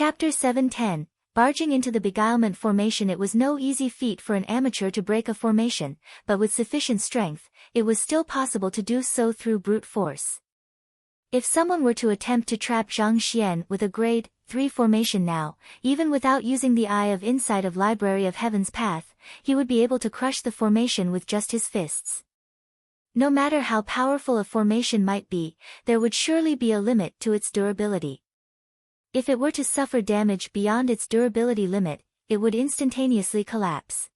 Chapter 710, Barging into the Beguilement Formation. It was no easy feat for an amateur to break a formation, but with sufficient strength, it was still possible to do so through brute force. If someone were to attempt to trap Zhang Xian with a grade 3 formation now, even without using the Eye of Insight of Library of Heaven's Path, he would be able to crush the formation with just his fists. No matter how powerful a formation might be, there would surely be a limit to its durability. If it were to suffer damage beyond its durability limit, it would instantaneously collapse.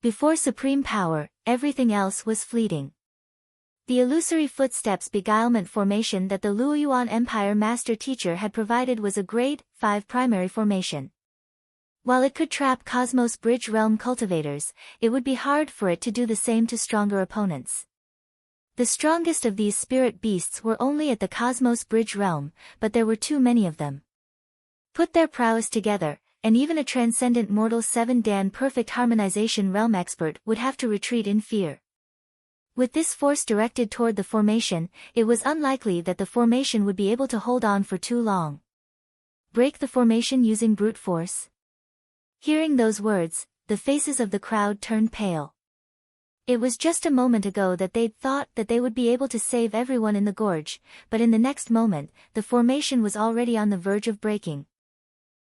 Before supreme power, everything else was fleeting. The illusory footsteps beguilement formation that the Luoyuan Empire Master Teacher had provided was a grade 5 primary formation. While it could trap Cosmos Bridge Realm cultivators, it would be hard for it to do the same to stronger opponents. The strongest of these spirit beasts were only at the Cosmos Bridge Realm, but there were too many of them. Put their prowess together, and even a transcendent mortal 7-Dan perfect harmonization realm expert would have to retreat in fear. With this force directed toward the formation, it was unlikely that the formation would be able to hold on for too long. Break the formation using brute force? Hearing those words, the faces of the crowd turned pale. It was just a moment ago that they'd thought that they would be able to save everyone in the gorge, but in the next moment, the formation was already on the verge of breaking.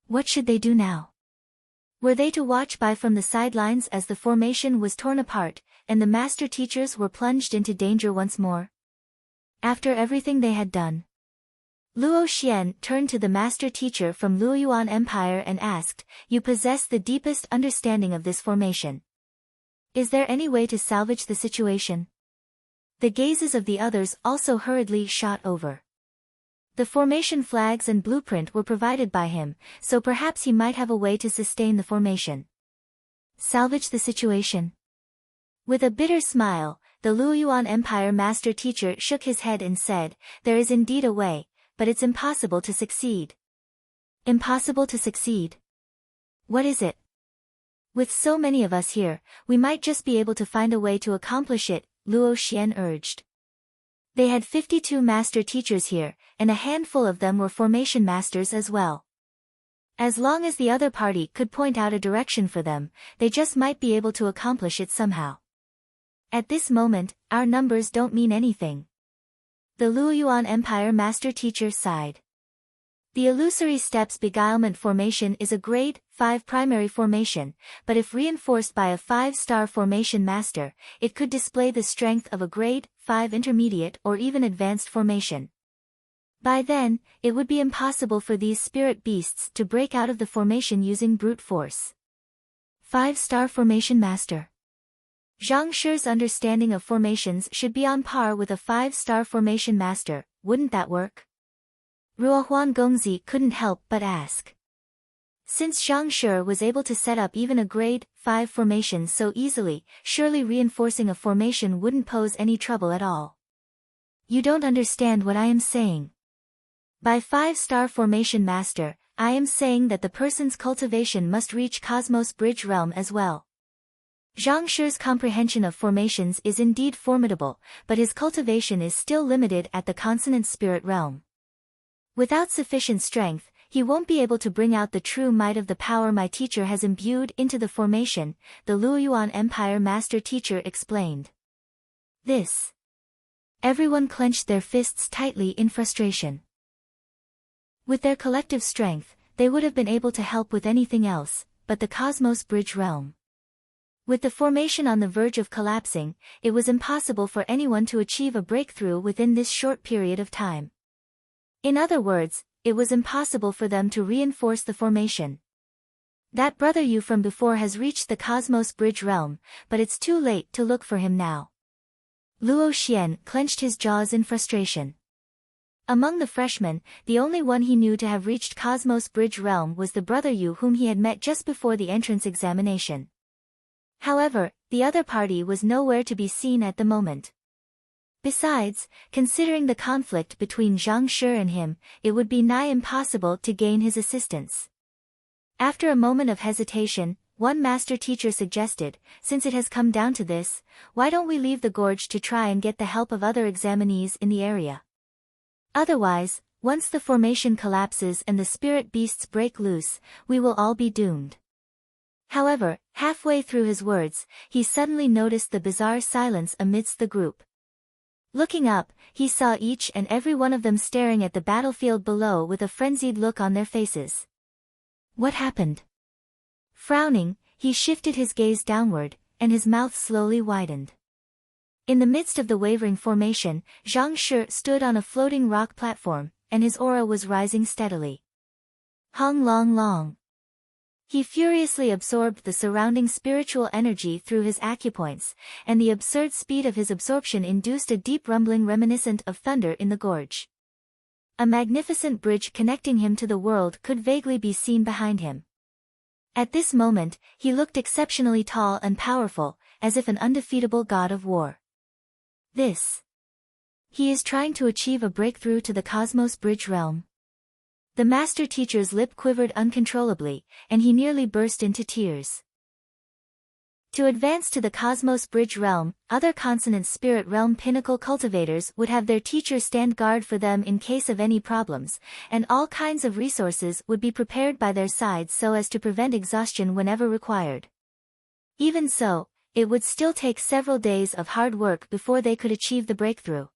What should they do now? Were they to watch by from the sidelines as the formation was torn apart, and the master teachers were plunged into danger once more? After everything they had done, Luo Xian turned to the master teacher from Luoyuan Empire and asked, "You possess the deepest understanding of this formation. Is there any way to salvage the situation?" The gazes of the others also hurriedly shot over. The formation flags and blueprint were provided by him, so perhaps he might have a way to sustain the formation. Salvage the situation? With a bitter smile, the Luoyuan Empire Master Teacher shook his head and said, "There is indeed a way, but it's impossible to succeed." Impossible to succeed? What is it? With so many of us here, we might just be able to find a way to accomplish it, Luo Xian urged. They had 52 master teachers here, and a handful of them were formation masters as well. As long as the other party could point out a direction for them, they just might be able to accomplish it somehow. At this moment, our numbers don't mean anything. The Luoyuan Empire Master Teacher sighed. The illusory steps beguilement formation is a grade 5 primary formation, but if reinforced by a 5-star formation master, it could display the strength of a grade 5 intermediate or even advanced formation. By then, it would be impossible for these spirit beasts to break out of the formation using brute force. 5-star formation master. Zhang Shi's understanding of formations should be on par with a 5-star formation master, wouldn't that work? Ruohuan Gongzi couldn't help but ask. Since Zhang Shi was able to set up even a grade 5 formation so easily, surely reinforcing a formation wouldn't pose any trouble at all. You don't understand what I am saying. By 5-star formation master, I am saying that the person's cultivation must reach Cosmos Bridge Realm as well. Zhang Shi's comprehension of formations is indeed formidable, but his cultivation is still limited at the consonant spirit realm. Without sufficient strength, he won't be able to bring out the true might of the power my teacher has imbued into the formation, the Luoyuan Empire Master Teacher explained. This. Everyone clenched their fists tightly in frustration. With their collective strength, they would have been able to help with anything else, but the Cosmos Bridge Realm. With the formation on the verge of collapsing, it was impossible for anyone to achieve a breakthrough within this short period of time. In other words, it was impossible for them to reinforce the formation. That brother you from before has reached the Cosmos Bridge Realm, but it's too late to look for him now. Luo Xian clenched his jaws in frustration. Among the freshmen, the only one he knew to have reached Cosmos Bridge Realm was the brother Yu whom he had met just before the entrance examination. However, the other party was nowhere to be seen at the moment. Besides, considering the conflict between Zhang Shi and him, it would be nigh impossible to gain his assistance. After a moment of hesitation, one master teacher suggested, "Since it has come down to this, why don't we leave the gorge to try and get the help of other examinees in the area? Otherwise, Once the formation collapses and the spirit beasts break loose, we will all be doomed. However, halfway through his words, he suddenly noticed the bizarre silence amidst the group. Looking up, he saw each and every one of them staring at the battlefield below with a frenzied look on their faces. What happened? Frowning, he shifted his gaze downward, and his mouth slowly widened. In the midst of the wavering formation, Zhang Shi stood on a floating rock platform, and his aura was rising steadily. Hong Long Long. He furiously absorbed the surrounding spiritual energy through his acupoints, and the absurd speed of his absorption induced a deep rumbling reminiscent of thunder in the gorge. A magnificent bridge connecting him to the world could vaguely be seen behind him. At this moment, he looked exceptionally tall and powerful, as if an undefeatable god of war. He is trying to achieve a breakthrough to the Cosmos Bridge realm. The master teacher's lip quivered uncontrollably, and he nearly burst into tears. To advance to the Cosmos Bridge realm, other consonant spirit realm pinnacle cultivators would have their teacher stand guard for them in case of any problems, and all kinds of resources would be prepared by their sides so as to prevent exhaustion whenever required. Even so, it would still take several days of hard work before they could achieve the breakthrough.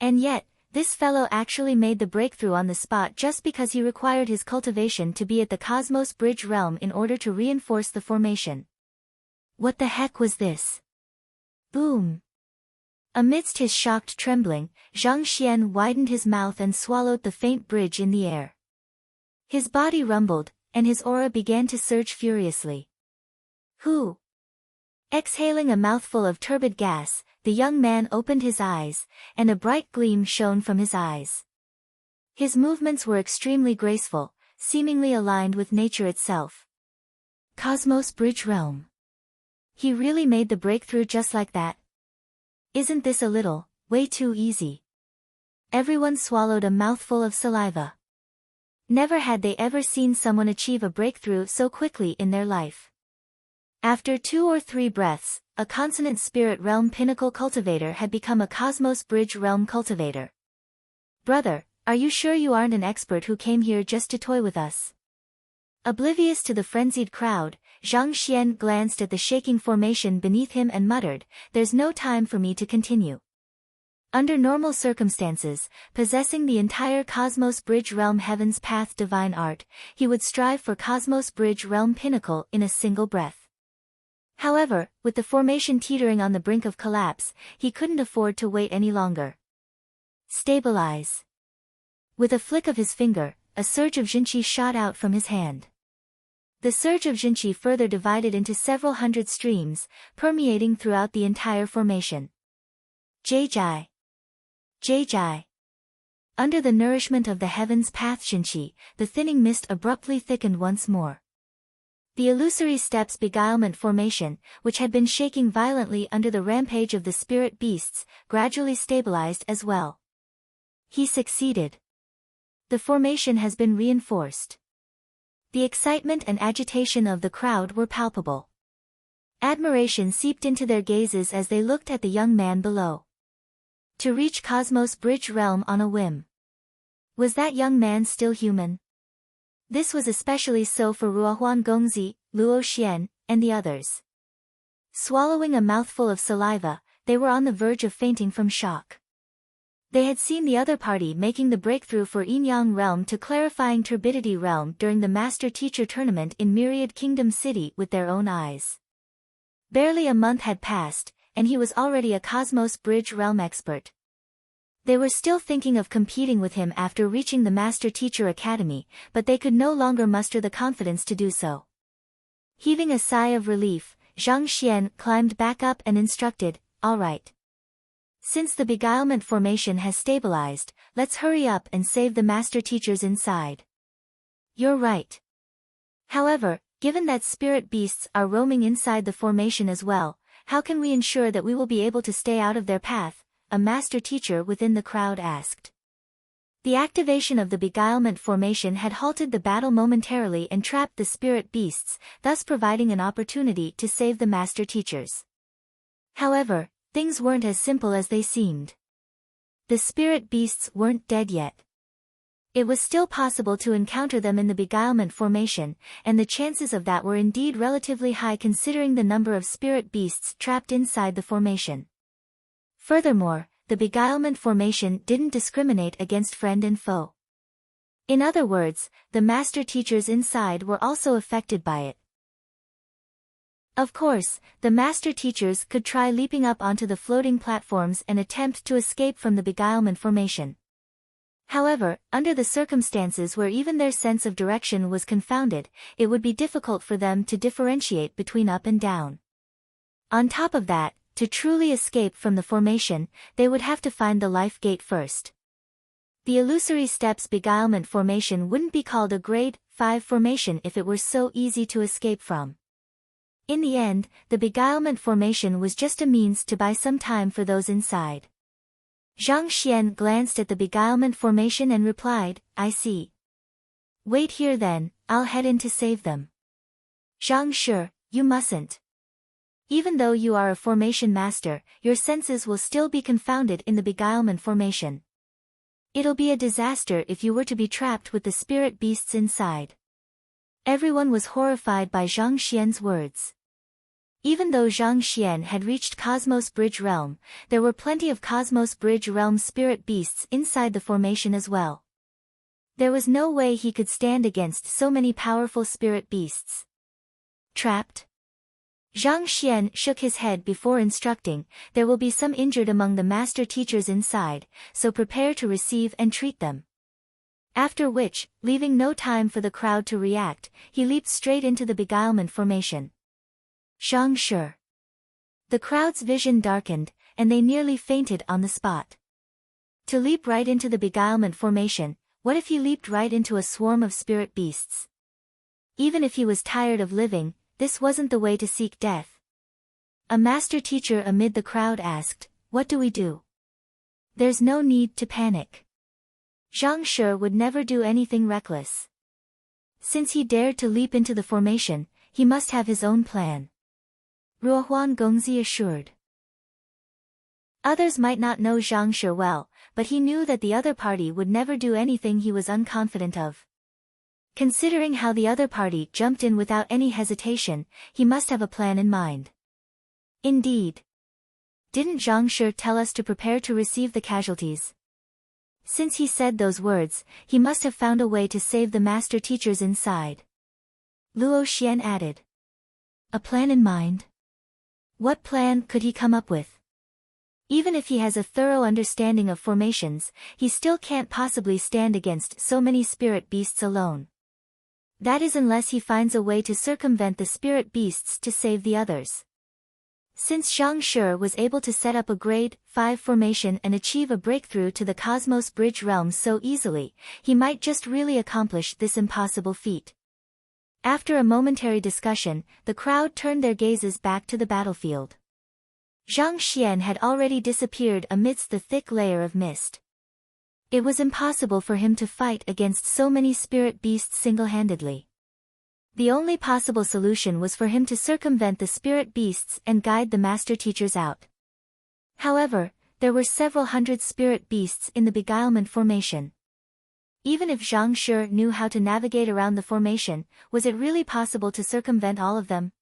And yet, this fellow actually made the breakthrough on the spot just because he required his cultivation to be at the Cosmos Bridge realm in order to reinforce the formation. What the heck was this? Boom! Amidst his shocked trembling, Zhang Xian widened his mouth and swallowed the faint bridge in the air. His body rumbled, and his aura began to surge furiously. Who? Exhaling a mouthful of turbid gas, the young man opened his eyes, and a bright gleam shone from his eyes. His movements were extremely graceful, seemingly aligned with nature itself. Cosmos Bridge realm. He really made the breakthrough just like that? Isn't this a little, way too easy? Everyone swallowed a mouthful of saliva. Never had they ever seen someone achieve a breakthrough so quickly in their life. After 2 or 3 breaths, a consonant spirit realm pinnacle cultivator had become a Cosmos Bridge realm cultivator. Brother, are you sure you aren't an expert who came here just to toy with us? Oblivious to the frenzied crowd, Zhang Xian glanced at the shaking formation beneath him and muttered, "There's no time for me to continue." Under normal circumstances, possessing the entire Cosmos Bridge realm Heaven's Path divine art, he would strive for Cosmos Bridge realm pinnacle in a single breath. However, with the formation teetering on the brink of collapse, he couldn't afford to wait any longer. Stabilize. With a flick of his finger, a surge of Jinqi shot out from his hand. The surge of Jinqi further divided into several hundred streams, permeating throughout the entire formation. Jai. Under the nourishment of the Heaven's Path Jinqi, the thinning mist abruptly thickened once more. The illusory steps beguilement formation, which had been shaking violently under the rampage of the spirit beasts, gradually stabilized as well. He succeeded. The formation has been reinforced. The excitement and agitation of the crowd were palpable. Admiration seeped into their gazes as they looked at the young man below. To reach Cosmos Bridge realm on a whim. Was that young man still human? This was especially so for Ruohuan Gongzi, Luo Xian, and the others. Swallowing a mouthful of saliva, they were on the verge of fainting from shock. They had seen the other party making the breakthrough for Yin-Yang realm to clarifying turbidity realm during the Master-Teacher tournament in Myriad Kingdom City with their own eyes. Barely a month had passed, and he was already a Cosmos Bridge realm expert. They were still thinking of competing with him after reaching the Master-Teacher Academy, but they could no longer muster the confidence to do so. Heaving a sigh of relief, Zhang Xian climbed back up and instructed, "All right. Since the beguilement formation has stabilized, let's hurry up and save the Master-Teachers inside." "You're right. However, given that spirit beasts are roaming inside the formation as well, how can we ensure that we will be able to stay out of their path?" a master teacher within the crowd asked. The activation of the beguilement formation had halted the battle momentarily and trapped the spirit beasts, thus providing an opportunity to save the master teachers. However, things weren't as simple as they seemed. The spirit beasts weren't dead yet. It was still possible to encounter them in the beguilement formation, and the chances of that were indeed relatively high considering the number of spirit beasts trapped inside the formation. Furthermore, the beguilement formation didn't discriminate against friend and foe. In other words, the master teachers inside were also affected by it. Of course, the master teachers could try leaping up onto the floating platforms and attempt to escape from the beguilement formation. However, under the circumstances where even their sense of direction was confounded, it would be difficult for them to differentiate between up and down. On top of that, to truly escape from the formation, they would have to find the life gate first. The illusory steps beguilement formation wouldn't be called a grade 5 formation if it were so easy to escape from. In the end, the beguilement formation was just a means to buy some time for those inside. Zhang Xian glanced at the beguilement formation and replied, "I see. Wait here then, I'll head in to save them." "Zhang Shi, you mustn't. Even though you are a formation master, your senses will still be confounded in the beguilement formation. It'll be a disaster if you were to be trapped with the spirit beasts inside." Everyone was horrified by Zhang Xian's words. Even though Zhang Xian had reached Cosmos Bridge Realm, there were plenty of Cosmos Bridge Realm spirit beasts inside the formation as well. There was no way he could stand against so many powerful spirit beasts. Trapped? Zhang Xian shook his head before instructing, "There will be some injured among the master teachers inside, so prepare to receive and treat them." After which, leaving no time for the crowd to react, he leaped straight into the beguilement formation. Zhang Shi. The crowd's vision darkened, and they nearly fainted on the spot. To leap right into the beguilement formation, what if he leaped right into a swarm of spirit beasts? Even if he was tired of living, this wasn't the way to seek death. A master teacher amid the crowd asked, "What do we do?" "There's no need to panic. Zhang Shi would never do anything reckless. Since he dared to leap into the formation, he must have his own plan," Ruohuan Gongzi assured. Others might not know Zhang Shi well, but he knew that the other party would never do anything he was unconfident of. Considering how the other party jumped in without any hesitation, he must have a plan in mind. Indeed. Didn't Zhang Shi tell us to prepare to receive the casualties? Since he said those words, he must have found a way to save the master teachers inside. Luo Xian added. A plan in mind? What plan could he come up with? Even if he has a thorough understanding of formations, he still can't possibly stand against so many spirit beasts alone. That is unless he finds a way to circumvent the spirit beasts to save the others. Since Zhang Shi was able to set up a grade 5 formation and achieve a breakthrough to the Cosmos Bridge realm so easily, he might just really accomplish this impossible feat. After a momentary discussion, the crowd turned their gazes back to the battlefield. Zhang Xian had already disappeared amidst the thick layer of mist. It was impossible for him to fight against so many spirit beasts single-handedly. The only possible solution was for him to circumvent the spirit beasts and guide the master teachers out. However, there were several hundred spirit beasts in the beguilement formation. Even if Zhang Shi knew how to navigate around the formation, was it really possible to circumvent all of them?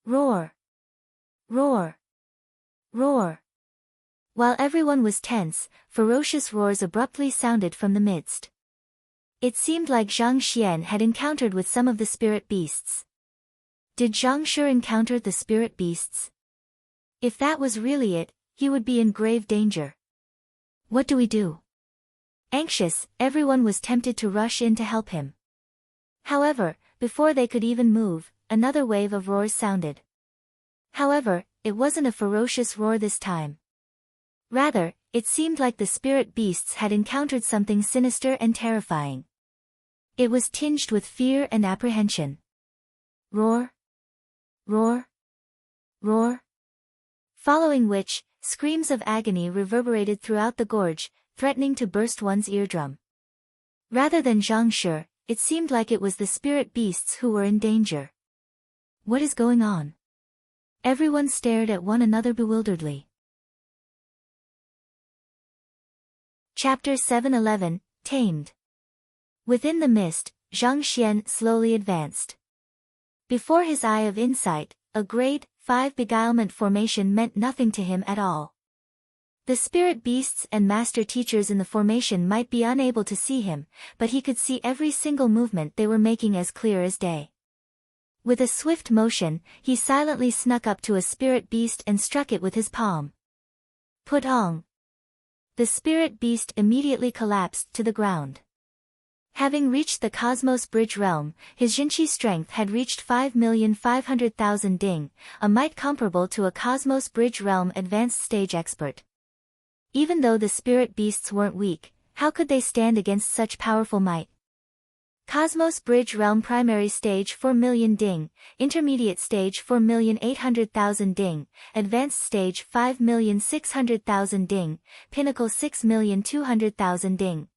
Roar! Roar! Roar! While everyone was tense, ferocious roars abruptly sounded from the midst. It seemed like Zhang Xian had encountered with some of the spirit beasts. Did Zhang Shi encounter the spirit beasts? If that was really it, he would be in grave danger. What do we do? Anxious, everyone was tempted to rush in to help him. However, before they could even move, another wave of roars sounded. However, it wasn't a ferocious roar this time. Rather, it seemed like the spirit beasts had encountered something sinister and terrifying. It was tinged with fear and apprehension. Roar! Roar! Roar! Following which, screams of agony reverberated throughout the gorge, threatening to burst one's eardrum. Rather than Zhang Shi, it seemed like it was the spirit beasts who were in danger. What is going on? Everyone stared at one another bewilderedly. Chapter 711, Tamed. Within the mist, Zhang Xian slowly advanced. Before his eye of insight, a grade 5 beguilement formation meant nothing to him at all. The spirit beasts and master teachers in the formation might be unable to see him, but he could see every single movement they were making as clear as day. With a swift motion, he silently snuck up to a spirit beast and struck it with his palm. Putong! The spirit beast immediately collapsed to the ground. Having reached the Cosmos Bridge realm, his Jinqi strength had reached 5,500,000 ding, a might comparable to a Cosmos Bridge realm advanced stage expert. Even though the spirit beasts weren't weak, how could they stand against such powerful might? Cosmos Bridge realm primary stage 4 million ding, intermediate stage 4,800,000 ding, advanced stage 5,600,000 ding, pinnacle 6,200,000 ding.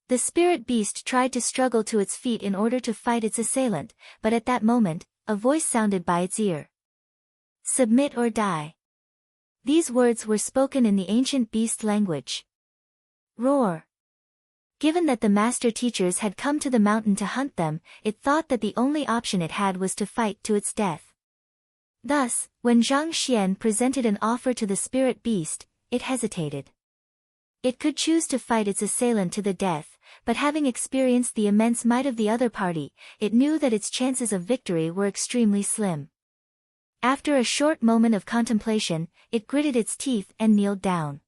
The spirit beast tried to struggle to its feet in order to fight its assailant, but at that moment, a voice sounded by its ear. Submit or die. These words were spoken in the ancient beast language. Roar. Given that the master teachers had come to the mountain to hunt them, it thought that the only option it had was to fight to its death. Thus, when Zhang Xian presented an offer to the spirit beast, it hesitated. It could choose to fight its assailant to the death, but having experienced the immense might of the other party, it knew that its chances of victory were extremely slim. After a short moment of contemplation, it gritted its teeth and kneeled down.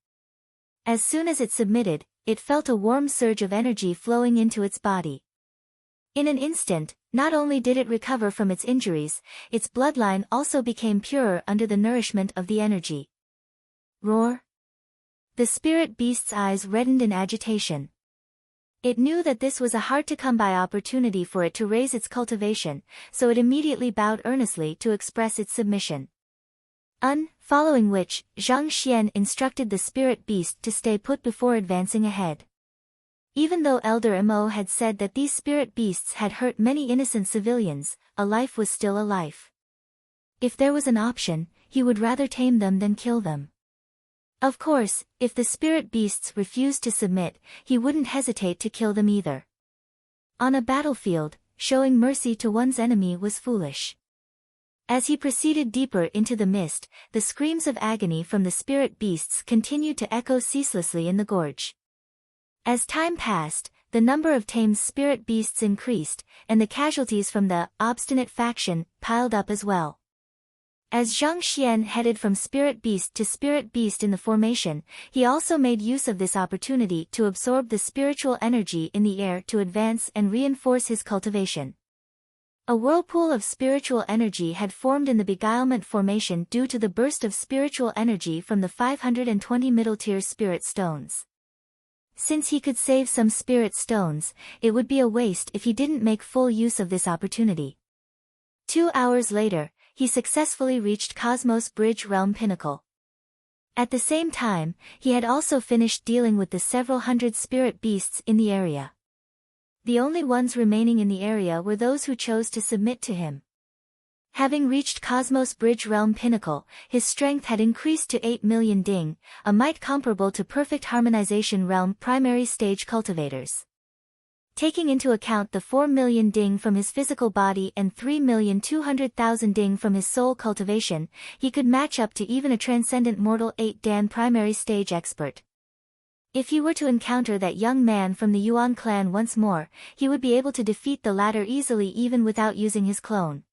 As soon as it submitted, it felt a warm surge of energy flowing into its body. In an instant, not only did it recover from its injuries, its bloodline also became purer under the nourishment of the energy. Roar! The spirit beast's eyes reddened in agitation. It knew that this was a hard-to-come-by opportunity for it to raise its cultivation, so it immediately bowed earnestly to express its submission. Following which, Zhang Xian instructed the spirit beast to stay put before advancing ahead. Even though Elder Mo had said that these spirit beasts had hurt many innocent civilians, a life was still a life. If there was an option, he would rather tame them than kill them. Of course, if the spirit beasts refused to submit, he wouldn't hesitate to kill them either. On a battlefield, showing mercy to one's enemy was foolish. As he proceeded deeper into the mist, the screams of agony from the spirit beasts continued to echo ceaselessly in the gorge. As time passed, the number of tamed spirit beasts increased, and the casualties from the obstinate faction piled up as well. As Zhang Xian headed from spirit beast to spirit beast in the formation, he also made use of this opportunity to absorb the spiritual energy in the air to advance and reinforce his cultivation. A whirlpool of spiritual energy had formed in the beguilement formation due to the burst of spiritual energy from the 520 middle-tier spirit stones. Since he could save some spirit stones, it would be a waste if he didn't make full use of this opportunity. 2 hours later, he successfully reached Cosmos Bridge Realm Pinnacle. At the same time, he had also finished dealing with the several hundred spirit beasts in the area. The only ones remaining in the area were those who chose to submit to him. Having reached Cosmos Bridge Realm Pinnacle, his strength had increased to 8 million ding, a might comparable to perfect harmonization realm primary stage cultivators. Taking into account the 4 million ding from his physical body and 3,200,000 ding from his soul cultivation, he could match up to even a transcendent mortal 8 Dan primary stage expert. If he were to encounter that young man from the Yuan clan once more, he would be able to defeat the latter easily even without using his clone.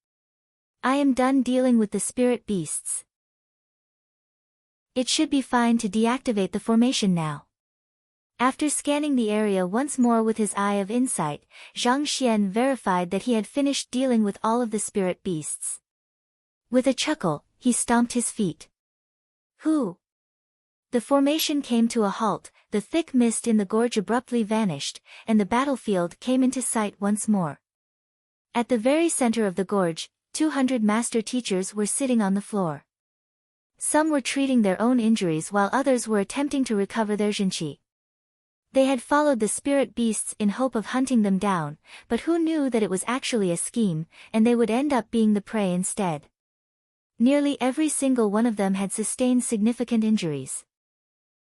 I am done dealing with the spirit beasts. It should be fine to deactivate the formation now. After scanning the area once more with his eye of insight, Zhang Xian verified that he had finished dealing with all of the spirit beasts. With a chuckle, he stomped his feet. Who? The formation came to a halt, the thick mist in the gorge abruptly vanished, and the battlefield came into sight once more. At the very center of the gorge, 200 master teachers were sitting on the floor. Some were treating their own injuries while others were attempting to recover their Jinqi. They had followed the spirit beasts in hope of hunting them down, but who knew that it was actually a scheme, and they would end up being the prey instead. Nearly every single one of them had sustained significant injuries.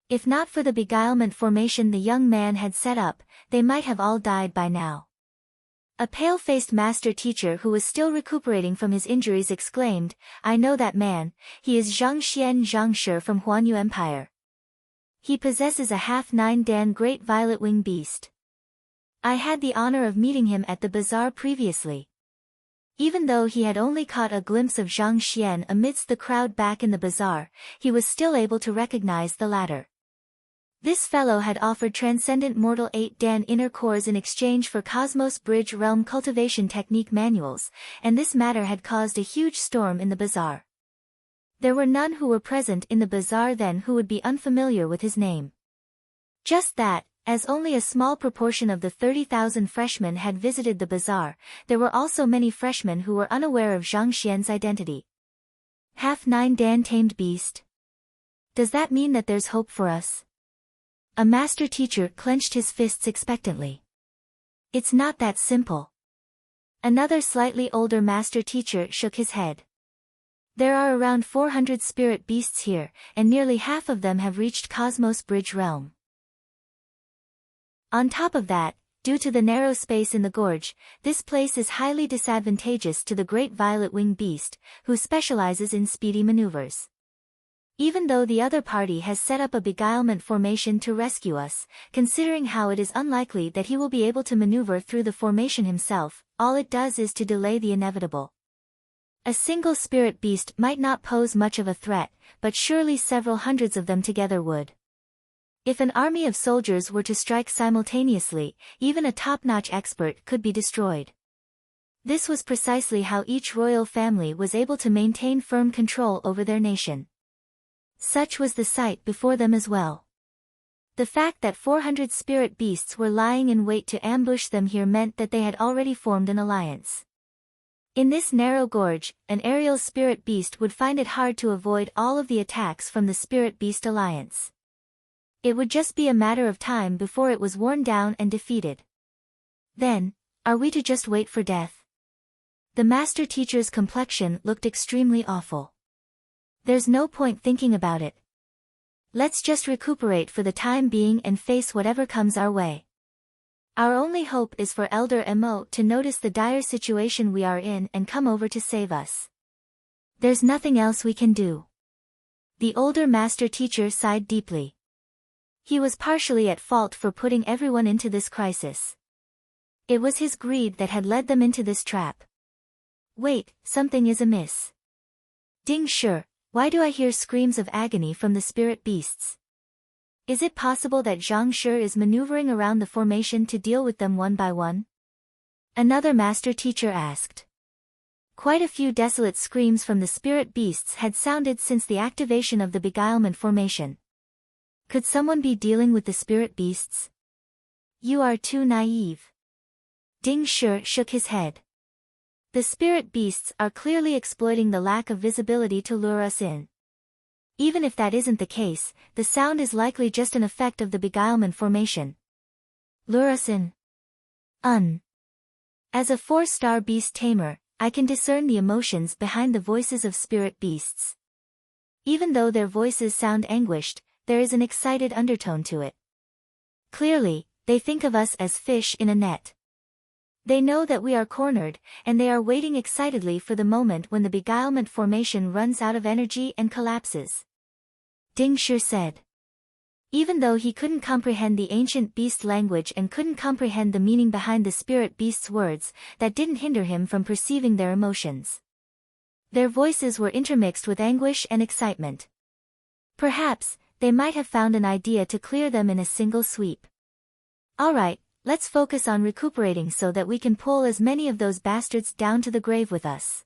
If not for the beguilement formation the young man had set up, they might have all died by now. A pale-faced master teacher who was still recuperating from his injuries exclaimed, "I know that man, he is Zhangxian Zhangshi from Huanyu Empire. He possesses a half-9 Dan great violet wing beast. I had the honor of meeting him at the bazaar previously." Even though he had only caught a glimpse of Zhang Xian amidst the crowd back in the bazaar, he was still able to recognize the latter. This fellow had offered Transcendent Mortal 8 Dan inner cores in exchange for Cosmos Bridge Realm cultivation technique manuals, and this matter had caused a huge storm in the bazaar. There were none who were present in the bazaar then who would be unfamiliar with his name. Just that, as only a small proportion of the 30,000 freshmen had visited the bazaar, there were also many freshmen who were unaware of Zhang Xian's identity. Half-9 Dan tamed beast? Does that mean that there's hope for us? A master teacher clenched his fists expectantly. It's not that simple. Another slightly older master teacher shook his head. There are around 400 spirit beasts here, and nearly half of them have reached Cosmos Bridge Realm. On top of that, due to the narrow space in the gorge, this place is highly disadvantageous to the Great Violet Wing Beast, who specializes in speedy maneuvers. Even though the other party has set up a beguilement formation to rescue us, considering how it is unlikely that he will be able to maneuver through the formation himself, all it does is to delay the inevitable. A single spirit beast might not pose much of a threat, but surely several hundreds of them together would. If an army of soldiers were to strike simultaneously, even a top-notch expert could be destroyed. This was precisely how each royal family was able to maintain firm control over their nation. Such was the sight before them as well. The fact that 400 spirit beasts were lying in wait to ambush them here meant that they had already formed an alliance. In this narrow gorge, an aerial spirit beast would find it hard to avoid all of the attacks from the spirit beast alliance. It would just be a matter of time before it was worn down and defeated. Then, are we to just wait for death? The master teacher's complexion looked extremely awful. There's no point thinking about it. Let's just recuperate for the time being and face whatever comes our way. Our only hope is for Elder Mo to notice the dire situation we are in and come over to save us. There's nothing else we can do. The older master teacher sighed deeply. He was partially at fault for putting everyone into this crisis. It was his greed that had led them into this trap. Wait, something is amiss. Ding Shi, why do I hear screams of agony from the spirit beasts? Is it possible that Zhang Shi is maneuvering around the formation to deal with them one by one? Another master teacher asked. Quite a few desolate screams from the spirit beasts had sounded since the activation of the beguilement formation. Could someone be dealing with the spirit beasts? You are too naive. Ding Shi shook his head. The spirit beasts are clearly exploiting the lack of visibility to lure us in. Even if that isn't the case, the sound is likely just an effect of the beguilement formation. Lure us in. As a 4-star beast tamer, I can discern the emotions behind the voices of spirit beasts. Even though their voices sound anguished, there is an excited undertone to it. Clearly, they think of us as fish in a net. They know that we are cornered, and they are waiting excitedly for the moment when the beguilement formation runs out of energy and collapses. Ding Shi said. Even though he couldn't comprehend the ancient beast language and couldn't comprehend the meaning behind the spirit beast's words, that didn't hinder him from perceiving their emotions. Their voices were intermixed with anguish and excitement. Perhaps, they might have found an idea to clear them in a single sweep. Alright, let's focus on recuperating so that we can pull as many of those bastards down to the grave with us.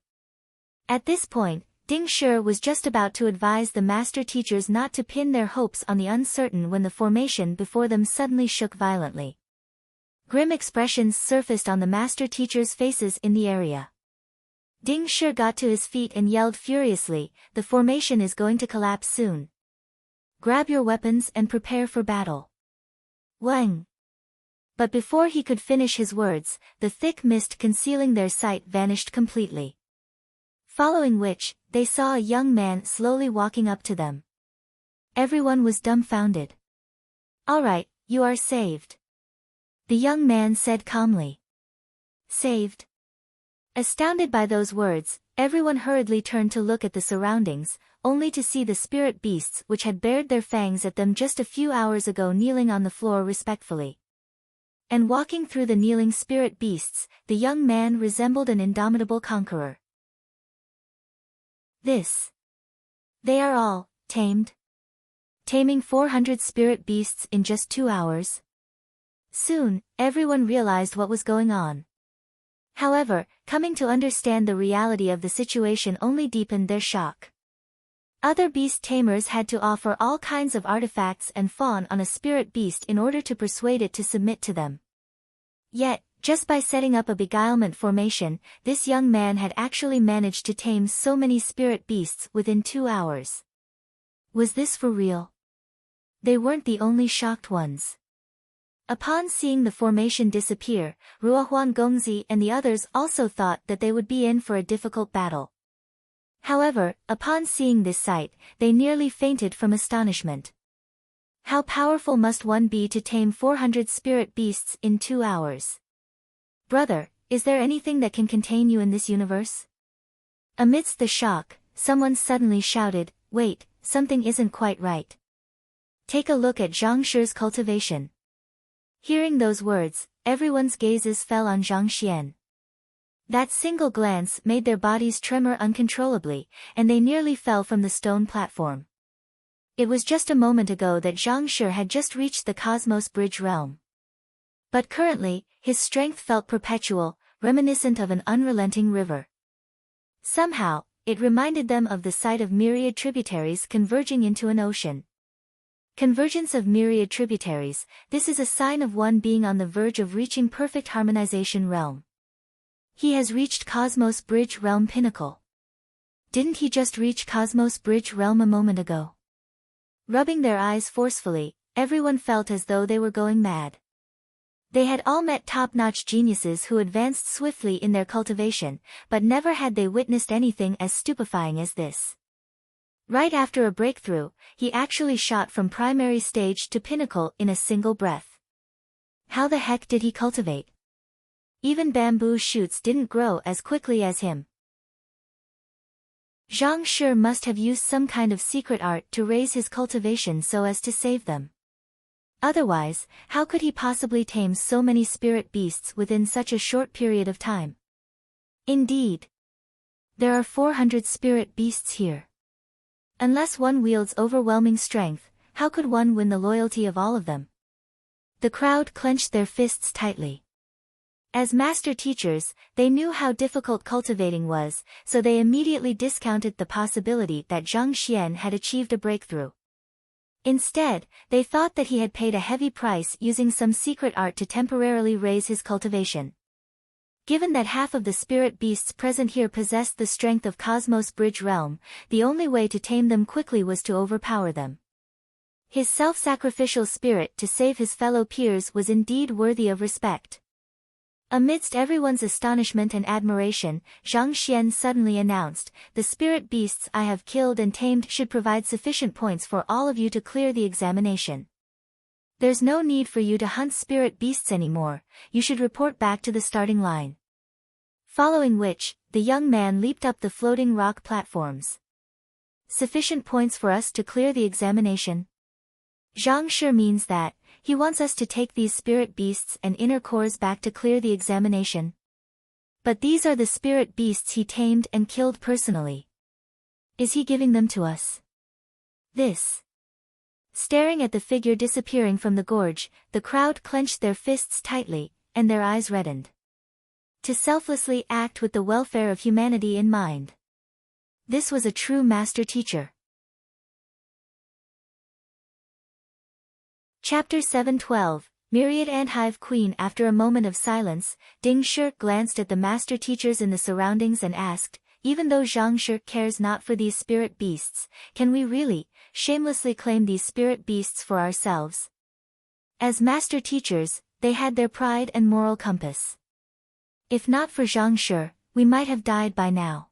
At this point, Ding Shi was just about to advise the master teachers not to pin their hopes on the uncertain when the formation before them suddenly shook violently. Grim expressions surfaced on the master teachers' faces in the area. Ding Shi got to his feet and yelled furiously, "The formation is going to collapse soon. Grab your weapons and prepare for battle." Wang! But before he could finish his words, the thick mist concealing their sight vanished completely. Following which, they saw a young man slowly walking up to them. Everyone was dumbfounded. "All right, you are saved," the young man said calmly. "Saved?" Astounded by those words, everyone hurriedly turned to look at the surroundings, only to see the spirit beasts which had bared their fangs at them just a few hours ago kneeling on the floor respectfully. And walking through the kneeling spirit beasts, the young man resembled an indomitable conqueror. They are all tamed. Taming 400 spirit beasts in just 2 hours. Soon, everyone realized what was going on. However, coming to understand the reality of the situation only deepened their shock. Other beast tamers had to offer all kinds of artifacts and fawn on a spirit beast in order to persuade it to submit to them. Yet, just by setting up a beguilement formation, this young man had actually managed to tame so many spirit beasts within 2 hours. Was this for real? They weren't the only shocked ones. Upon seeing the formation disappear, Ruohuan Gongzi and the others also thought that they would be in for a difficult battle. However, upon seeing this sight, they nearly fainted from astonishment. How powerful must one be to tame 400 spirit beasts in 2 hours? "Brother, is there anything that can contain you in this universe?" Amidst the shock, someone suddenly shouted, "Wait, something isn't quite right. Take a look at Zhang Shi's cultivation." Hearing those words, everyone's gazes fell on Zhang Xian. That single glance made their bodies tremor uncontrollably, and they nearly fell from the stone platform. It was just a moment ago that Zhang Shi had just reached the Cosmos Bridge realm. But currently, his strength felt perpetual, reminiscent of an unrelenting river. Somehow, it reminded them of the sight of myriad tributaries converging into an ocean. Convergence of myriad tributaries, this is a sign of one being on the verge of reaching perfect harmonization realm. He has reached Cosmos Bridge realm pinnacle. Didn't he just reach Cosmos Bridge realm a moment ago? Rubbing their eyes forcefully, everyone felt as though they were going mad. They had all met top-notch geniuses who advanced swiftly in their cultivation, but never had they witnessed anything as stupefying as this. Right after a breakthrough, he actually shot from primary stage to pinnacle in a single breath. How the heck did he cultivate? Even bamboo shoots didn't grow as quickly as him. Zhang Shi must have used some kind of secret art to raise his cultivation so as to save them. Otherwise, how could he possibly tame so many spirit beasts within such a short period of time? Indeed, there are 400 spirit beasts here. Unless one wields overwhelming strength, how could one win the loyalty of all of them? The crowd clenched their fists tightly. As master teachers, they knew how difficult cultivating was, so they immediately discounted the possibility that Zhang Xian had achieved a breakthrough. Instead, they thought that he had paid a heavy price using some secret art to temporarily raise his cultivation. Given that half of the spirit beasts present here possessed the strength of Cosmos Bridge realm, the only way to tame them quickly was to overpower them. His self-sacrificial spirit to save his fellow peers was indeed worthy of respect. Amidst everyone's astonishment and admiration, Zhang Xian suddenly announced, "The spirit beasts I have killed and tamed should provide sufficient points for all of you to clear the examination. There's no need for you to hunt spirit beasts anymore, you should report back to the starting line." Following which, the young man leaped up the floating rock platforms. "Sufficient points for us to clear the examination?" Zhang Shi means that, he wants us to take these spirit beasts and inner cores back to clear the examination. But these are the spirit beasts he tamed and killed personally. Is he giving them to us? Staring at the figure disappearing from the gorge, the crowd clenched their fists tightly, and their eyes reddened. To selflessly act with the welfare of humanity in mind. This was a true master teacher. Chapter 7:12, Myriad Anthive Queen. After a moment of silence, Ding Shi glanced at the master teachers in the surroundings and asked, "Even though Zhang Shi cares not for these spirit beasts, can we really, shamelessly claim these spirit beasts for ourselves?" As master teachers, they had their pride and moral compass. If not for Zhang Shi, we might have died by now.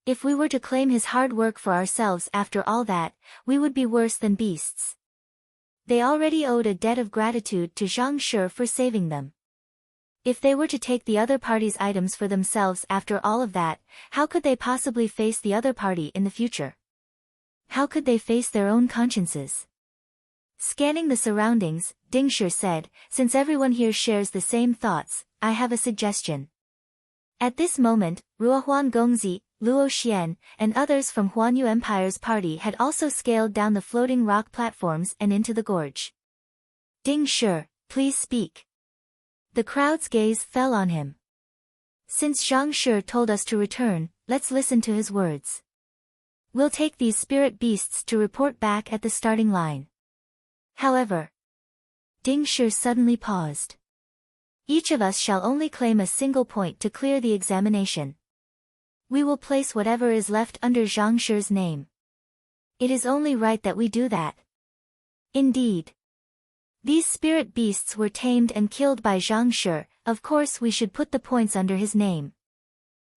If we were to claim his hard work for ourselves after all that, we would be worse than beasts. They already owed a debt of gratitude to Zhang Shi for saving them. If they were to take the other party's items for themselves after all of that, how could they possibly face the other party in the future? How could they face their own consciences? Scanning the surroundings, Ding Shi said, since everyone here shares the same thoughts, I have a suggestion. At this moment, Ruohuan Gongzi, Luo Xian, and others from Huanyu Empire's party had also scaled down the floating rock platforms and into the gorge. Ding Shi, please speak. The crowd's gaze fell on him. Since Zhang Shi told us to return, let's listen to his words. We'll take these spirit beasts to report back at the starting line. However, Ding Shi suddenly paused. Each of us shall only claim a single point to clear the examination. We will place whatever is left under Zhang Shi's name. It is only right that we do that. Indeed. These spirit beasts were tamed and killed by Zhang Shi, of course we should put the points under his name.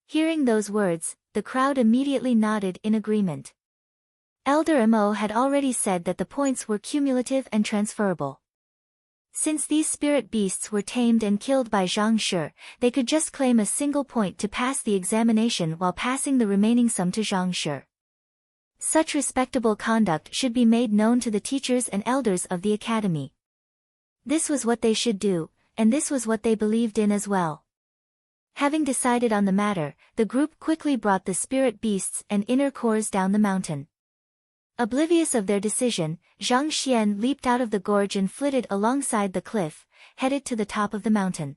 Hearing those words, the crowd immediately nodded in agreement. Elder Mo had already said that the points were cumulative and transferable. Since these spirit beasts were tamed and killed by Zhang Shi, they could just claim a single point to pass the examination while passing the remaining sum to Zhang Shi. Such respectable conduct should be made known to the teachers and elders of the academy. This was what they should do, and this was what they believed in as well. Having decided on the matter, the group quickly brought the spirit beasts and inner cores down the mountain. Oblivious of their decision, Zhang Xian leaped out of the gorge and flitted alongside the cliff, headed to the top of the mountain.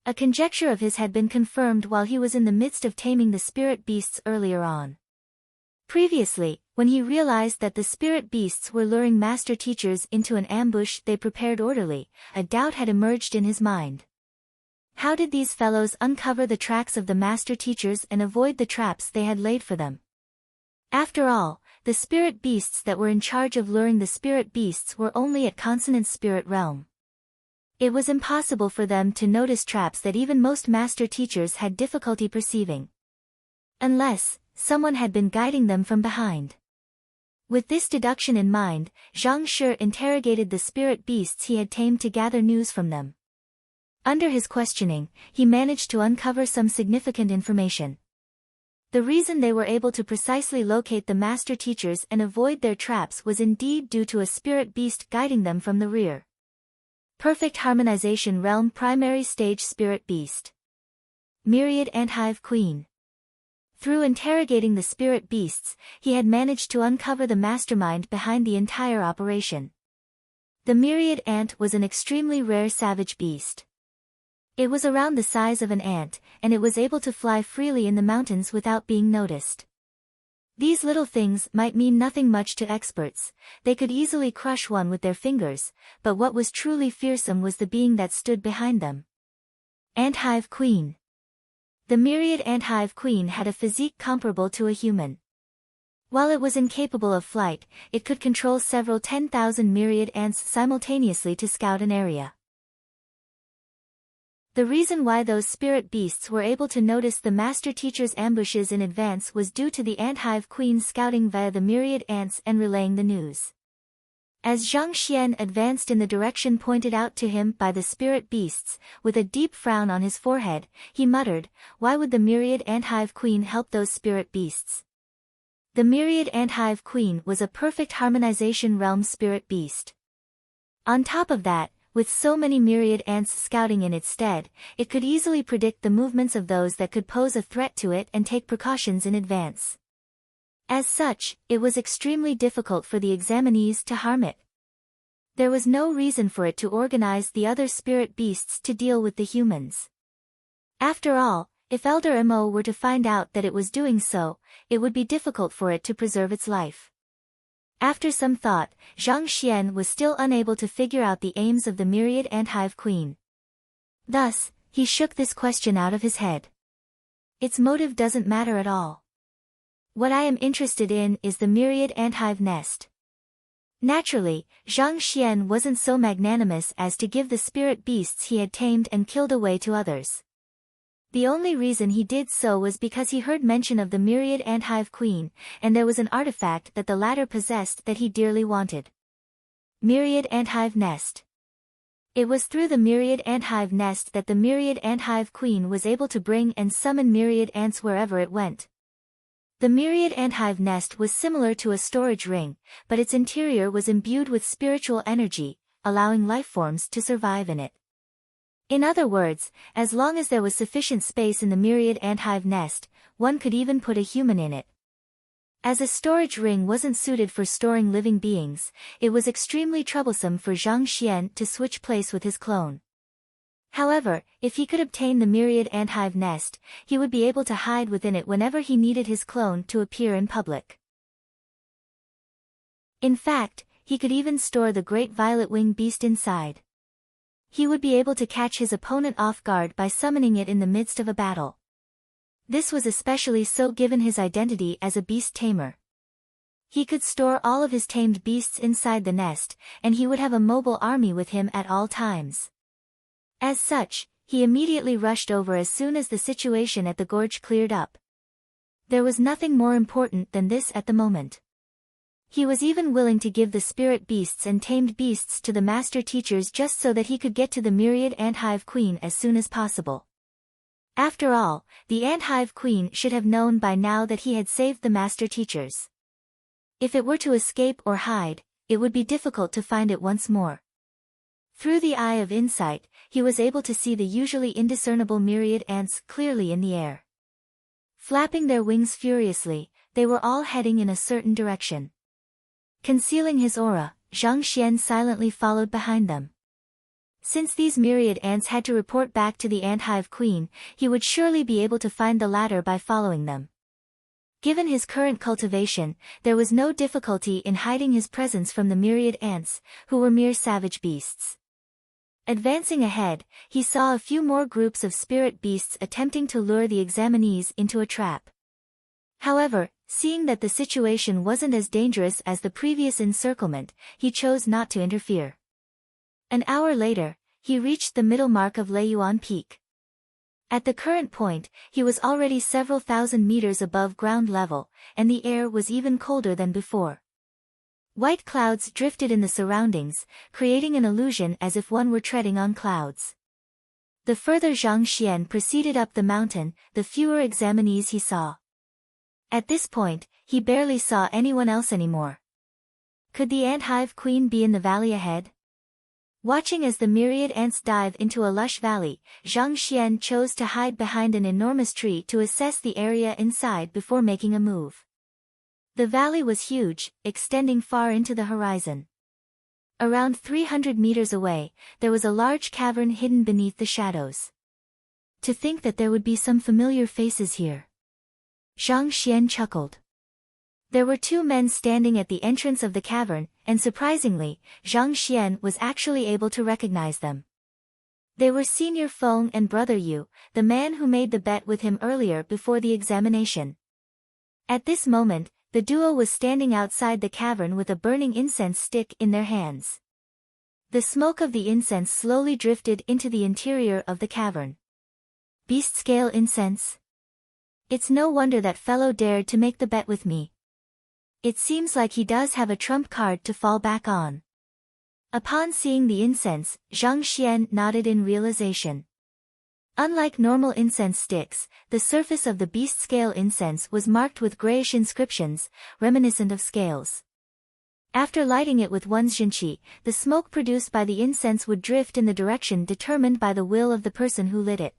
A conjecture of his had been confirmed while he was in the midst of taming the spirit beasts earlier on. Previously, when he realized that the spirit beasts were luring master teachers into an ambush they prepared orderly, a doubt had emerged in his mind. How did these fellows uncover the tracks of the master teachers and avoid the traps they had laid for them? After all, the spirit beasts that were in charge of luring the spirit beasts were only at Consonant Spirit Realm. It was impossible for them to notice traps that even most master teachers had difficulty perceiving. Unless someone had been guiding them from behind. With this deduction in mind, Zhang Shi interrogated the spirit beasts he had tamed to gather news from them. Under his questioning, he managed to uncover some significant information. The reason they were able to precisely locate the master teachers and avoid their traps was indeed due to a spirit beast guiding them from the rear. Perfect Harmonization Realm Primary Stage Spirit Beast. Myriad Anthive Queen. Through interrogating the spirit beasts, he had managed to uncover the mastermind behind the entire operation. The myriad ant was an extremely rare savage beast. It was around the size of an ant, and it was able to fly freely in the mountains without being noticed. These little things might mean nothing much to experts, they could easily crush one with their fingers, but what was truly fearsome was the being that stood behind them. Anthive Queen. The myriad anthive queen had a physique comparable to a human. While it was incapable of flight, it could control several 10,000 myriad ants simultaneously to scout an area. The reason why those spirit beasts were able to notice the master teacher's ambushes in advance was due to the anthive queen scouting via the myriad ants and relaying the news. As Zhang Xian advanced in the direction pointed out to him by the spirit beasts, with a deep frown on his forehead, he muttered, "Why would the myriad anthive queen help those spirit beasts?" The myriad anthive queen was a perfect harmonization realm spirit beast. On top of that, with so many myriad ants scouting in its stead, it could easily predict the movements of those that could pose a threat to it and take precautions in advance. As such, it was extremely difficult for the examinees to harm it. There was no reason for it to organize the other spirit beasts to deal with the humans. After all, if Elder Mo were to find out that it was doing so, it would be difficult for it to preserve its life. After some thought, Zhang Xian was still unable to figure out the aims of the myriad anthive queen. Thus, he shook this question out of his head. Its motive doesn't matter at all. What I am interested in is the myriad anthive nest. Naturally, Zhang Xian wasn't so magnanimous as to give the spirit beasts he had tamed and killed away to others. The only reason he did so was because he heard mention of the myriad anthive queen, and there was an artifact that the latter possessed that he dearly wanted. Myriad anthive nest. It was through the myriad anthive nest that the myriad anthive queen was able to bring and summon myriad ants wherever it went. The myriad anthive nest was similar to a storage ring, but its interior was imbued with spiritual energy, allowing lifeforms to survive in it. In other words, as long as there was sufficient space in the myriad anthive nest, one could even put a human in it. As a storage ring wasn't suited for storing living beings, it was extremely troublesome for Zhang Xian to switch place with his clone. However, if he could obtain the myriad anthive nest, he would be able to hide within it whenever he needed his clone to appear in public. In fact, he could even store the great violet wing beast inside. He would be able to catch his opponent off guard by summoning it in the midst of a battle. This was especially so given his identity as a beast tamer. He could store all of his tamed beasts inside the nest, and he would have a mobile army with him at all times. As such, he immediately rushed over as soon as the situation at the gorge cleared up. There was nothing more important than this at the moment. He was even willing to give the spirit beasts and tamed beasts to the master teachers just so that he could get to the myriad anthive queen as soon as possible. After all, the anthive queen should have known by now that he had saved the master teachers. If it were to escape or hide, it would be difficult to find it once more. Through the eye of insight, he was able to see the usually indiscernible myriad ants clearly in the air. Flapping their wings furiously, they were all heading in a certain direction. Concealing his aura, Zhang Xian silently followed behind them. Since these myriad ants had to report back to the anthive queen, he would surely be able to find the latter by following them. Given his current cultivation, there was no difficulty in hiding his presence from the myriad ants, who were mere savage beasts. Advancing ahead, he saw a few more groups of spirit beasts attempting to lure the examinees into a trap. However, seeing that the situation wasn't as dangerous as the previous encirclement, he chose not to interfere. An hour later, he reached the middle mark of Leiyuan Peak. At the current point, he was already several thousand meters above ground level, and the air was even colder than before. White clouds drifted in the surroundings, creating an illusion as if one were treading on clouds. The further Zhang Xian proceeded up the mountain, the fewer examinees he saw. At this point, he barely saw anyone else anymore. Could the anthive queen be in the valley ahead? Watching as the myriad ants dive into a lush valley, Zhang Xian chose to hide behind an enormous tree to assess the area inside before making a move. The valley was huge, extending far into the horizon. Around 300 meters away, there was a large cavern hidden beneath the shadows. To think that there would be some familiar faces here. Zhang Xian chuckled. There were two men standing at the entrance of the cavern, and surprisingly, Zhang Xian was actually able to recognize them. They were Senior Feng and Brother Yu, the man who made the bet with him earlier before the examination. At this moment, the duo was standing outside the cavern with a burning incense stick in their hands. The smoke of the incense slowly drifted into the interior of the cavern. Beast-scale incense? It's no wonder that fellow dared to make the bet with me. It seems like he does have a trump card to fall back on. Upon seeing the incense, Zhang Xian nodded in realization. Unlike normal incense sticks, the surface of the beast-scale incense was marked with grayish inscriptions, reminiscent of scales. After lighting it with one's zhenqi, the smoke produced by the incense would drift in the direction determined by the will of the person who lit it.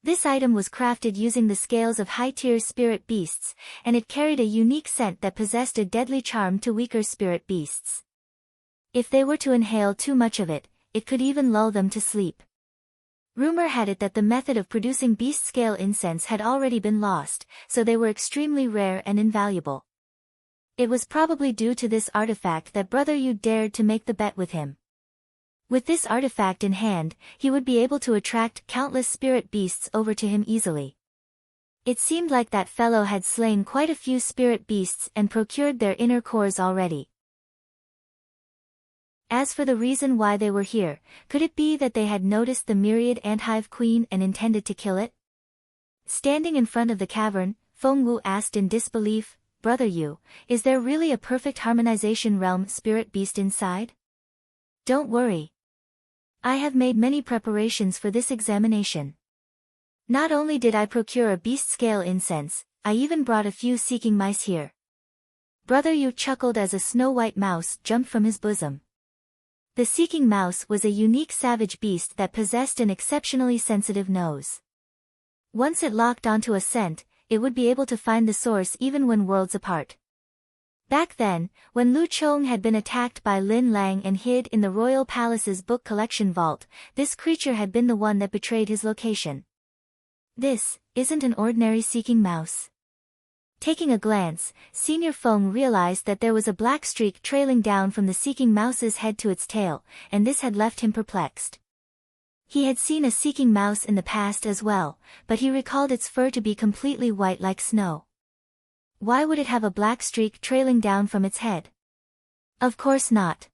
This item was crafted using the scales of high-tier spirit beasts, and it carried a unique scent that possessed a deadly charm to weaker spirit beasts. If they were to inhale too much of it, it could even lull them to sleep. Rumor had it that the method of producing beast-scale incense had already been lost, so they were extremely rare and invaluable. It was probably due to this artifact that Brother Yu dared to make the bet with him. With this artifact in hand, he would be able to attract countless spirit beasts over to him easily. It seemed like that fellow had slain quite a few spirit beasts and procured their inner cores already. As for the reason why they were here, could it be that they had noticed the myriad anthive queen and intended to kill it? Standing in front of the cavern, Feng Wu asked in disbelief, "Brother Yu, is there really a perfect harmonization realm spirit beast inside?" "Don't worry. I have made many preparations for this examination. Not only did I procure a beast-scale incense, I even brought a few seeking mice here." Brother Yu chuckled as a snow-white mouse jumped from his bosom. The seeking mouse was a unique savage beast that possessed an exceptionally sensitive nose. Once it locked onto a scent, it would be able to find the source even when worlds apart. Back then, when Lu Chong had been attacked by Lin Lang and hid in the royal palace's book collection vault, this creature had been the one that betrayed his location. This isn't an ordinary seeking mouse. Taking a glance, Senior Feng realized that there was a black streak trailing down from the seeking mouse's head to its tail, and this had left him perplexed. He had seen a seeking mouse in the past as well, but he recalled its fur to be completely white like snow. Why would it have a black streak trailing down from its head? Of course not.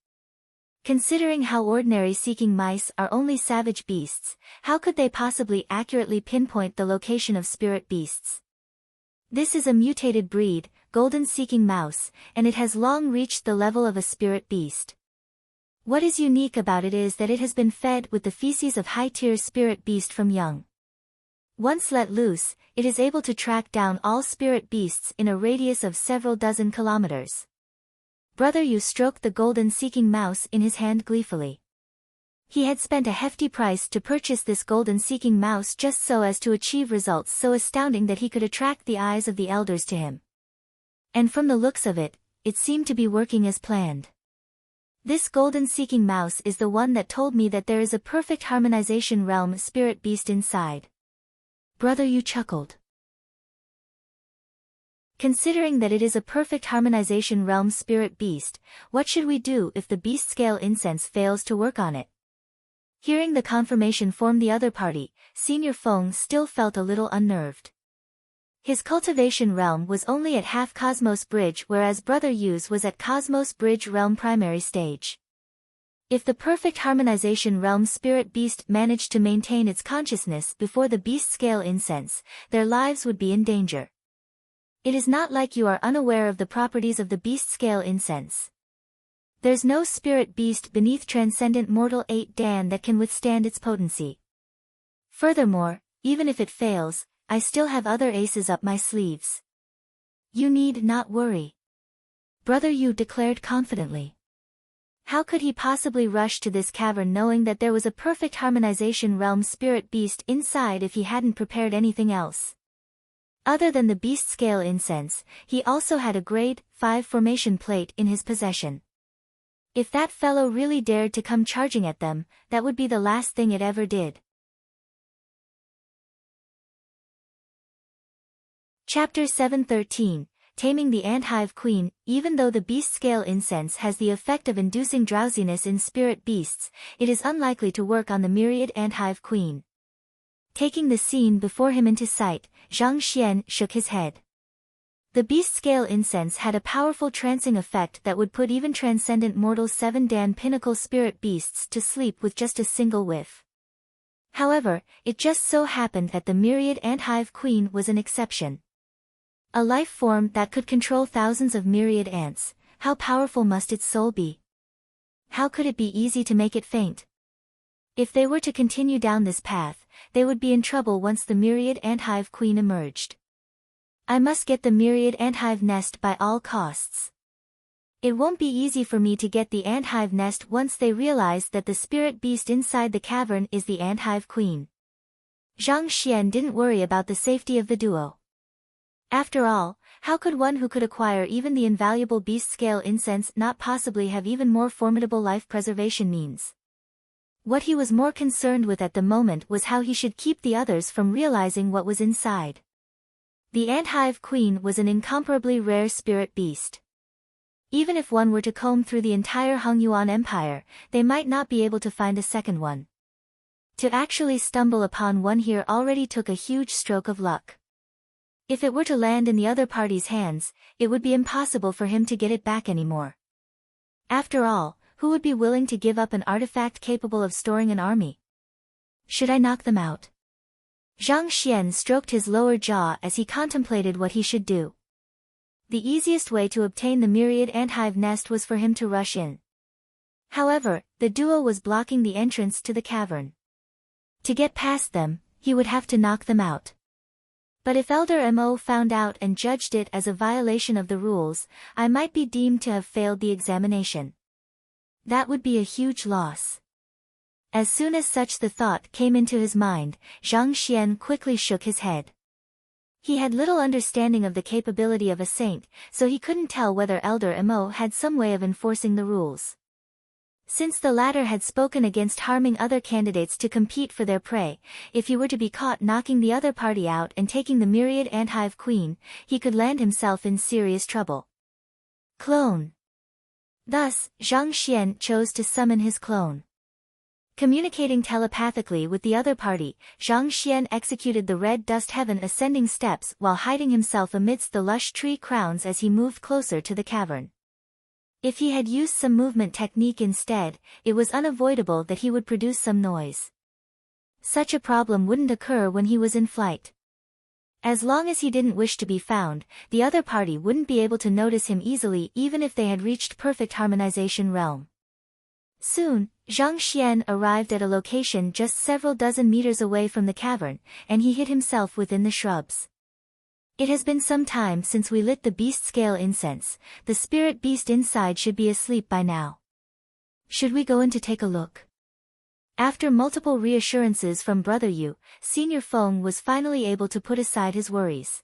Considering how ordinary seeking mice are only savage beasts, how could they possibly accurately pinpoint the location of spirit beasts? This is a mutated breed, golden seeking mouse, and it has long reached the level of a spirit beast. What is unique about it is that it has been fed with the feces of high-tier spirit beast from young. Once let loose, it is able to track down all spirit beasts in a radius of several dozen kilometers. Brother Yu stroked the golden seeking mouse in his hand gleefully. He had spent a hefty price to purchase this golden seeking mouse just so as to achieve results so astounding that he could attract the eyes of the elders to him. And from the looks of it, it seemed to be working as planned. This golden seeking mouse is the one that told me that there is a perfect harmonization realm spirit beast inside. Brother Yu chuckled. Considering that it is a perfect harmonization realm spirit beast, what should we do if the beast scale incense fails to work on it? Hearing the confirmation from the other party, Senior Feng still felt a little unnerved. His cultivation realm was only at half Cosmos Bridge whereas Brother Yu's was at Cosmos Bridge realm primary stage. If the perfect harmonization realm spirit beast managed to maintain its consciousness before the beast scale incense, their lives would be in danger. It is not like you are unaware of the properties of the beast scale incense. There's no spirit beast beneath transcendent mortal 8 Dan that can withstand its potency. Furthermore, even if it fails, I still have other aces up my sleeves. You need not worry. Brother Yu declared confidently. How could he possibly rush to this cavern knowing that there was a perfect harmonization realm spirit beast inside if he hadn't prepared anything else? Other than the beast scale incense, he also had a grade 5 formation plate in his possession. If that fellow really dared to come charging at them, that would be the last thing it ever did. Chapter 713, Taming the Anthive Queen. Even though the beast scale incense has the effect of inducing drowsiness in spirit beasts, it is unlikely to work on the myriad Anthive Queen. Taking the scene before him into sight, Zhang Xian shook his head. The beast scale incense had a powerful trancing effect that would put even transcendent mortal 7 Dan pinnacle spirit beasts to sleep with just a single whiff. However, it just so happened that the myriad Anthive Queen was an exception. A life form that could control thousands of myriad ants, how powerful must its soul be? How could it be easy to make it faint? If they were to continue down this path, they would be in trouble once the myriad Anthive Queen emerged. I must get the myriad anthive nest by all costs. It won't be easy for me to get the anthive nest once they realize that the spirit beast inside the cavern is the Anthive Queen. Zhang Xian didn't worry about the safety of the duo. After all, how could one who could acquire even the invaluable beast scale incense not possibly have even more formidable life preservation means? What he was more concerned with at the moment was how he should keep the others from realizing what was inside. The Anthive Queen was an incomparably rare spirit beast. Even if one were to comb through the entire Hongyuan Empire, they might not be able to find a second one. To actually stumble upon one here already took a huge stroke of luck. If it were to land in the other party's hands, it would be impossible for him to get it back anymore. After all, who would be willing to give up an artifact capable of storing an army? Should I knock them out? Zhang Xian stroked his lower jaw as he contemplated what he should do. The easiest way to obtain the myriad anthive nest was for him to rush in. However, the duo was blocking the entrance to the cavern. To get past them, he would have to knock them out. But if Elder Mo found out and judged it as a violation of the rules, I might be deemed to have failed the examination. That would be a huge loss. As soon as such the thought came into his mind, Zhang Xian quickly shook his head. He had little understanding of the capability of a saint, so he couldn't tell whether Elder Mo had some way of enforcing the rules. Since the latter had spoken against harming other candidates to compete for their prey, if he were to be caught knocking the other party out and taking the myriad anthive queen, he could land himself in serious trouble. Clone. Thus, Zhang Xian chose to summon his clone. Communicating telepathically with the other party, Zhang Xian executed the red dust heaven ascending steps while hiding himself amidst the lush tree crowns as he moved closer to the cavern. If he had used some movement technique instead, it was unavoidable that he would produce some noise. Such a problem wouldn't occur when he was in flight. As long as he didn't wish to be found, the other party wouldn't be able to notice him easily even if they had reached perfect harmonization realm. Soon, Zhang Xian arrived at a location just several dozen meters away from the cavern, and he hid himself within the shrubs. It has been some time since we lit the beast scale incense. The spirit beast inside should be asleep by now. Should we go in to take a look? After multiple reassurances from Brother Yu, Senior Feng was finally able to put aside his worries.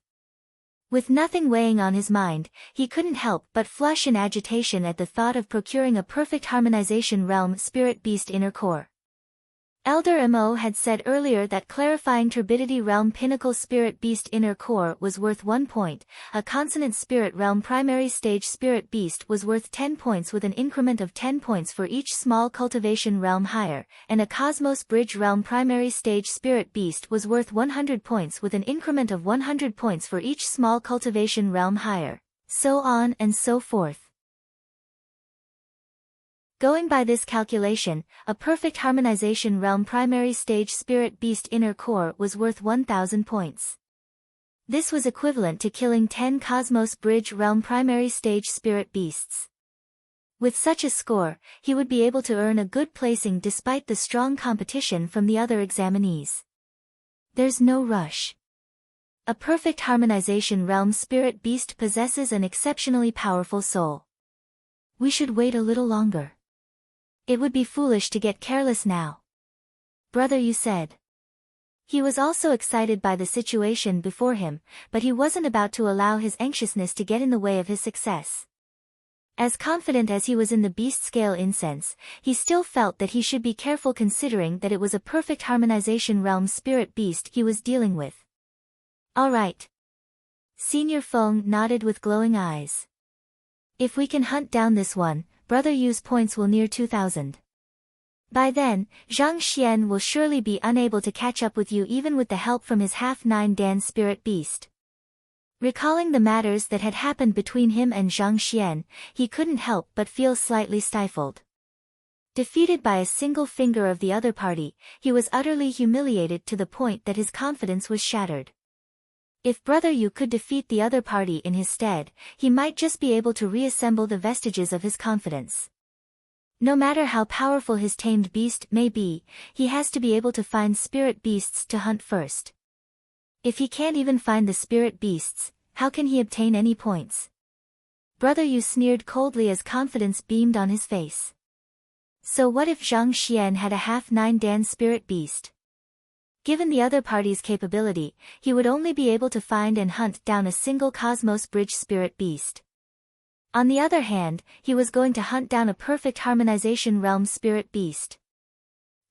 With nothing weighing on his mind, he couldn't help but flush in agitation at the thought of procuring a perfect harmonization realm spirit beast inner core. Elder Mo had said earlier that clarifying turbidity realm pinnacle spirit beast inner core was worth 1 point, a consonant spirit realm primary stage spirit beast was worth 10 points with an increment of 10 points for each small cultivation realm higher, and a cosmos bridge realm primary stage spirit beast was worth 100 points with an increment of 100 points for each small cultivation realm higher, so on and so forth. Going by this calculation, a perfect harmonization realm primary stage spirit beast inner core was worth 1,000 points. This was equivalent to killing 10 cosmos bridge realm primary stage spirit beasts. With such a score, he would be able to earn a good placing despite the strong competition from the other examinees. There's no rush. A perfect harmonization realm spirit beast possesses an exceptionally powerful soul. We should wait a little longer. It would be foolish to get careless now. Brother Yu said. He was also excited by the situation before him, but he wasn't about to allow his anxiousness to get in the way of his success. As confident as he was in the beast scale incense, he still felt that he should be careful considering that it was a perfect harmonization realm spirit beast he was dealing with. All right. Senior Feng nodded with glowing eyes. If we can hunt down this one, Brother Yu's points will near 2,000. By then, Zhang Xian will surely be unable to catch up with you even with the help from his half-9 Dan spirit beast. Recalling the matters that had happened between him and Zhang Xian, he couldn't help but feel slightly stifled. Defeated by a single finger of the other party, he was utterly humiliated to the point that his confidence was shattered. If Brother Yu could defeat the other party in his stead, he might just be able to reassemble the vestiges of his confidence. No matter how powerful his tamed beast may be, he has to be able to find spirit beasts to hunt first. If he can't even find the spirit beasts, how can he obtain any points? Brother Yu sneered coldly as confidence beamed on his face. So what if Zhang Xian had a half-9 Dan spirit beast? Given the other party's capability, he would only be able to find and hunt down a single Cosmos Bridge spirit beast. On the other hand, he was going to hunt down a perfect harmonization realm spirit beast.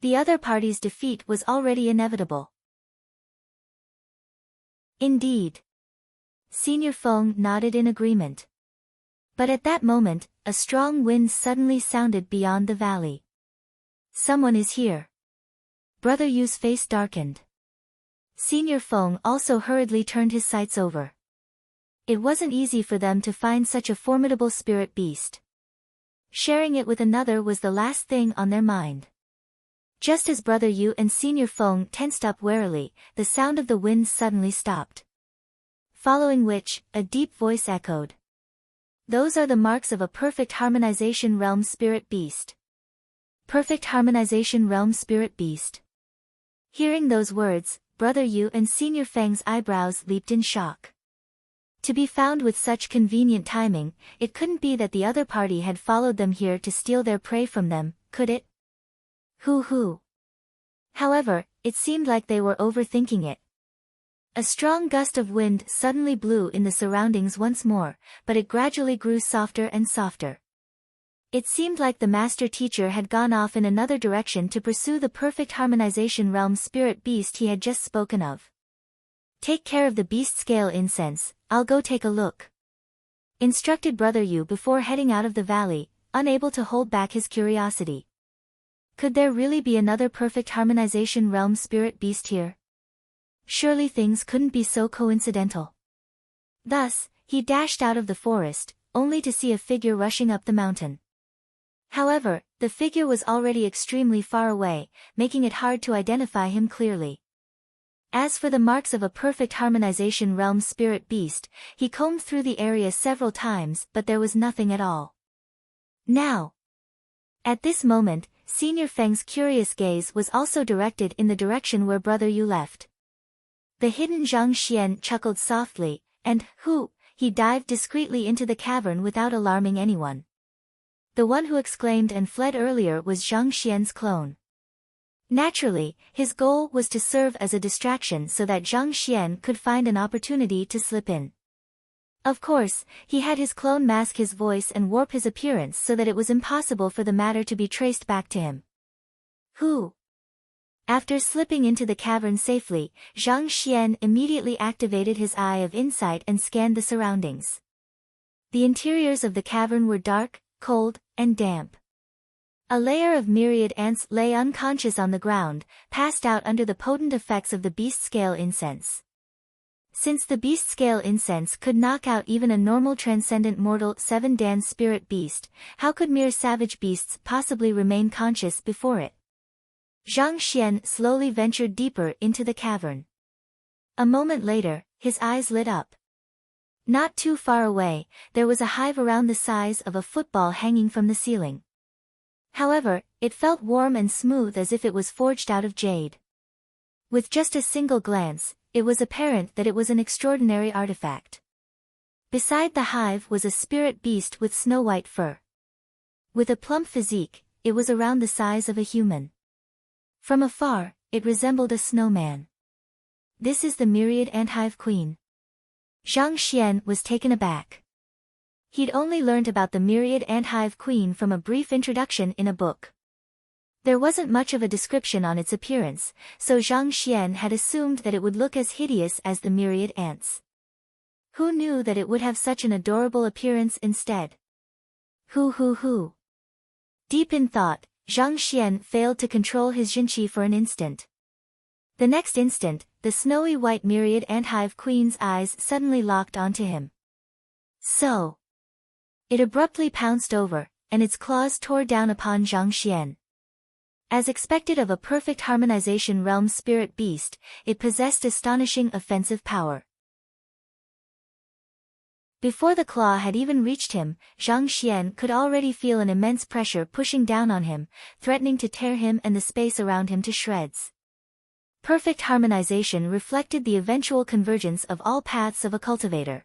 The other party's defeat was already inevitable. Indeed. Senior Feng nodded in agreement. But at that moment, a strong wind suddenly sounded beyond the valley. Someone is here. Brother Yu's face darkened. Senior Feng also hurriedly turned his sights over. It wasn't easy for them to find such a formidable spirit beast. Sharing it with another was the last thing on their mind. Just as Brother Yu and Senior Feng tensed up warily, the sound of the wind suddenly stopped. Following which, a deep voice echoed. Those are the marks of a perfect harmonization realm spirit beast. Perfect harmonization realm spirit beast. Hearing those words, Brother Yu and Senior Feng's eyebrows leaped in shock. To be found with such convenient timing, it couldn't be that the other party had followed them here to steal their prey from them, could it? Hoo. However, it seemed like they were overthinking it. A strong gust of wind suddenly blew in the surroundings once more, but it gradually grew softer and softer. It seemed like the master teacher had gone off in another direction to pursue the perfect harmonization realm spirit beast he had just spoken of. Take care of the beast scale incense, I'll go take a look. Instructed Brother Yu before heading out of the valley, unable to hold back his curiosity. Could there really be another perfect harmonization realm spirit beast here? Surely things couldn't be so coincidental. Thus, he dashed out of the forest, only to see a figure rushing up the mountain. However, the figure was already extremely far away, making it hard to identify him clearly. As for the marks of a perfect harmonization realm spirit beast, he combed through the area several times but there was nothing at all. Now! At this moment, Senior Feng's curious gaze was also directed in the direction where Brother Yu left. The hidden Zhang Xian chuckled softly, and, he dived discreetly into the cavern without alarming anyone. The one who exclaimed and fled earlier was Zhang Xian's clone. Naturally, his goal was to serve as a distraction so that Zhang Xian could find an opportunity to slip in. Of course, he had his clone mask his voice and warp his appearance so that it was impossible for the matter to be traced back to him. After slipping into the cavern safely, Zhang Xian immediately activated his eye of insight and scanned the surroundings. The interiors of the cavern were dark, cold, and damp. A layer of myriad ants lay unconscious on the ground, passed out under the potent effects of the beast scale incense. Since the beast scale incense could knock out even a normal transcendent mortal 7-dan spirit beast, how could mere savage beasts possibly remain conscious before it? Zhang Xian slowly ventured deeper into the cavern. A moment later, his eyes lit up. Not too far away, there was a hive around the size of a football hanging from the ceiling. However, it felt warm and smooth as if it was forged out of jade. With just a single glance, it was apparent that it was an extraordinary artifact. Beside the hive was a spirit beast with snow-white fur. With a plump physique, it was around the size of a human. From afar, it resembled a snowman. This is the myriad anthive queen. Zhang Xian was taken aback. He'd only learnt about the myriad anthive queen from a brief introduction in a book. There wasn't much of a description on its appearance, so Zhang Xian had assumed that it would look as hideous as the myriad ants. Who knew that it would have such an adorable appearance instead? Deep in thought, Zhang Xian failed to control his Jinqi for an instant. The next instant, the snowy white myriad anthive queen's eyes suddenly locked onto him. So! It abruptly pounced over, and its claws tore down upon Zhang Xian. As expected of a perfect harmonization realm spirit beast, it possessed astonishing offensive power. Before the claw had even reached him, Zhang Xian could already feel an immense pressure pushing down on him, threatening to tear him and the space around him to shreds. Perfect harmonization reflected the eventual convergence of all paths of a cultivator.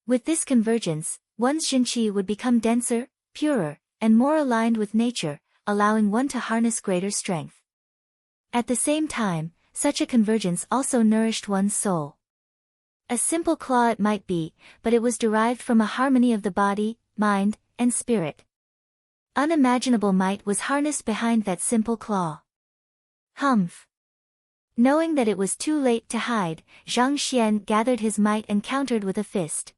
With this convergence, one's Jinqi would become denser, purer, and more aligned with nature, allowing one to harness greater strength. At the same time, such a convergence also nourished one's soul. A simple claw it might be, but it was derived from a harmony of the body, mind, and spirit. Unimaginable might was harnessed behind that simple claw. Humph! Knowing that it was too late to hide, Zhang Xian gathered his might and countered with a fist.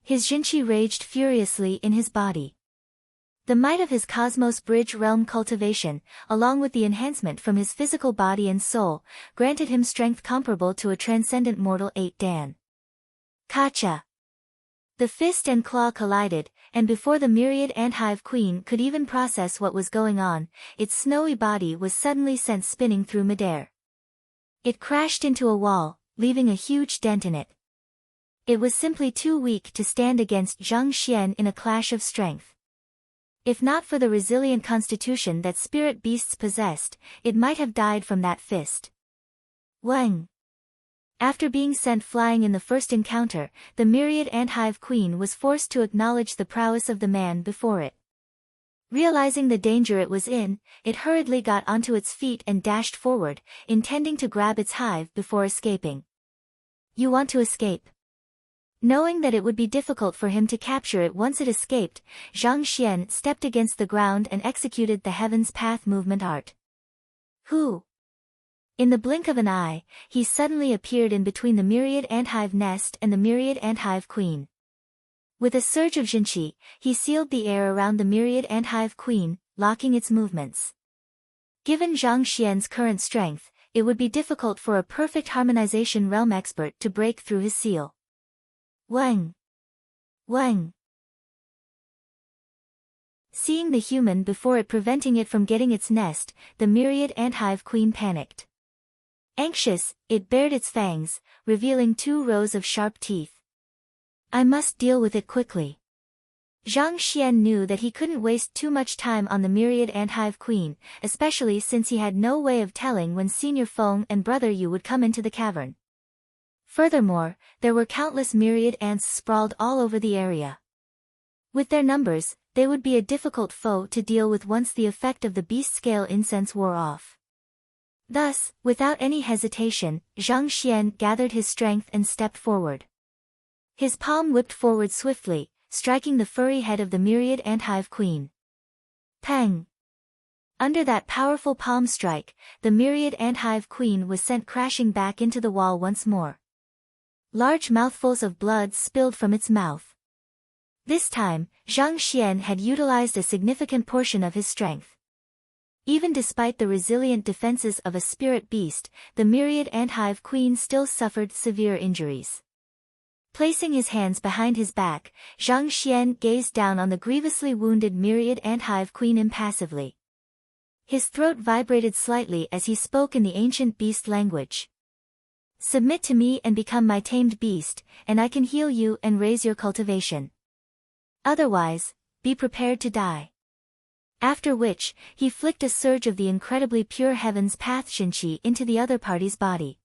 His Jinqi raged furiously in his body. The might of his Cosmos Bridge realm cultivation, along with the enhancement from his physical body and soul, granted him strength comparable to a transcendent mortal 8-dan. Kacha! The fist and claw collided, and before the myriad anthive queen could even process what was going on, its snowy body was suddenly sent spinning through midair. It crashed into a wall, leaving a huge dent in it. It was simply too weak to stand against Zhang Xian in a clash of strength. If not for the resilient constitution that spirit beasts possessed, it might have died from that fist. Wang. After being sent flying in the first encounter, the myriad anthive queen was forced to acknowledge the prowess of the man before it. Realizing the danger it was in, it hurriedly got onto its feet and dashed forward, intending to grab its hive before escaping. You want to escape? Knowing that it would be difficult for him to capture it once it escaped, Zhang Xian stepped against the ground and executed the Heaven's Path movement art. Who? In the blink of an eye, he suddenly appeared in between the myriad anthive nest and the myriad anthive queen. With a surge of Jinqi, he sealed the air around the myriad anthive queen, locking its movements. Given Zhang Xian's current strength, it would be difficult for a perfect harmonization realm expert to break through his seal. Wang! Wang! Seeing the human before it preventing it from getting its nest, the myriad anthive queen panicked. Anxious, it bared its fangs, revealing 2 rows of sharp teeth. I must deal with it quickly. Zhang Xian knew that he couldn't waste too much time on the myriad anthive queen, especially since he had no way of telling when Senior Feng and Brother Yu would come into the cavern. Furthermore, there were countless myriad ants sprawled all over the area. With their numbers, they would be a difficult foe to deal with once the effect of the beast scale incense wore off. Thus, without any hesitation, Zhang Xian gathered his strength and stepped forward. His palm whipped forward swiftly, striking the furry head of the myriad anthive queen. Pang! Under that powerful palm strike, the myriad anthive queen was sent crashing back into the wall once more. Large mouthfuls of blood spilled from its mouth. This time, Zhang Xian had utilized a significant portion of his strength. Even despite the resilient defenses of a spirit beast, the myriad anthive queen still suffered severe injuries. Placing his hands behind his back, Zhang Xian gazed down on the grievously wounded myriad anthive queen impassively. His throat vibrated slightly as he spoke in the ancient beast language. Submit to me and become my tamed beast, and I can heal you and raise your cultivation. Otherwise, be prepared to die. After which, he flicked a surge of the incredibly pure Heaven's Path Jinqi into the other party's body.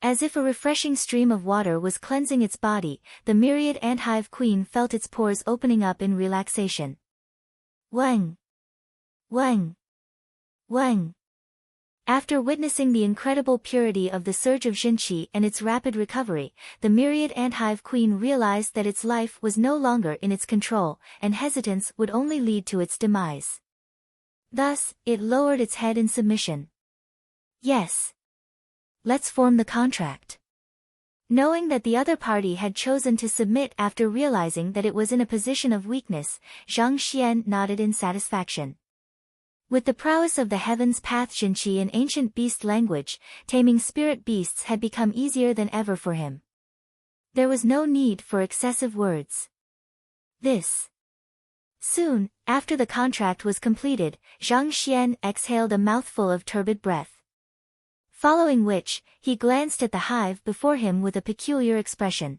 As if a refreshing stream of water was cleansing its body, the myriad anthive queen felt its pores opening up in relaxation. Wang! Wang! Wang! After witnessing the incredible purity of the surge of Jinqi and its rapid recovery, the myriad anthive queen realized that its life was no longer in its control, and hesitance would only lead to its demise. Thus, it lowered its head in submission. Yes. Let's form the contract. Knowing that the other party had chosen to submit after realizing that it was in a position of weakness, Zhang Xian nodded in satisfaction. With the prowess of the Heaven's Path Jinqi in ancient beast language, taming spirit beasts had become easier than ever for him. There was no need for excessive words. Soon, after the contract was completed, Zhang Xian exhaled a mouthful of turbid breath. Following which, he glanced at the hive before him with a peculiar expression.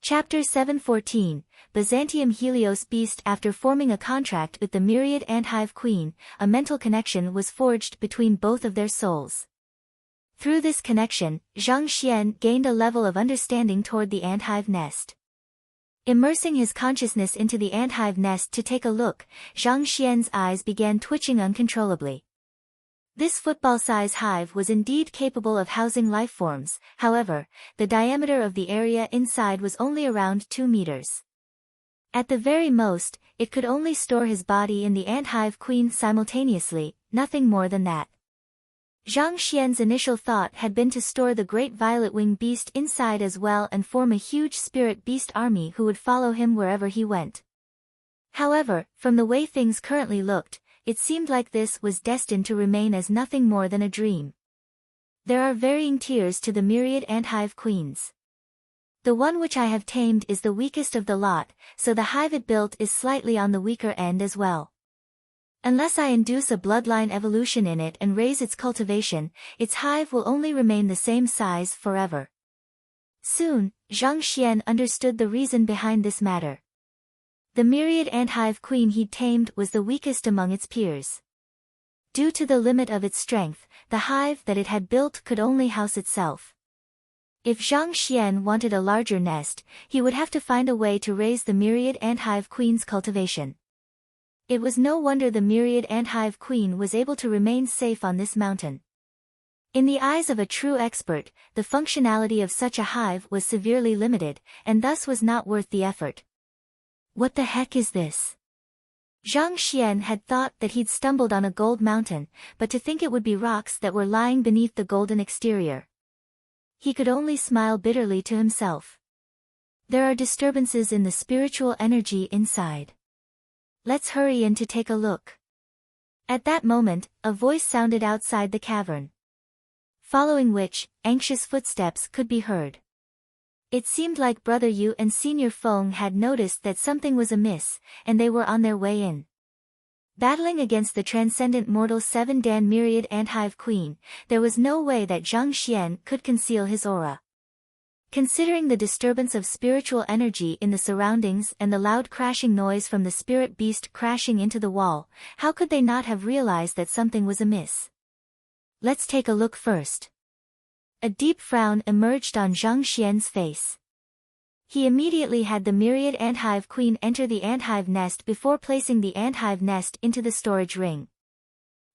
Chapter 714, Byzantium Helios Beast. After forming a contract with the myriad anthive queen, a mental connection was forged between both of their souls. Through this connection, Zhang Xian gained a level of understanding toward the anthive nest. Immersing his consciousness into the anthive nest to take a look, Zhang Xian's eyes began twitching uncontrollably. This football-size hive was indeed capable of housing life forms, however, the diameter of the area inside was only around 2 meters. At the very most, it could only store his body in the anthive queen simultaneously, nothing more than that. Zhang Xian's initial thought had been to store the great violet-winged beast inside as well and form a huge spirit beast army who would follow him wherever he went. However, from the way things currently looked, it seemed like this was destined to remain as nothing more than a dream. There are varying tiers to the myriad ant-hive queens. The one which I have tamed is the weakest of the lot, so the hive it built is slightly on the weaker end as well. Unless I induce a bloodline evolution in it and raise its cultivation, its hive will only remain the same size forever. Soon, Zhang Xian understood the reason behind this matter. The myriad ant-hive queen he'd tamed was the weakest among its peers. Due to the limit of its strength, the hive that it had built could only house itself. If Zhang Xian wanted a larger nest, he would have to find a way to raise the myriad ant-hive queen's cultivation. It was no wonder the myriad ant-hive queen was able to remain safe on this mountain. In the eyes of a true expert, the functionality of such a hive was severely limited, and thus was not worth the effort. What the heck is this? Zhang Xian had thought that he'd stumbled on a gold mountain, but to think it would be rocks that were lying beneath the golden exterior. He could only smile bitterly to himself. There are disturbances in the spiritual energy inside. Let's hurry in to take a look. At that moment, a voice sounded outside the cavern. Following which, anxious footsteps could be heard. It seemed like Brother Yu and Senior Feng had noticed that something was amiss, and they were on their way in. Battling against the transcendent mortal 7-Dan myriad ant-hive queen, there was no way that Zhang Xian could conceal his aura. Considering the disturbance of spiritual energy in the surroundings and the loud crashing noise from the spirit beast crashing into the wall, how could they not have realized that something was amiss? Let's take a look first. A deep frown emerged on Zhang Xian's face. He immediately had the myriad ant-hive queen enter the ant-hive nest before placing the ant-hive nest into the storage ring.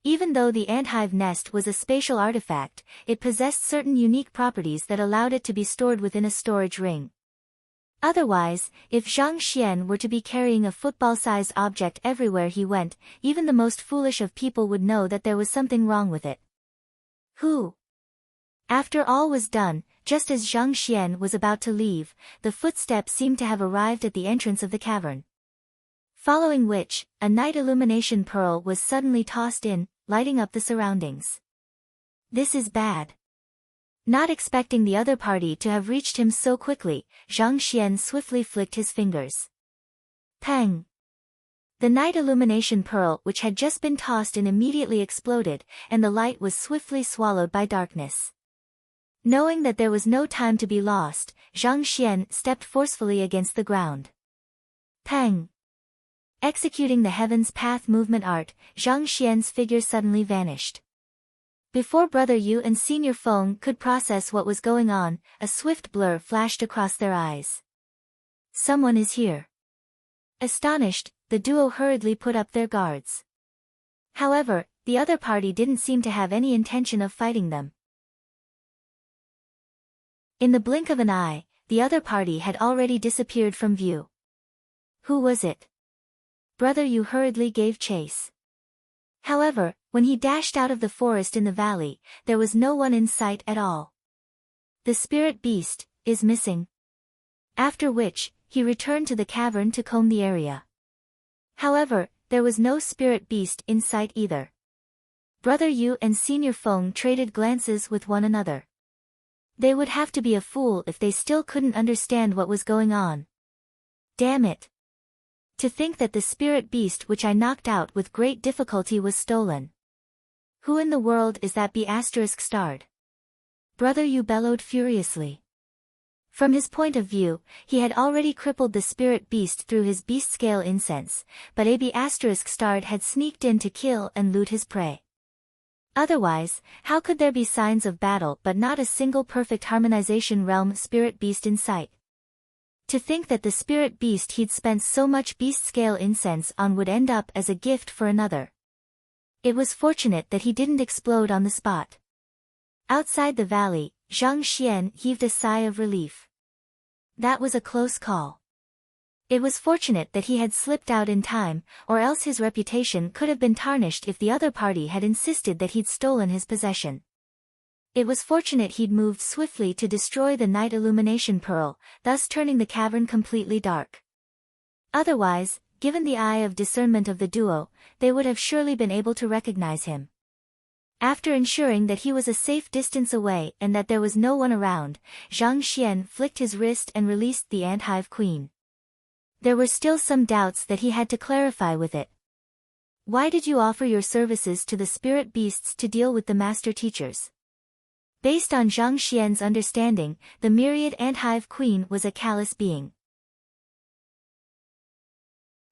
Even though the ant-hive nest was a spatial artifact, it possessed certain unique properties that allowed it to be stored within a storage ring. Otherwise, if Zhang Xian were to be carrying a football-sized object everywhere he went, even the most foolish of people would know that there was something wrong with it. Who? After all was done, just as Zhang Xian was about to leave, the footsteps seemed to have arrived at the entrance of the cavern. Following which, a night illumination pearl was suddenly tossed in, lighting up the surroundings. This is bad. Not expecting the other party to have reached him so quickly, Zhang Xian swiftly flicked his fingers. Pang! The night illumination pearl which had just been tossed in immediately exploded, and the light was swiftly swallowed by darkness. Knowing that there was no time to be lost, Zhang Xian stepped forcefully against the ground. Pang! Executing the Heaven's Path movement art, Zhang Xian's figure suddenly vanished. Before Brother Yu and Senior Feng could process what was going on, a swift blur flashed across their eyes. Someone is here. Astonished, the duo hurriedly put up their guards. However, the other party didn't seem to have any intention of fighting them. In the blink of an eye, the other party had already disappeared from view. Who was it? Brother Yu hurriedly gave chase. However, when he dashed out of the forest in the valley, there was no one in sight at all. The spirit beast is missing. After which, he returned to the cavern to comb the area. However, there was no spirit beast in sight either. Brother Yu and Senior Feng traded glances with one another. They would have to be a fool if they still couldn't understand what was going on. Damn it! To think that the spirit beast which I knocked out with great difficulty was stolen. Who in the world is that B******? Brother Yu bellowed furiously. From his point of view, he had already crippled the spirit beast through his beast scale incense, but a B*** had sneaked in to kill and loot his prey. Otherwise, how could there be signs of battle but not a single perfect harmonization realm spirit beast in sight? To think that the spirit beast he'd spent so much beast-scale incense on would end up as a gift for another. It was fortunate that he didn't explode on the spot. Outside the valley, Zhang Xian heaved a sigh of relief. That was a close call. It was fortunate that he had slipped out in time, or else his reputation could have been tarnished if the other party had insisted that he'd stolen his possession. It was fortunate he'd moved swiftly to destroy the night illumination pearl, thus turning the cavern completely dark. Otherwise, given the eye of discernment of the duo, they would have surely been able to recognize him. After ensuring that he was a safe distance away and that there was no one around, Zhang Xian flicked his wrist and released the ant hive queen. There were still some doubts that he had to clarify with it. Why did you offer your services to the spirit beasts to deal with the master teachers? Based on Zhang Xian's understanding, the myriad ant hive queen was a callous being.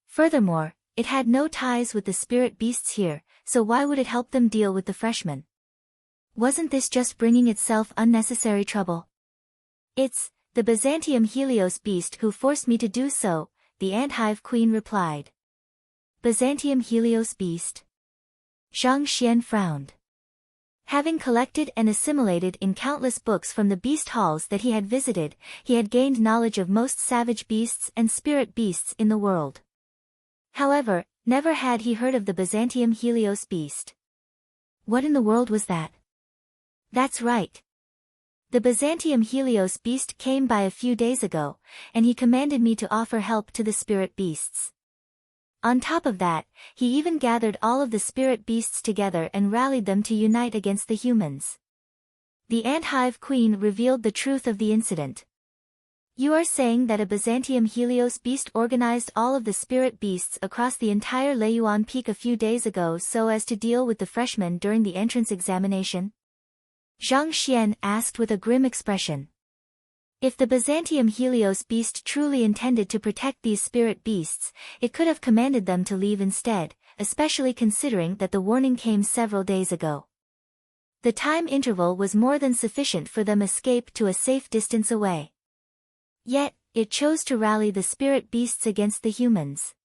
Furthermore, it had no ties with the spirit beasts here, so why would it help them deal with the freshmen? Wasn't this just bringing itself unnecessary trouble? It's the Byzantium Helios beast who forced me to do so, the ant hive queen replied. Byzantium Helios beast? Zhang Xian frowned. Having collected and assimilated in countless books from the beast halls that he had visited, he had gained knowledge of most savage beasts and spirit beasts in the world. However, never had he heard of the Byzantium Helios beast. What in the world was that? That's right. The Byzantium Helios beast came by a few days ago, and he commanded me to offer help to the spirit beasts. On top of that, he even gathered all of the spirit beasts together and rallied them to unite against the humans. The ant hive queen revealed the truth of the incident. You are saying that a Byzantium Helios beast organized all of the spirit beasts across the entire Leiyuan Peak a few days ago so as to deal with the freshmen during the entrance examination? Zhang Xian asked with a grim expression. If the Byzantium Helios beast truly intended to protect these spirit beasts, it could have commanded them to leave instead, especially considering that the warning came several days ago. The time interval was more than sufficient for them to escape to a safe distance away. Yet, it chose to rally the spirit beasts against the humans.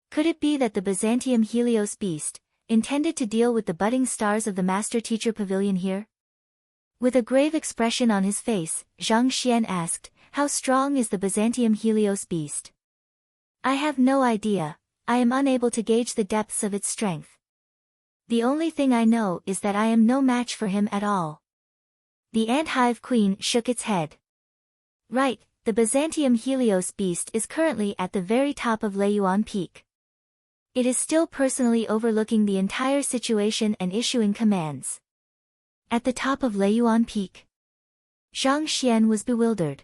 Could it be that the Byzantium Helios beast intended to deal with the budding stars of the Master Teacher Pavilion here? With a grave expression on his face, Zhang Xian asked, how strong is the Byzantium Helios beast? I have no idea, I am unable to gauge the depths of its strength. The only thing I know is that I am no match for him at all. The ant hive queen shook its head. Right. The Byzantium Helios beast is currently at the very top of Leiyuan Peak. It is still personally overlooking the entire situation and issuing commands. At the top of Leiyuan Peak? Zhang Xian was bewildered.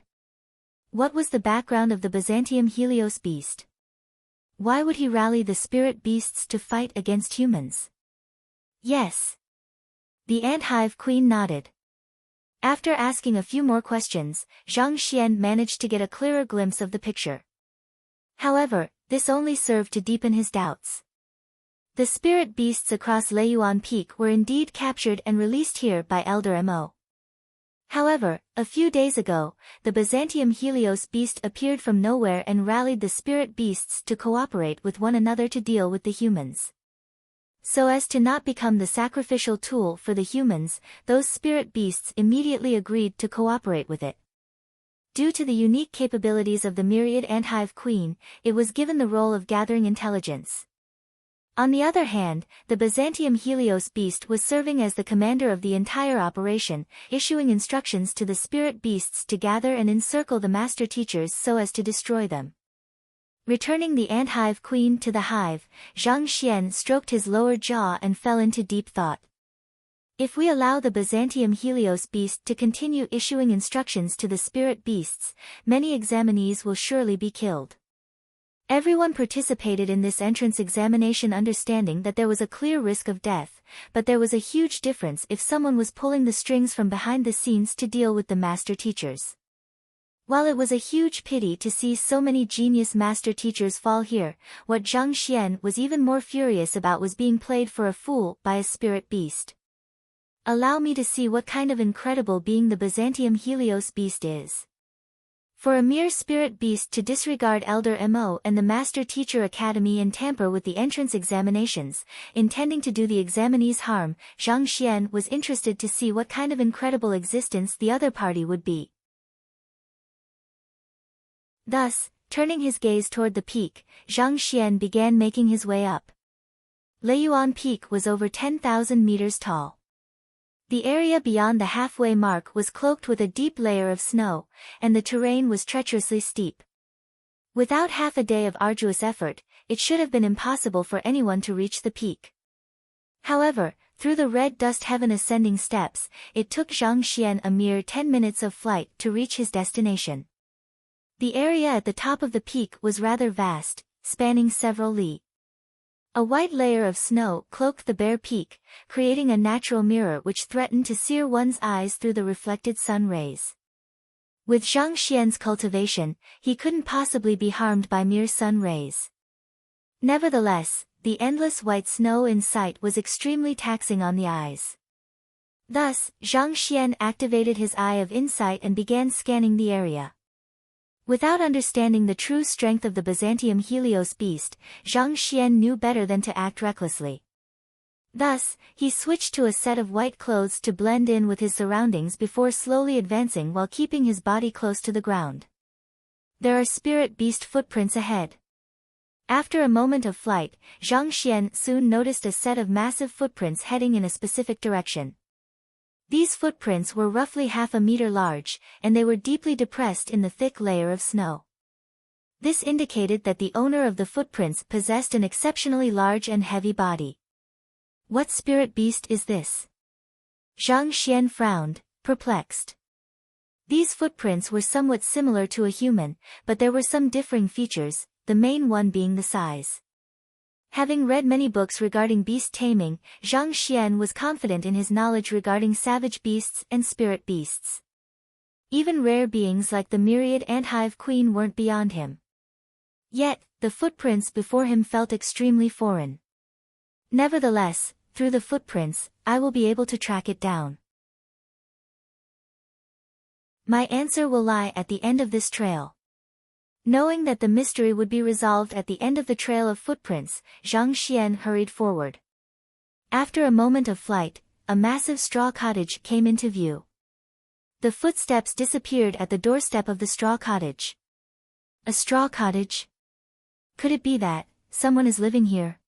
What was the background of the Byzantium Helios beast? Why would he rally the spirit beasts to fight against humans? Yes. The ant hive queen nodded. After asking a few more questions, Zhang Xian managed to get a clearer glimpse of the picture. However, this only served to deepen his doubts. The spirit beasts across Leiyuan Peak were indeed captured and released here by Elder Mo. However, a few days ago, the Byzantium Helios beast appeared from nowhere and rallied the spirit beasts to cooperate with one another to deal with the humans. So as to not become the sacrificial tool for the humans, those spirit beasts immediately agreed to cooperate with it. Due to the unique capabilities of the myriad ant hive queen, it was given the role of gathering intelligence. On the other hand, the Byzantium Helios beast was serving as the commander of the entire operation, issuing instructions to the spirit beasts to gather and encircle the master teachers so as to destroy them. Returning the ant hive queen to the hive, Zhang Xian stroked his lower jaw and fell into deep thought. If we allow the Byzantium Helios beast to continue issuing instructions to the spirit beasts, many examinees will surely be killed. Everyone participated in this entrance examination understanding that there was a clear risk of death, but there was a huge difference if someone was pulling the strings from behind the scenes to deal with the master teachers. While it was a huge pity to see so many genius master teachers fall here, what Zhang Xian was even more furious about was being played for a fool by a spirit beast. Allow me to see what kind of incredible being the Byzantium Helios beast is. For a mere spirit beast to disregard Elder Mo and the Master Teacher Academy and tamper with the entrance examinations, intending to do the examinees harm, Zhang Xian was interested to see what kind of incredible existence the other party would be. Thus, turning his gaze toward the peak, Zhang Xian began making his way up. Leiyuan Peak was over 10,000 meters tall. The area beyond the halfway mark was cloaked with a deep layer of snow, and the terrain was treacherously steep. Without half a day of arduous effort, it should have been impossible for anyone to reach the peak. However, Through the red dust heaven ascending steps, it took Zhang Xian a mere 10 minutes of flight to reach his destination. The area at the top of the peak was rather vast, spanning several li. A white layer of snow cloaked the bare peak, creating a natural mirror which threatened to sear one's eyes through the reflected sun rays. With Zhang Xian's cultivation, he couldn't possibly be harmed by mere sun rays. Nevertheless, the endless white snow in sight was extremely taxing on the eyes. Thus, Zhang Xian activated his eye of insight and began scanning the area. Without understanding the true strength of the Byzantium Helios beast, Zhang Xian knew better than to act recklessly. Thus, he switched to a set of white clothes to blend in with his surroundings before slowly advancing while keeping his body close to the ground. There are spirit beast footprints ahead. After a moment of flight, Zhang Xian soon noticed a set of massive footprints heading in a specific direction. These footprints were roughly half a meter large, and they were deeply depressed in the thick layer of snow. This indicated that the owner of the footprints possessed an exceptionally large and heavy body. What spirit beast is this? Zhang Xian frowned, perplexed. These footprints were somewhat similar to a human, but there were some differing features, the main one being the size. Having read many books regarding beast taming, Zhang Xian was confident in his knowledge regarding savage beasts and spirit beasts. Even rare beings like the myriad anthive queen weren't beyond him. Yet, the footprints before him felt extremely foreign. Nevertheless, through the footprints, I will be able to track it down. My answer will lie at the end of this trail. Knowing that the mystery would be resolved at the end of the trail of footprints, Zhang Xian hurried forward. After a moment of flight, a massive straw cottage came into view. The footsteps disappeared at the doorstep of the straw cottage. A straw cottage? Could it be that someone is living here?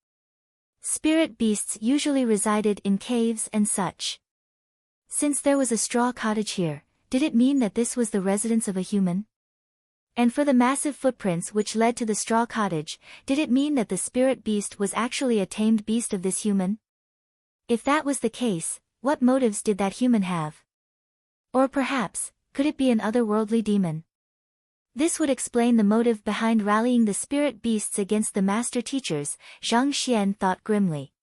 Spirit beasts usually resided in caves and such. Since there was a straw cottage here, did it mean that this was the residence of a human? And for the massive footprints which led to the straw cottage, did it mean that the spirit beast was actually a tamed beast of this human? If that was the case, what motives did that human have? Or perhaps, could it be an otherworldly demon? This would explain the motive behind rallying the spirit beasts against the master teachers, Zhang Xian thought grimly.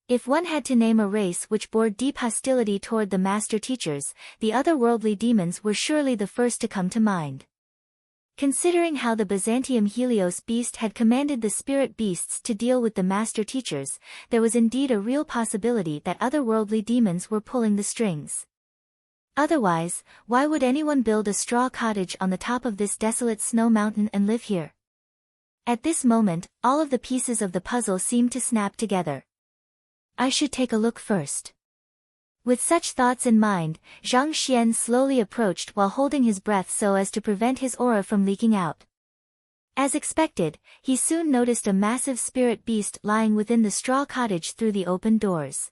If one had to name a race which bore deep hostility toward the master teachers, the otherworldly demons were surely the first to come to mind. Considering how the Byzantium Helios beast had commanded the spirit beasts to deal with the master teachers, there was indeed a real possibility that otherworldly demons were pulling the strings. Otherwise, why would anyone build a straw cottage on the top of this desolate snow mountain and live here? At this moment, all of the pieces of the puzzle seemed to snap together. I should take a look first. With such thoughts in mind, Zhang Xian slowly approached while holding his breath so as to prevent his aura from leaking out. As expected, he soon noticed a massive spirit beast lying within the straw cottage through the open doors.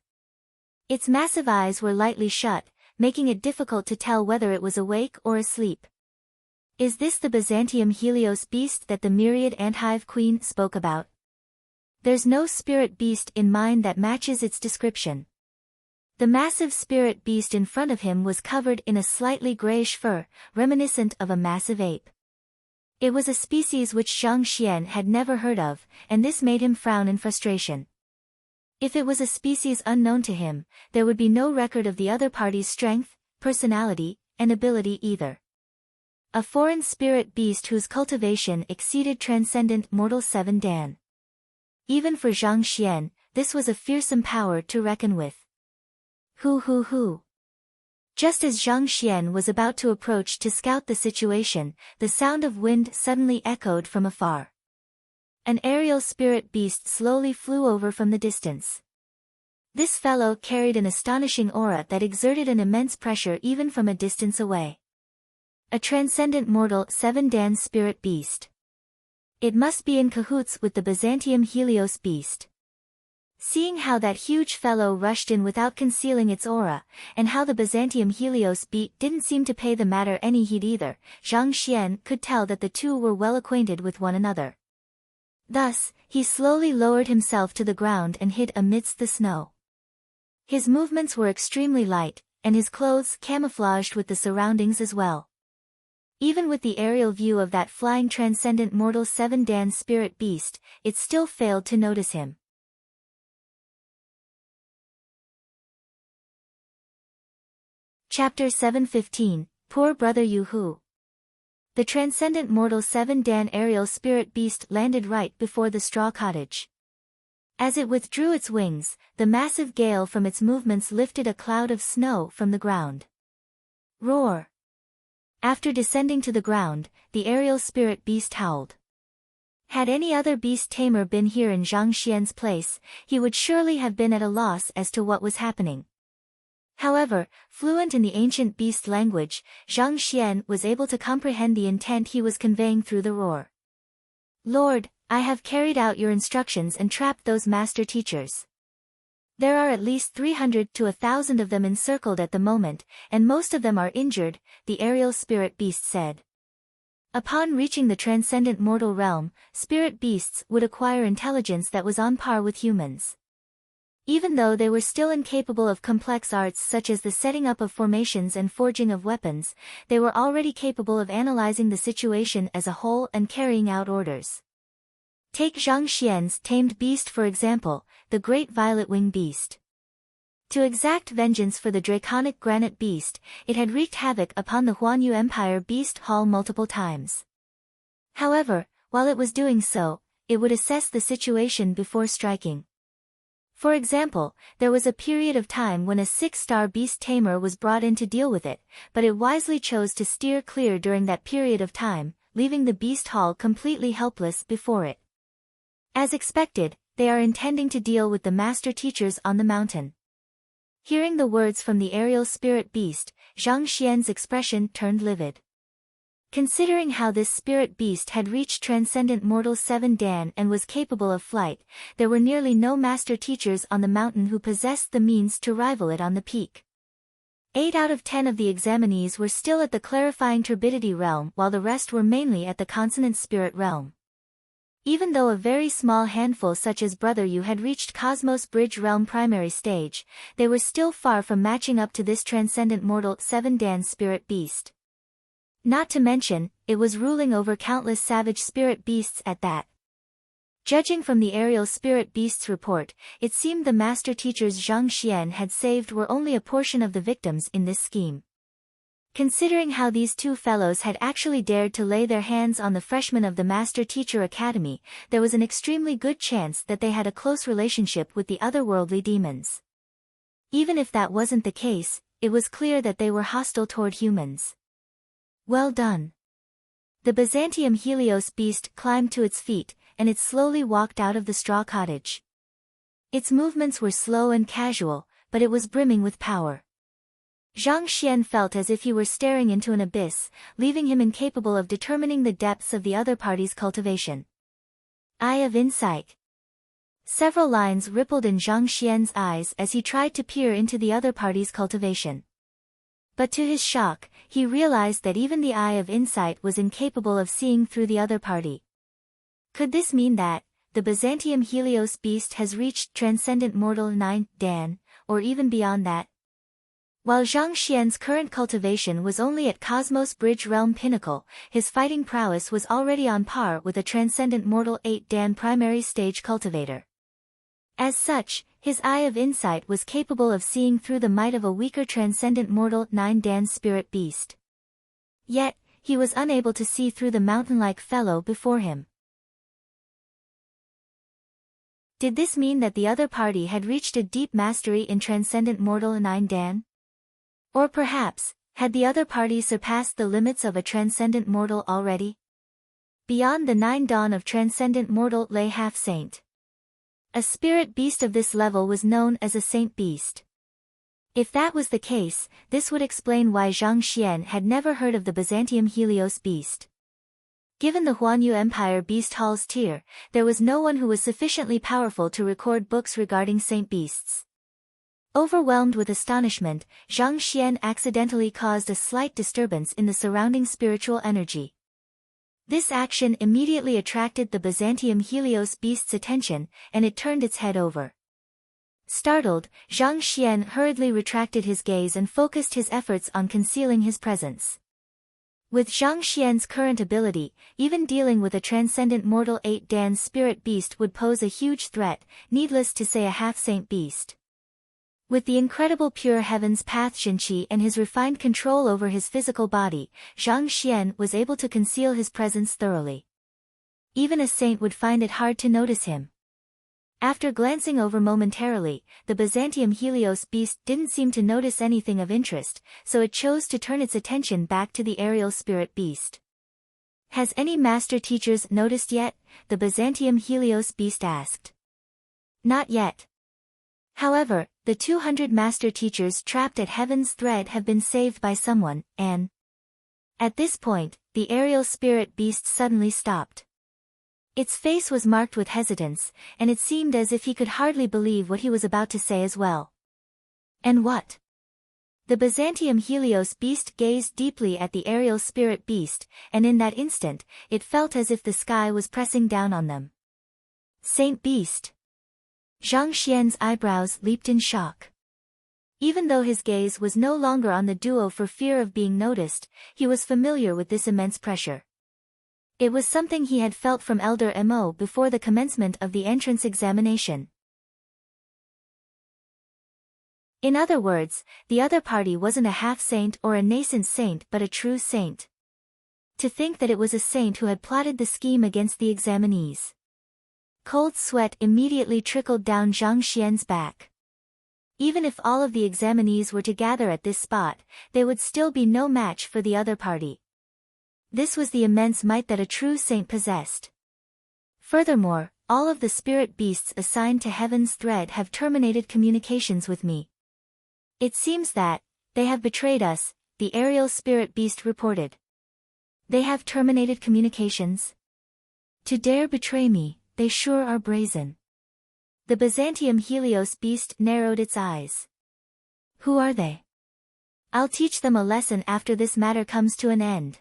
Its massive eyes were lightly shut, making it difficult to tell whether it was awake or asleep. Is this the Byzantium Helios beast that the myriad anthive queen spoke about? There's no spirit beast in mine that matches its description. The massive spirit beast in front of him was covered in a slightly grayish fur, reminiscent of a massive ape. It was a species which Zhang Xian had never heard of, and this made him frown in frustration. If it was a species unknown to him, there would be no record of the other party's strength, personality, and ability either. A foreign spirit beast whose cultivation exceeded transcendent mortal 7 dan. Even for Zhang Xian, this was a fearsome power to reckon with. Hoo. Just as Zhang Xian was about to approach to scout the situation, the sound of wind suddenly echoed from afar. An aerial spirit beast slowly flew over from the distance. This fellow carried an astonishing aura that exerted an immense pressure even from a distance away. A transcendent mortal 7 dan spirit beast. It must be in cahoots with the Byzantium Helios beast. Seeing how that huge fellow rushed in without concealing its aura, and how the Byzantium Helios beast didn't seem to pay the matter any heed either, Zhang Xian could tell that the two were well acquainted with one another. Thus, he slowly lowered himself to the ground and hid amidst the snow. His movements were extremely light, and his clothes camouflaged with the surroundings as well. Even with the aerial view of that flying transcendent mortal 7-Dan spirit beast, it still failed to notice him. Chapter 7:15, Poor Brother Yu-Hu. The transcendent mortal 7-Dan aerial spirit beast landed right before the straw cottage. As it withdrew its wings, the massive gale from its movements lifted a cloud of snow from the ground. Roar! After descending to the ground, the aerial spirit beast howled. Had any other beast tamer been here in Zhang Xian's place, he would surely have been at a loss as to what was happening. However, fluent in the ancient beast language, Zhang Xian was able to comprehend the intent he was conveying through the roar. Lord, I have carried out your instructions and trapped those master teachers. There are at least 300 to 1,000 of them encircled at the moment, and most of them are injured, the aerial spirit beast said. Upon reaching the transcendent mortal realm, spirit beasts would acquire intelligence that was on par with humans. Even though they were still incapable of complex arts such as the setting up of formations and forging of weapons, they were already capable of analyzing the situation as a whole and carrying out orders. Take Zhang Xian's tamed beast for example, the great violet wing beast. To exact vengeance for the draconic granite beast, it had wreaked havoc upon the Huanyu Empire beast hall multiple times. However, while it was doing so, it would assess the situation before striking. For example, there was a period of time when a 6-star beast tamer was brought in to deal with it, but it wisely chose to steer clear during that period of time, leaving the beast hall completely helpless before it. As expected, they are intending to deal with the master teachers on the mountain. Hearing the words from the aerial spirit beast, Zhang Xian's expression turned livid. Considering how this spirit beast had reached transcendent mortal 7-Dan and was capable of flight, there were nearly no master teachers on the mountain who possessed the means to rival it on the peak. 8 out of 10 of the examinees were still at the clarifying turbidity realm while the rest were mainly at the consonant spirit realm. Even though a very small handful such as Brother Yu had reached Cosmos Bridge Realm primary stage, they were still far from matching up to this transcendent mortal 7-Dan spirit beast. Not to mention, it was ruling over countless savage spirit beasts at that. Judging from the aerial spirit beast's report, it seemed the master teachers Zhang Xian had saved were only a portion of the victims in this scheme. Considering how these two fellows had actually dared to lay their hands on the freshmen of the Master Teacher Academy, there was an extremely good chance that they had a close relationship with the otherworldly demons. Even if that wasn't the case, it was clear that they were hostile toward humans. Well done. The Byzantium Helios beast climbed to its feet, and it slowly walked out of the straw cottage. Its movements were slow and casual, but it was brimming with power. Zhang Xian felt as if he were staring into an abyss, leaving him incapable of determining the depths of the other party's cultivation. Eye of Insight. Several lines rippled in Zhang Xian's eyes as he tried to peer into the other party's cultivation. But to his shock, he realized that even the Eye of Insight was incapable of seeing through the other party. Could this mean that the Byzantium Helios beast has reached transcendent mortal 9-Dan, or even beyond that? While Zhang Xian's current cultivation was only at Cosmos Bridge Realm Pinnacle, his fighting prowess was already on par with a transcendent mortal 8-Dan primary stage cultivator. As such, his Eye of Insight was capable of seeing through the might of a weaker transcendent mortal 9-Dan spirit beast. Yet, he was unable to see through the mountain-like fellow before him. Did this mean that the other party had reached a deep mastery in transcendent mortal 9-Dan? Or perhaps, had the other party surpassed the limits of a transcendent mortal already? Beyond the 9-Dan of transcendent mortal lay half-saint. A spirit beast of this level was known as a saint beast. If that was the case, this would explain why Zhang Xian had never heard of the Byzantium Helios beast. Given the Huanyu Empire beast hall's tier, there was no one who was sufficiently powerful to record books regarding saint beasts. Overwhelmed with astonishment, Zhang Xian accidentally caused a slight disturbance in the surrounding spiritual energy. This action immediately attracted the Byzantium Helios beast's attention, and it turned its head over. Startled, Zhang Xian hurriedly retracted his gaze and focused his efforts on concealing his presence. With Zhang Xian's current ability, even dealing with a transcendent mortal 8-dan spirit beast would pose a huge threat, needless to say a half-saint beast. With the incredible pure heaven's path Xinqi and his refined control over his physical body, Zhang Xian was able to conceal his presence thoroughly. Even a saint would find it hard to notice him. After glancing over momentarily, the Byzantium Helios beast didn't seem to notice anything of interest, so it chose to turn its attention back to the aerial spirit beast. "Has any master teachers noticed yet?" the Byzantium Helios beast asked. "Not yet. However, the 200 master teachers trapped at Heaven's Thread have been saved by someone, and..." At this point, the aerial spirit beast suddenly stopped. Its face was marked with hesitance, and it seemed as if he could hardly believe what he was about to say as well. "And what?" The Byzantium Helios beast gazed deeply at the aerial spirit beast, and in that instant, it felt as if the sky was pressing down on them. "Saint Beast." Zhang Xian's eyebrows leaped in shock. Even though his gaze was no longer on the duo for fear of being noticed, he was familiar with this immense pressure. It was something he had felt from Elder Mo before the commencement of the entrance examination. In other words, the other party wasn't a half-saint or a nascent saint but a true saint. To think that it was a saint who had plotted the scheme against the examinees. Cold sweat immediately trickled down Zhang Xian's back. Even if all of the examinees were to gather at this spot, they would still be no match for the other party. This was the immense might that a true saint possessed. Furthermore, all of the spirit beasts assigned to Heaven's Thread have terminated communications with me. It seems that they have betrayed us, the aerial spirit beast reported. "They have terminated communications? To dare betray me, they sure are brazen." The Byzantium Helios beast narrowed its eyes. "Who are they? I'll teach them a lesson after this matter comes to an end.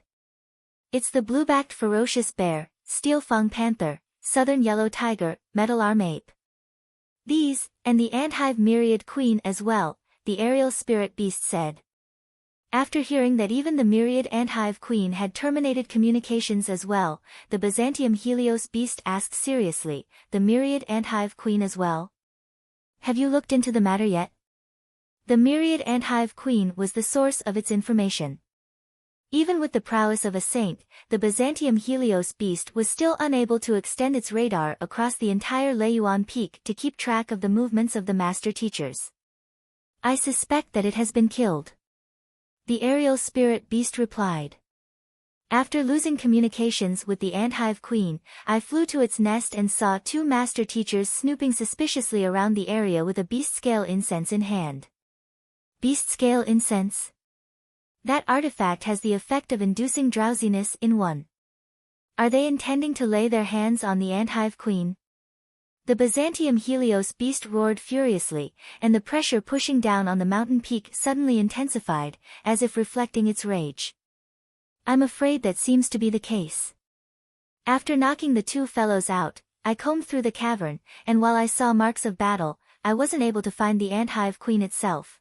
It's the blue-backed ferocious bear, steel-fang panther, southern yellow tiger, metal arm ape. These, and the ant-hive myriad queen as well," the aerial spirit beast said. After hearing that even the myriad ant-hive queen had terminated communications as well, the Byzantium Helios beast asked seriously, "The myriad ant-hive queen as well? Have you looked into the matter yet?" The myriad ant-hive queen was the source of its information. Even with the prowess of a saint, the Byzantium Helios beast was still unable to extend its radar across the entire Leiyuan Peak to keep track of the movements of the master teachers. "I suspect that it has been killed," the aerial spirit beast replied. "After losing communications with the ant-hive queen, I flew to its nest and saw 2 master teachers snooping suspiciously around the area with a beast-scale incense in hand." Beast-scale incense? That artifact has the effect of inducing drowsiness in one. Are they intending to lay their hands on the ant-hive queen? The Byzantium Helios beast roared furiously, and the pressure pushing down on the mountain peak suddenly intensified, as if reflecting its rage. "I'm afraid that seems to be the case. After knocking the 2 fellows out, I combed through the cavern, and while I saw marks of battle, I wasn't able to find the ant-hive queen itself.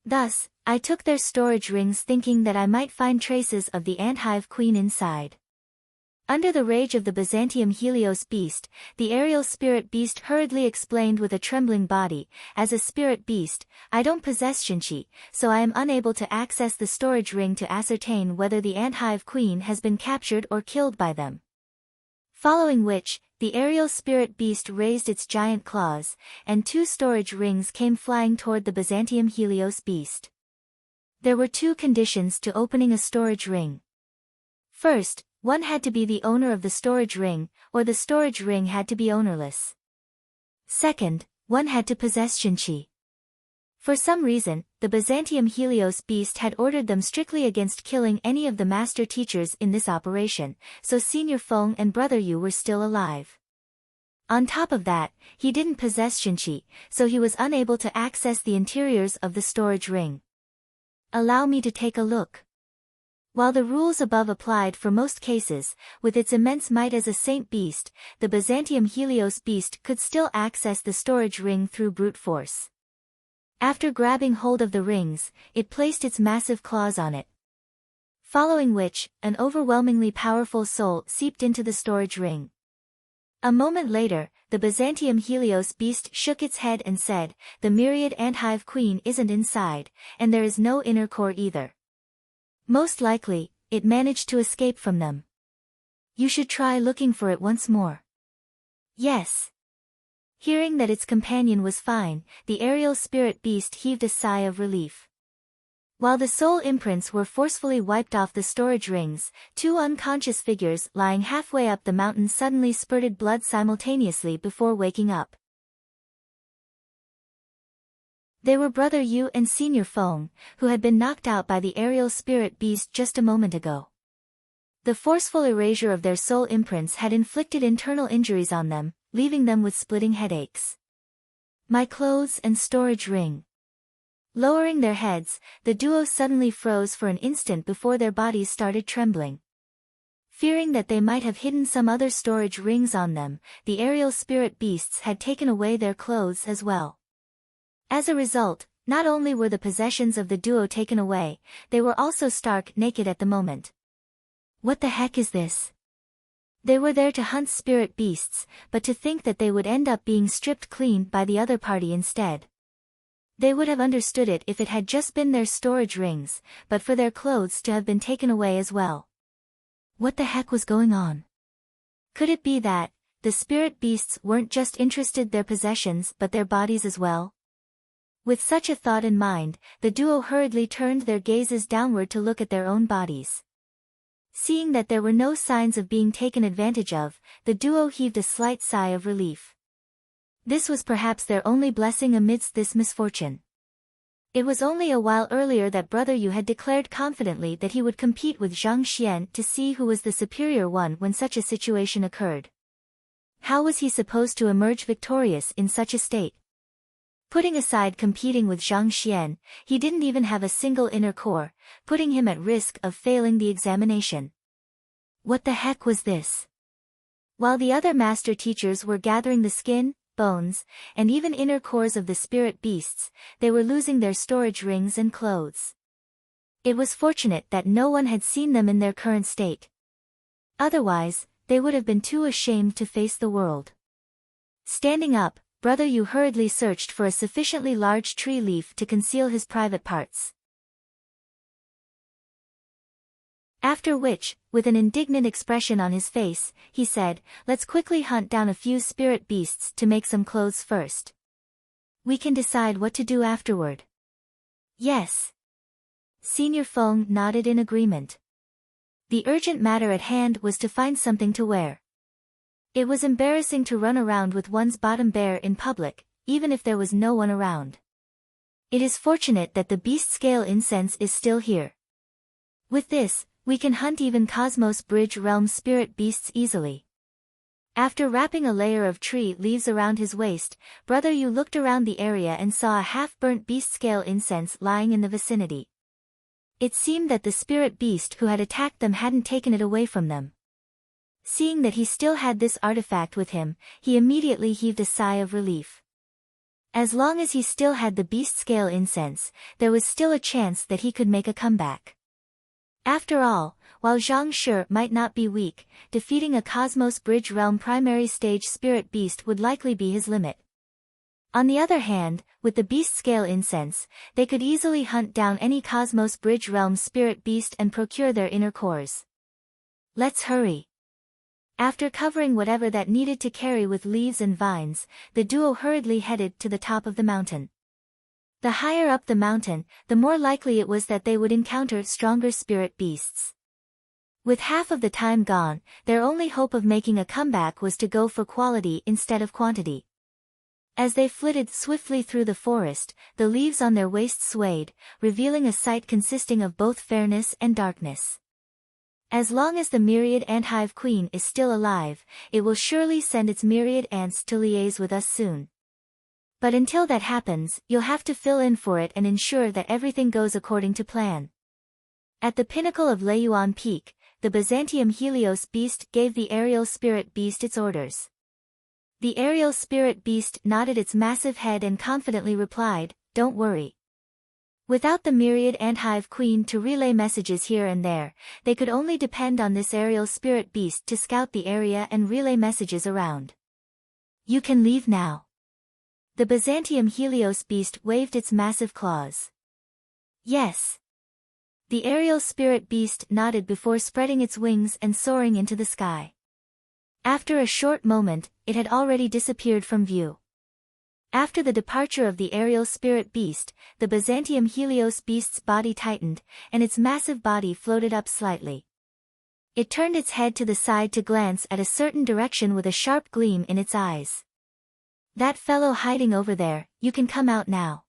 Thus, I took their storage rings thinking that I might find traces of the ant-hive queen inside." Under the rage of the Byzantium Helios beast, the aerial spirit beast hurriedly explained with a trembling body, "As a spirit beast, I don't possess Xinqi, so I am unable to access the storage ring to ascertain whether the ant-hive queen has been captured or killed by them." Following which, the aerial spirit beast raised its giant claws, and 2 storage rings came flying toward the Byzantium Helios beast. There were 2 conditions to opening a storage ring. First, one had to be the owner of the storage ring, or the storage ring had to be ownerless. Second, one had to possess Xinqi. For some reason, the Byzantium Helios beast had ordered them strictly against killing any of the master teachers in this operation, so Senior Feng and Brother Yu were still alive. On top of that, he didn't possess Xinqi, so he was unable to access the interiors of the storage ring. "Allow me to take a look." While the rules above applied for most cases, with its immense might as a saint beast, the Byzantium Helios beast could still access the storage ring through brute force. After grabbing hold of the rings, it placed its massive claws on it. Following which, an overwhelmingly powerful soul seeped into the storage ring. A moment later, the Byzantium Helios beast shook its head and said, "The myriad anthive queen isn't inside, and there is no inner core either. Most likely, it managed to escape from them. You should try looking for it once more." "Yes." Hearing that its companion was fine, the aerial spirit beast heaved a sigh of relief. While the soul imprints were forcefully wiped off the storage rings, two unconscious figures lying halfway up the mountain suddenly spurted blood simultaneously before waking up. They were Brother Yu and Senior Feng, who had been knocked out by the aerial spirit beast just a moment ago. The forceful erasure of their soul imprints had inflicted internal injuries on them, leaving them with splitting headaches. "My clothes and storage ring." Lowering their heads, the duo suddenly froze for an instant before their bodies started trembling. Fearing that they might have hidden some other storage rings on them, the aerial spirit beasts had taken away their clothes as well. As a result, not only were the possessions of the duo taken away, they were also stark naked at the moment. What the heck is this? They were there to hunt spirit beasts, but to think that they would end up being stripped clean by the other party instead. They would have understood it if it had just been their storage rings, but for their clothes to have been taken away as well. What the heck was going on? Could it be that the spirit beasts weren't just interested in their possessions but their bodies as well? With such a thought in mind, the duo hurriedly turned their gazes downward to look at their own bodies. Seeing that there were no signs of being taken advantage of, the duo heaved a slight sigh of relief. This was perhaps their only blessing amidst this misfortune. It was only a while earlier that Brother Yu had declared confidently that he would compete with Zhang Xian to see who was the superior one when such a situation occurred. How was he supposed to emerge victorious in such a state? Putting aside competing with Zhang Xian, he didn't even have a single inner core, putting him at risk of failing the examination. What the heck was this? While the other master teachers were gathering the skin, bones, and even inner cores of the spirit beasts, they were losing their storage rings and clothes. It was fortunate that no one had seen them in their current state. Otherwise, they would have been too ashamed to face the world. Standing up, Brother Yu hurriedly searched for a sufficiently large tree leaf to conceal his private parts. After which, with an indignant expression on his face, he said, "Let's quickly hunt down a few spirit beasts to make some clothes first. We can decide what to do afterward." "Yes." Senior Feng nodded in agreement. The urgent matter at hand was to find something to wear. It was embarrassing to run around with one's bottom bare in public, even if there was no one around. It is fortunate that the beast scale incense is still here. With this, we can hunt even Cosmos Bridge realm spirit beasts easily. After wrapping a layer of tree leaves around his waist, Brother Yu looked around the area and saw a half-burnt beast scale incense lying in the vicinity. It seemed that the spirit beast who had attacked them hadn't taken it away from them. Seeing that he still had this artifact with him, he immediately heaved a sigh of relief. As long as he still had the beast scale incense, there was still a chance that he could make a comeback. After all, while Zhang Shi might not be weak, defeating a Cosmos Bridge realm primary stage spirit beast would likely be his limit. On the other hand, with the beast scale incense, they could easily hunt down any Cosmos Bridge realm spirit beast and procure their inner cores. Let's hurry. After covering whatever that needed to carry with leaves and vines, the duo hurriedly headed to the top of the mountain. The higher up the mountain, the more likely it was that they would encounter stronger spirit beasts. With half of the time gone, their only hope of making a comeback was to go for quality instead of quantity. As they flitted swiftly through the forest, the leaves on their waists swayed, revealing a sight consisting of both fairness and darkness. As long as the myriad anthive queen is still alive, it will surely send its myriad ants to liaise with us soon. But until that happens, you'll have to fill in for it and ensure that everything goes according to plan. At the pinnacle of Leiyuan Peak, the Byzantium Helios beast gave the aerial spirit beast its orders. The aerial spirit beast nodded its massive head and confidently replied, "Don't worry." Without the myriad ant-hive queen to relay messages here and there, they could only depend on this aerial spirit beast to scout the area and relay messages around. "You can leave now." The Byzantium Helios beast waved its massive claws. "Yes." The aerial spirit beast nodded before spreading its wings and soaring into the sky. After a short moment, it had already disappeared from view. After the departure of the aerial spirit beast, the Byzantium Helios beast's body tightened, and its massive body floated up slightly. It turned its head to the side to glance at a certain direction with a sharp gleam in its eyes. "That fellow hiding over there, you can come out now."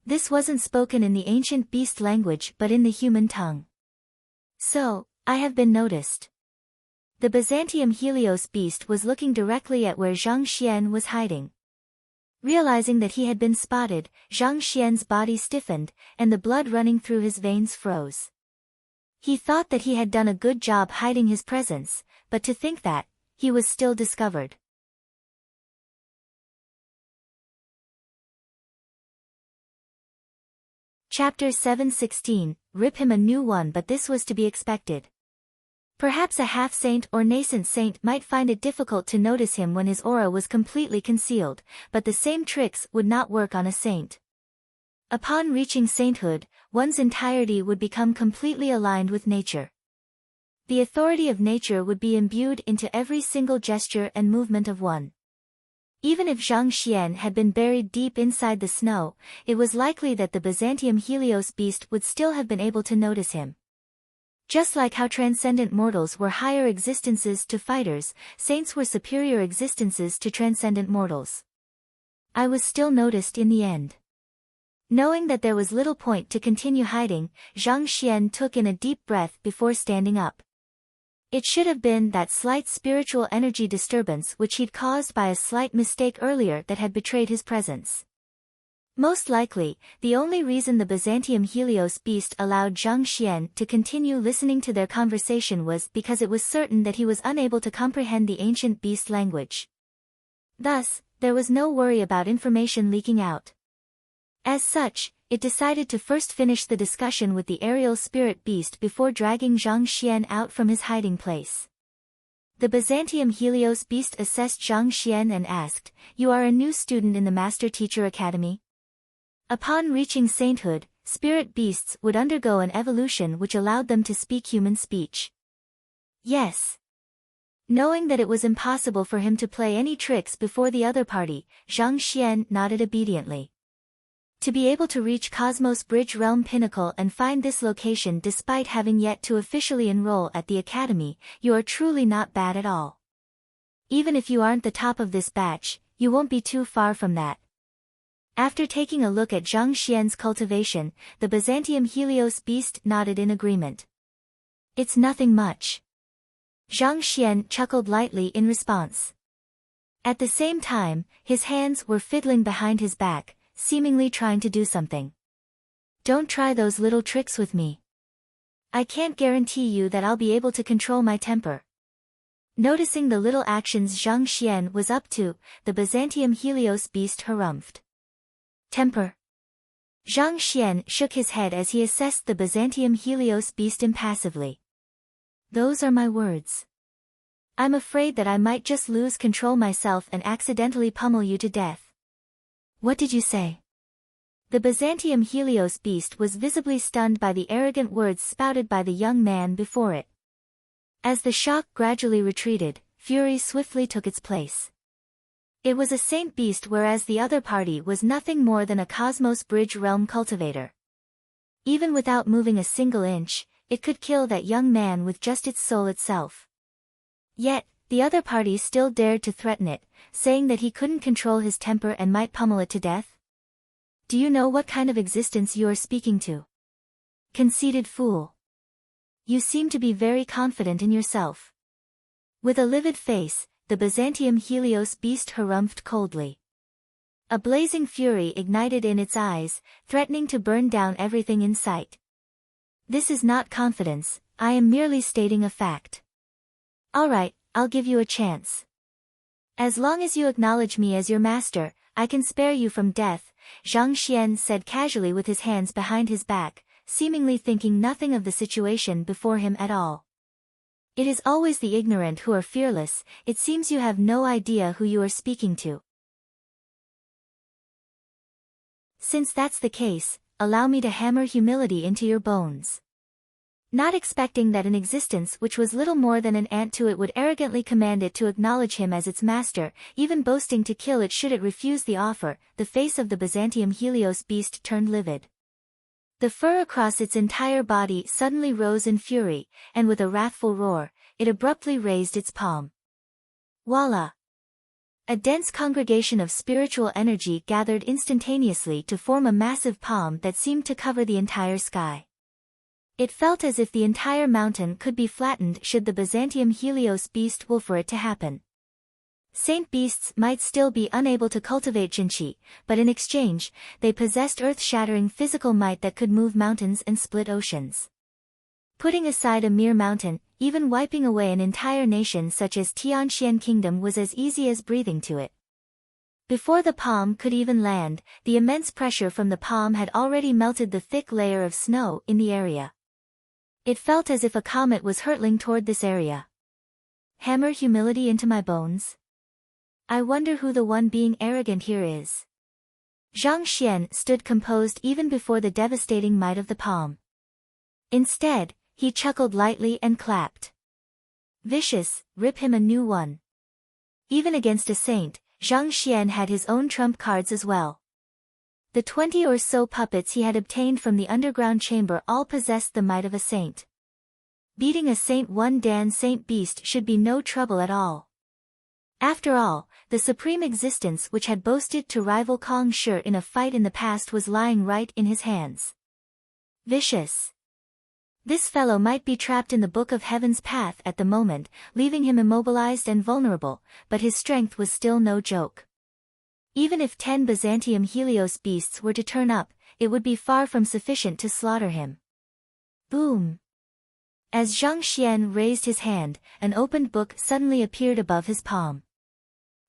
This wasn't spoken in the ancient beast language but in the human tongue. "So, I have been noticed." The Byzantium Helios beast was looking directly at where Zhang Xian was hiding. Realizing that he had been spotted, Zhang Xian's body stiffened, and the blood running through his veins froze. He thought that he had done a good job hiding his presence, but to think that he was still discovered. Chapter 7:16, Rip him a new one, but this was to be expected. Perhaps a half-saint or nascent saint might find it difficult to notice him when his aura was completely concealed, but the same tricks would not work on a saint. Upon reaching sainthood, one's entirety would become completely aligned with nature. The authority of nature would be imbued into every single gesture and movement of one. Even if Zhang Xian had been buried deep inside the snow, it was likely that the Byzantium Helios beast would still have been able to notice him. Just like how transcendent mortals were higher existences to fighters, saints were superior existences to transcendent mortals. I was still noticed in the end. Knowing that there was little point to continue hiding, Zhang Xian took in a deep breath before standing up. It should have been that slight spiritual energy disturbance which he'd caused by a slight mistake earlier that had betrayed his presence. Most likely, the only reason the Byzantium Helios beast allowed Zhang Xian to continue listening to their conversation was because it was certain that he was unable to comprehend the ancient beast language. Thus, there was no worry about information leaking out. As such, it decided to first finish the discussion with the aerial spirit beast before dragging Zhang Xian out from his hiding place. The Byzantium Helios beast assessed Zhang Xian and asked, "You are a new student in the Master Teacher Academy?" Upon reaching sainthood, spirit beasts would undergo an evolution which allowed them to speak human speech. "Yes." Knowing that it was impossible for him to play any tricks before the other party, Zhang Xian nodded obediently. To be able to reach Cosmos Bridge Realm Pinnacle and find this location despite having yet to officially enroll at the academy, you are truly not bad at all. Even if you aren't the top of this batch, you won't be too far from that. After taking a look at Zhang Xian's cultivation, the Byzantium Helios beast nodded in agreement. "It's nothing much." Zhang Xian chuckled lightly in response. At the same time, his hands were fiddling behind his back, seemingly trying to do something. "Don't try those little tricks with me. I can't guarantee you that I'll be able to control my temper." Noticing the little actions Zhang Xian was up to, the Byzantium Helios beast harumphed. "Temper?" Zhang Xian shook his head as he assessed the Byzantium Helios beast impassively. "Those are my words. I'm afraid that I might just lose control myself and accidentally pummel you to death." "What did you say?" The Byzantium Helios beast was visibly stunned by the arrogant words spouted by the young man before it. As the shock gradually retreated, fury swiftly took its place. It was a saint beast, whereas the other party was nothing more than a Cosmos Bridge Realm cultivator. Even without moving a single inch, it could kill that young man with just its soul itself. Yet, the other party still dared to threaten it, saying that he couldn't control his temper and might pummel it to death. "Do you know what kind of existence you are speaking to? Conceited fool. You seem to be very confident in yourself." With a livid face, the Byzantium Helios beast harumphed coldly. A blazing fury ignited in its eyes, threatening to burn down everything in sight. This is not confidence, I am merely stating a fact. Alright, I'll give you a chance. As long as you acknowledge me as your master, I can spare you from death, Zhang Xian said casually with his hands behind his back, seemingly thinking nothing of the situation before him at all. It is always the ignorant who are fearless, it seems you have no idea who you are speaking to. Since that's the case, allow me to hammer humility into your bones. Not expecting that an existence which was little more than an ant to it would arrogantly command it to acknowledge him as its master, even boasting to kill it should it refuse the offer, the face of the Byzantium Helios beast turned livid. The fur across its entire body suddenly rose in fury, and with a wrathful roar, it abruptly raised its palm. Voila! A dense congregation of spiritual energy gathered instantaneously to form a massive palm that seemed to cover the entire sky. It felt as if the entire mountain could be flattened should the Byzantium Helios beast will for it to happen. Saint beasts might still be unable to cultivate Jinqi, but in exchange, they possessed earth-shattering physical might that could move mountains and split oceans. Putting aside a mere mountain, even wiping away an entire nation such as Tianxian Kingdom was as easy as breathing to it. Before the palm could even land, the immense pressure from the palm had already melted the thick layer of snow in the area. It felt as if a comet was hurtling toward this area. Hammer humility into my bones? I wonder who the one being arrogant here is. Zhang Xian stood composed even before the devastating might of the palm. Instead, he chuckled lightly and clapped. Vicious, rip him a new one. Even against a saint, Zhang Xian had his own trump cards as well. The 20 or so puppets he had obtained from the underground chamber all possessed the might of a saint. Beating a Saint One Dan Saint Beast should be no trouble at all. After all, the supreme existence which had boasted to rival Kong Shi in a fight in the past was lying right in his hands. Vicious. This fellow might be trapped in the Book of Heaven's path at the moment, leaving him immobilized and vulnerable, but his strength was still no joke. Even if 10 Byzantium Helios beasts were to turn up, it would be far from sufficient to slaughter him. Boom! As Zhang Xian raised his hand, an opened book suddenly appeared above his palm.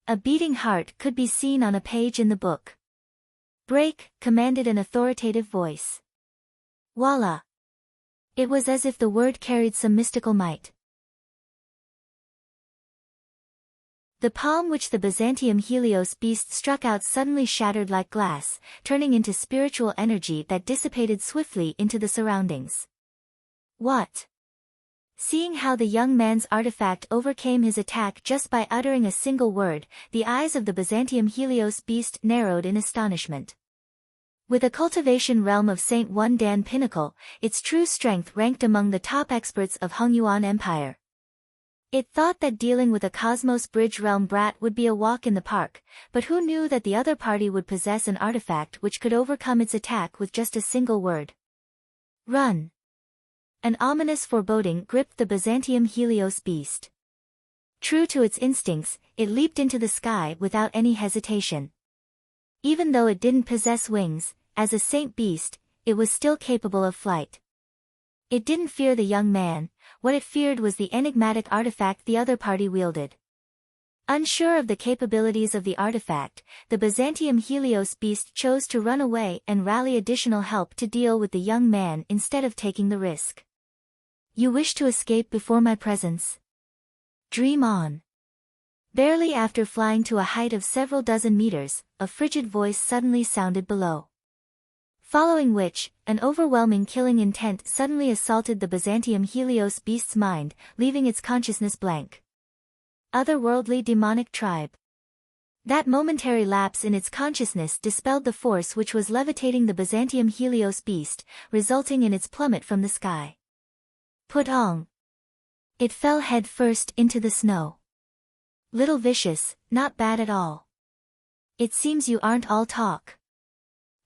A beating heart could be seen on a page in the book. Break, commanded an authoritative voice. Voila! It was as if the word carried some mystical might. The palm which the Byzantium Helios beast struck out suddenly shattered like glass, turning into spiritual energy that dissipated swiftly into the surroundings. What? Seeing how the young man's artifact overcame his attack just by uttering a single word, the eyes of the Byzantium Helios beast narrowed in astonishment. With a cultivation realm of Saint One Dan pinnacle, its true strength ranked among the top experts of Hongyuan Empire. It thought that dealing with a Cosmos Bridge realm brat would be a walk in the park, but who knew that the other party would possess an artifact which could overcome its attack with just a single word. Run! An ominous foreboding gripped the Byzantium Helios beast. True to its instincts, it leaped into the sky without any hesitation. Even though it didn't possess wings, as a saint beast, it was still capable of flight. It didn't fear the young man, what it feared was the enigmatic artifact the other party wielded. Unsure of the capabilities of the artifact, the Byzantium Helios beast chose to run away and rally additional help to deal with the young man instead of taking the risk. You wish to escape before my presence? Dream on. Barely after flying to a height of several dozen meters, a frigid voice suddenly sounded below. Following which, an overwhelming killing intent suddenly assaulted the Byzantium Helios beast's mind, leaving its consciousness blank. Otherworldly demonic tribe. That momentary lapse in its consciousness dispelled the force which was levitating the Byzantium Helios beast, resulting in its plummet from the sky. Putong. It fell head first into the snow. Little vicious, not bad at all. It seems you aren't all talk.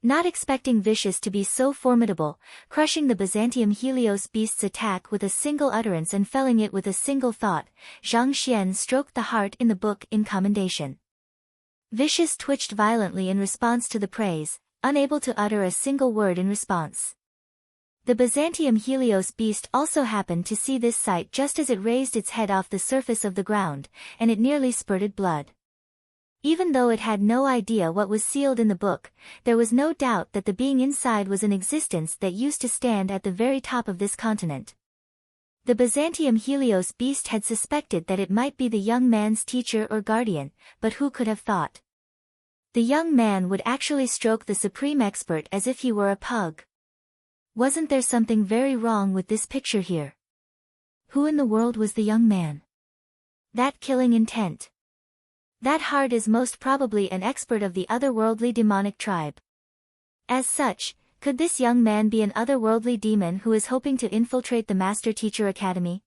Not expecting Vicious to be so formidable, crushing the Byzantium Helios beast's attack with a single utterance and felling it with a single thought, Zhang Xian stroked the heart in the book in commendation. Vicious twitched violently in response to the praise, unable to utter a single word in response. The Byzantium Helios beast also happened to see this sight just as it raised its head off the surface of the ground, and it nearly spurted blood. Even though it had no idea what was sealed in the book, there was no doubt that the being inside was an existence that used to stand at the very top of this continent. The Byzantium Helios beast had suspected that it might be the young man's teacher or guardian, but who could have thought? The young man would actually stroke the supreme expert as if he were a pug. Wasn't there something very wrong with this picture here? Who in the world was the young man? That killing intent. That heart is most probably an expert of the otherworldly demonic tribe. As such, could this young man be an otherworldly demon who is hoping to infiltrate the Master Teacher Academy?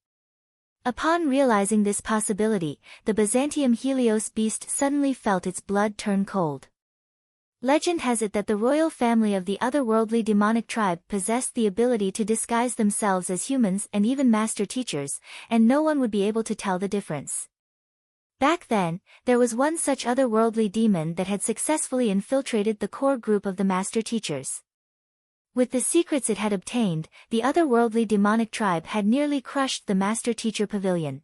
Upon realizing this possibility, the Byzantium Helios beast suddenly felt its blood turn cold. Legend has it that the royal family of the otherworldly demonic tribe possessed the ability to disguise themselves as humans and even master teachers, and no one would be able to tell the difference. Back then, there was one such otherworldly demon that had successfully infiltrated the core group of the master teachers. With the secrets it had obtained, the otherworldly demonic tribe had nearly crushed the master teacher pavilion.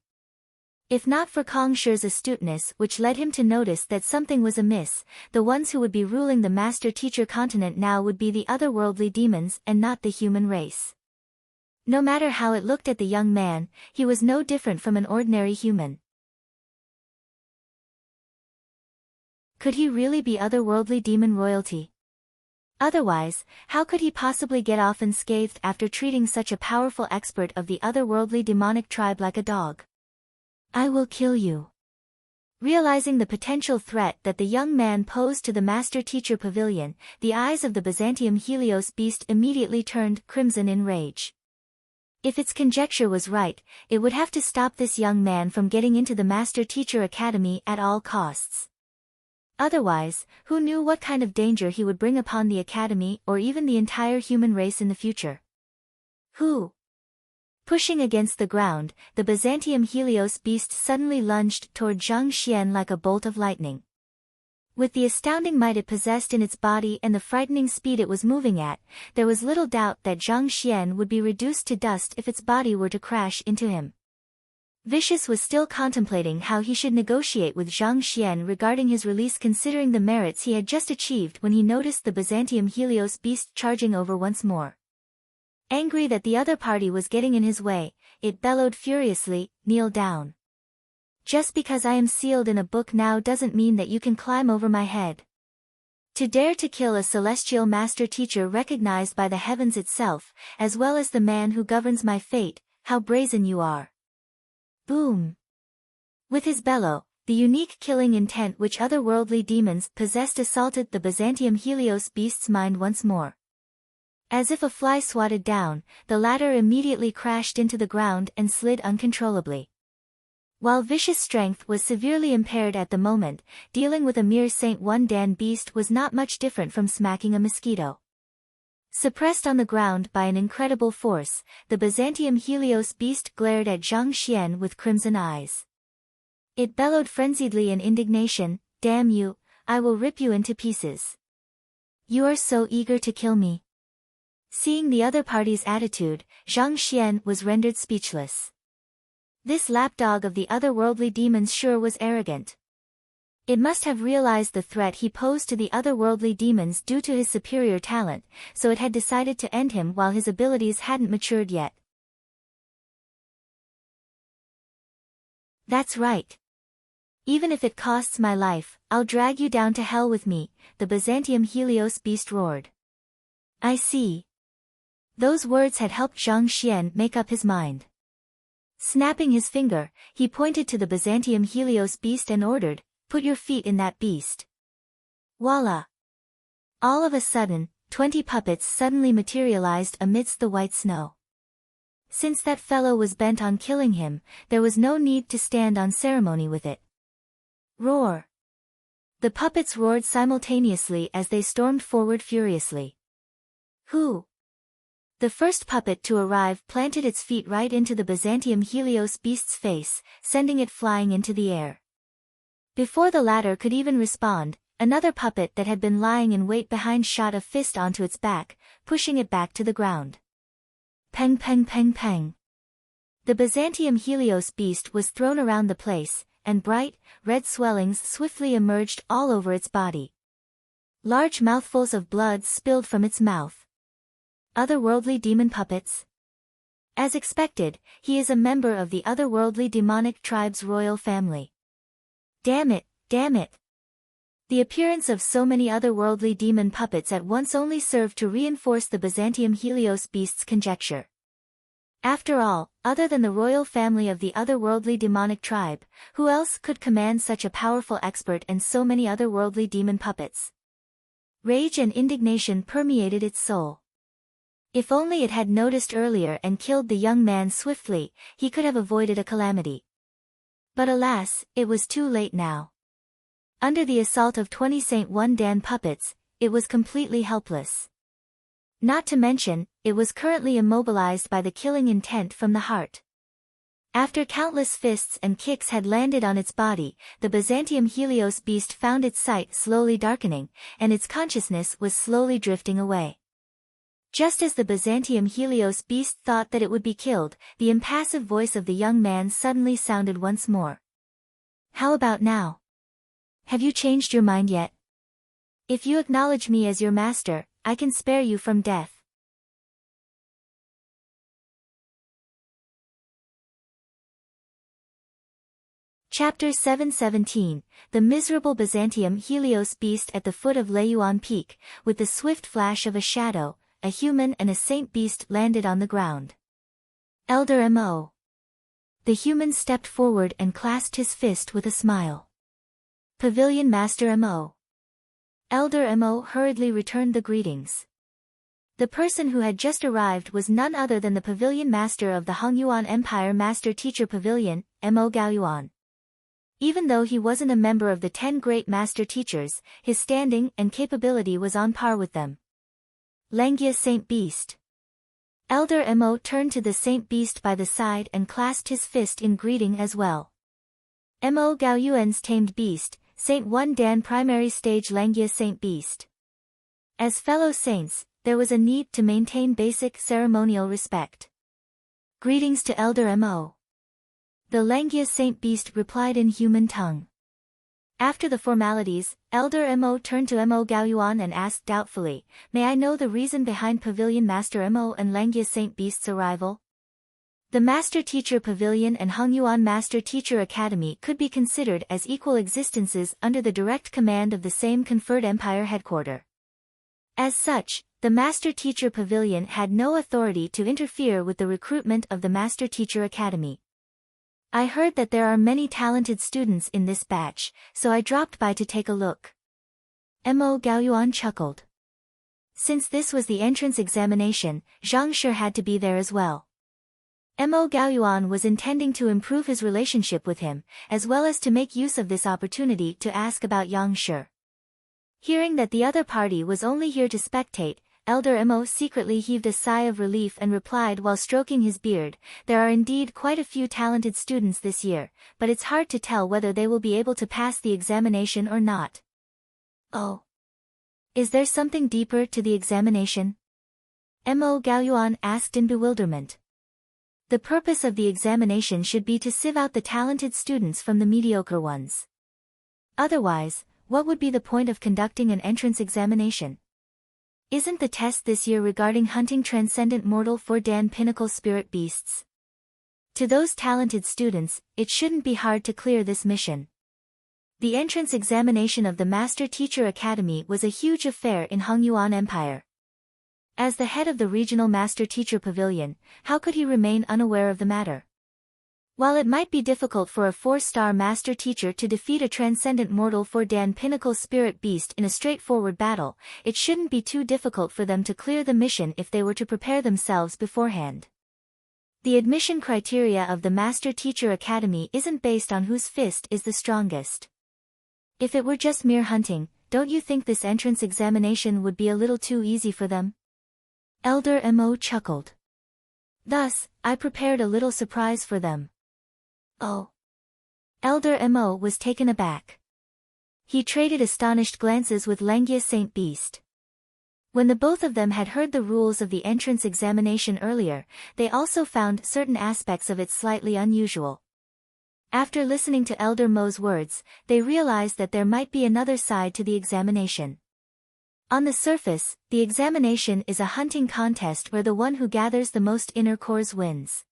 If not for Kong Shi's astuteness which led him to notice that something was amiss, the ones who would be ruling the Master Teacher continent now would be the otherworldly demons and not the human race. No matter how it looked at the young man, he was no different from an ordinary human. Could he really be otherworldly demon royalty? Otherwise, how could he possibly get off unscathed after treating such a powerful expert of the otherworldly demonic tribe like a dog? I will kill you. Realizing the potential threat that the young man posed to the Master Teacher Pavilion, the eyes of the Byzantium Helios beast immediately turned crimson in rage. If its conjecture was right, it would have to stop this young man from getting into the Master Teacher Academy at all costs. Otherwise, who knew what kind of danger he would bring upon the Academy or even the entire human race in the future? Who? Pushing against the ground, the Byzantium Helios beast suddenly lunged toward Zhang Xian like a bolt of lightning. With the astounding might it possessed in its body and the frightening speed it was moving at, there was little doubt that Zhang Xian would be reduced to dust if its body were to crash into him. Vicious was still contemplating how he should negotiate with Zhang Xian regarding his release considering the merits he had just achieved when he noticed the Byzantium Helios beast charging over once more. Angry that the other party was getting in his way, it bellowed furiously, "Kneel down. Just because I am sealed in a book now doesn't mean that you can climb over my head. To dare to kill a celestial master teacher recognized by the heavens itself, as well as the man who governs my fate, how brazen you are." Boom! With his bellow, the unique killing intent which otherworldly demons possessed assaulted the Byzantium Helios beast's mind once more. As if a fly swatted down, the latter immediately crashed into the ground and slid uncontrollably. While vicious strength was severely impaired at the moment, dealing with a mere Saint One Dan beast was not much different from smacking a mosquito. Suppressed on the ground by an incredible force, the Byzantium Helios beast glared at Zhang Xian with crimson eyes. It bellowed frenziedly in indignation, "Damn you, I will rip you into pieces. You are so eager to kill me." Seeing the other party's attitude, Zhang Xian was rendered speechless. This lapdog of the otherworldly demons sure was arrogant. It must have realized the threat he posed to the otherworldly demons due to his superior talent, so it had decided to end him while his abilities hadn't matured yet. That's right. Even if it costs my life, I'll drag you down to hell with me, the Byzantium Helios beast roared. I see. Those words had helped Zhang Xian make up his mind. Snapping his finger, he pointed to the Byzantium Helios beast and ordered, "Put your feet in that beast." Voila! All of a sudden, 20 puppets suddenly materialized amidst the white snow. Since that fellow was bent on killing him, there was no need to stand on ceremony with it. Roar! The puppets roared simultaneously as they stormed forward furiously. Who? The first puppet to arrive planted its feet right into the Byzantium Helios beast's face, sending it flying into the air. Before the latter could even respond, another puppet that had been lying in wait behind shot a fist onto its back, pushing it back to the ground. Peng peng peng peng. The Byzantium Helios beast was thrown around the place, and bright, red swellings swiftly emerged all over its body. Large mouthfuls of blood spilled from its mouth. Otherworldly demon puppets? As expected, he is a member of the otherworldly demonic tribe's royal family. Damn it, damn it. The appearance of so many otherworldly demon puppets at once only served to reinforce the Byzantium Helios beast's conjecture. After all, other than the royal family of the otherworldly demonic tribe, who else could command such a powerful expert and so many otherworldly demon puppets? Rage and indignation permeated its soul. If only it had noticed earlier and killed the young man swiftly, he could have avoided a calamity. But alas, it was too late now. Under the assault of 20 Saint One Dan puppets, it was completely helpless. Not to mention, it was currently immobilized by the killing intent from the heart. After countless fists and kicks had landed on its body, the Byzantium Helios beast found its sight slowly darkening, and its consciousness was slowly drifting away. Just as the Byzantium Helios beast thought that it would be killed, the impassive voice of the young man suddenly sounded once more. How about now? Have you changed your mind yet? If you acknowledge me as your master, I can spare you from death. Chapter 717, The Miserable Byzantium Helios Beast at the foot of Leyuan Peak, with the swift flash of a shadow, a human and a saint beast landed on the ground. Elder Mo. The human stepped forward and clasped his fist with a smile. Pavilion Master Mo. Elder Mo hurriedly returned the greetings. The person who had just arrived was none other than the Pavilion Master of the Hongyuan Empire Master Teacher Pavilion, Mo Gaoyuan. Even though he wasn't a member of the 10 great master teachers, his standing and capability was on par with them. Langia Saint Beast. Elder Mo turned to the Saint Beast by the side and clasped his fist in greeting as well. Mo Gaoyuan's tamed beast, Saint One Dan Primary Stage Langia Saint Beast. As fellow saints, there was a need to maintain basic ceremonial respect. Greetings to Elder Mo. The Langia Saint Beast replied in human tongue. After the formalities, Elder Mo turned to Mo Gaoyuan and asked doubtfully, "May I know the reason behind Pavilion Master Mo and Langia Saint Beast's arrival?" The Master Teacher Pavilion and Hongyuan Master Teacher Academy could be considered as equal existences under the direct command of the same conferred empire headquarter. As such, the Master Teacher Pavilion had no authority to interfere with the recruitment of the Master Teacher Academy. I heard that there are many talented students in this batch, so I dropped by to take a look. Mo Gaoyuan chuckled. Since this was the entrance examination, Zhang Shi had to be there as well. Mo Gaoyuan was intending to improve his relationship with him, as well as to make use of this opportunity to ask about Yang Shi. Hearing that the other party was only here to spectate, Elder Mo secretly heaved a sigh of relief and replied while stroking his beard, "There are indeed quite a few talented students this year, but it's hard to tell whether they will be able to pass the examination or not." Oh. Is there something deeper to the examination? Mo Gaoyuan asked in bewilderment. The purpose of the examination should be to sieve out the talented students from the mediocre ones. Otherwise, what would be the point of conducting an entrance examination? Isn't the test this year regarding hunting transcendent mortal for Dan pinnacle spirit beasts? To those talented students, it shouldn't be hard to clear this mission. The entrance examination of the Master Teacher Academy was a huge affair in Hongyuan Empire. As the head of the regional Master Teacher Pavilion, how could he remain unaware of the matter? While it might be difficult for a 4-star Master Teacher to defeat a transcendent mortal for Dan pinnacle spirit beast in a straightforward battle, it shouldn't be too difficult for them to clear the mission if they were to prepare themselves beforehand. The admission criteria of the Master Teacher Academy isn't based on whose fist is the strongest. If it were just mere hunting, don't you think this entrance examination would be a little too easy for them? Elder Mo chuckled. Thus, I prepared a little surprise for them. Oh. Elder Mo was taken aback. He traded astonished glances with Langia Saint Beast. When the both of them had heard the rules of the entrance examination earlier, they also found certain aspects of it slightly unusual. After listening to Elder Mo's words, they realized that there might be another side to the examination. On the surface, the examination is a hunting contest where the one who gathers the most inner cores wins.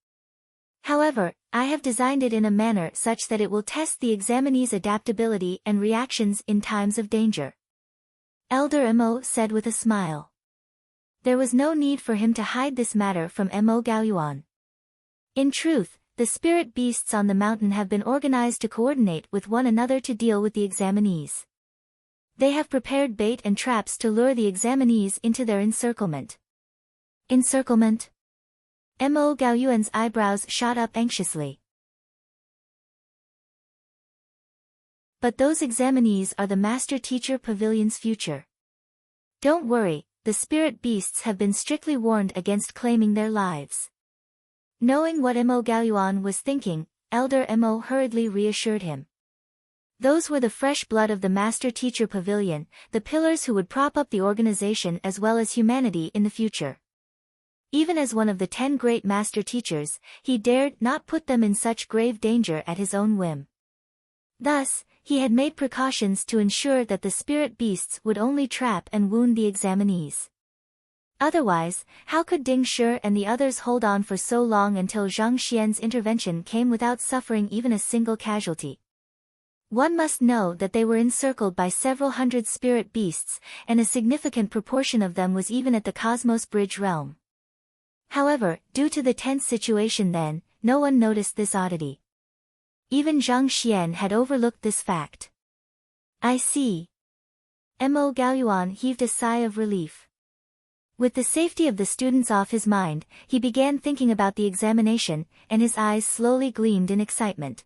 However, I have designed it in a manner such that it will test the examinee's adaptability and reactions in times of danger. Elder Mo said with a smile. There was no need for him to hide this matter from Mo Gaoyuan. In truth, the spirit beasts on the mountain have been organized to coordinate with one another to deal with the examinees. They have prepared bait and traps to lure the examinees into their encirclement. Encirclement? Mo Gaoyuan's eyebrows shot up anxiously. But those examinees are the Master Teacher Pavilion's future. Don't worry, the spirit beasts have been strictly warned against claiming their lives. Knowing what Mo Gaoyuan was thinking, Elder Mo hurriedly reassured him. Those were the fresh blood of the Master Teacher Pavilion, the pillars who would prop up the organization as well as humanity in the future. Even as one of the 10 great Master Teachers, he dared not put them in such grave danger at his own whim. Thus, he had made precautions to ensure that the spirit beasts would only trap and wound the examinees. Otherwise, how could Ding Shi and the others hold on for so long until Zhang Xian's intervention came without suffering even a single casualty? One must know that they were encircled by several hundred spirit beasts, and a significant proportion of them was even at the Cosmos Bridge realm. However, due to the tense situation then, no one noticed this oddity. Even Zhang Xian had overlooked this fact. I see. Mo Gaoyuan heaved a sigh of relief. With the safety of the students off his mind, he began thinking about the examination, and his eyes slowly gleamed in excitement.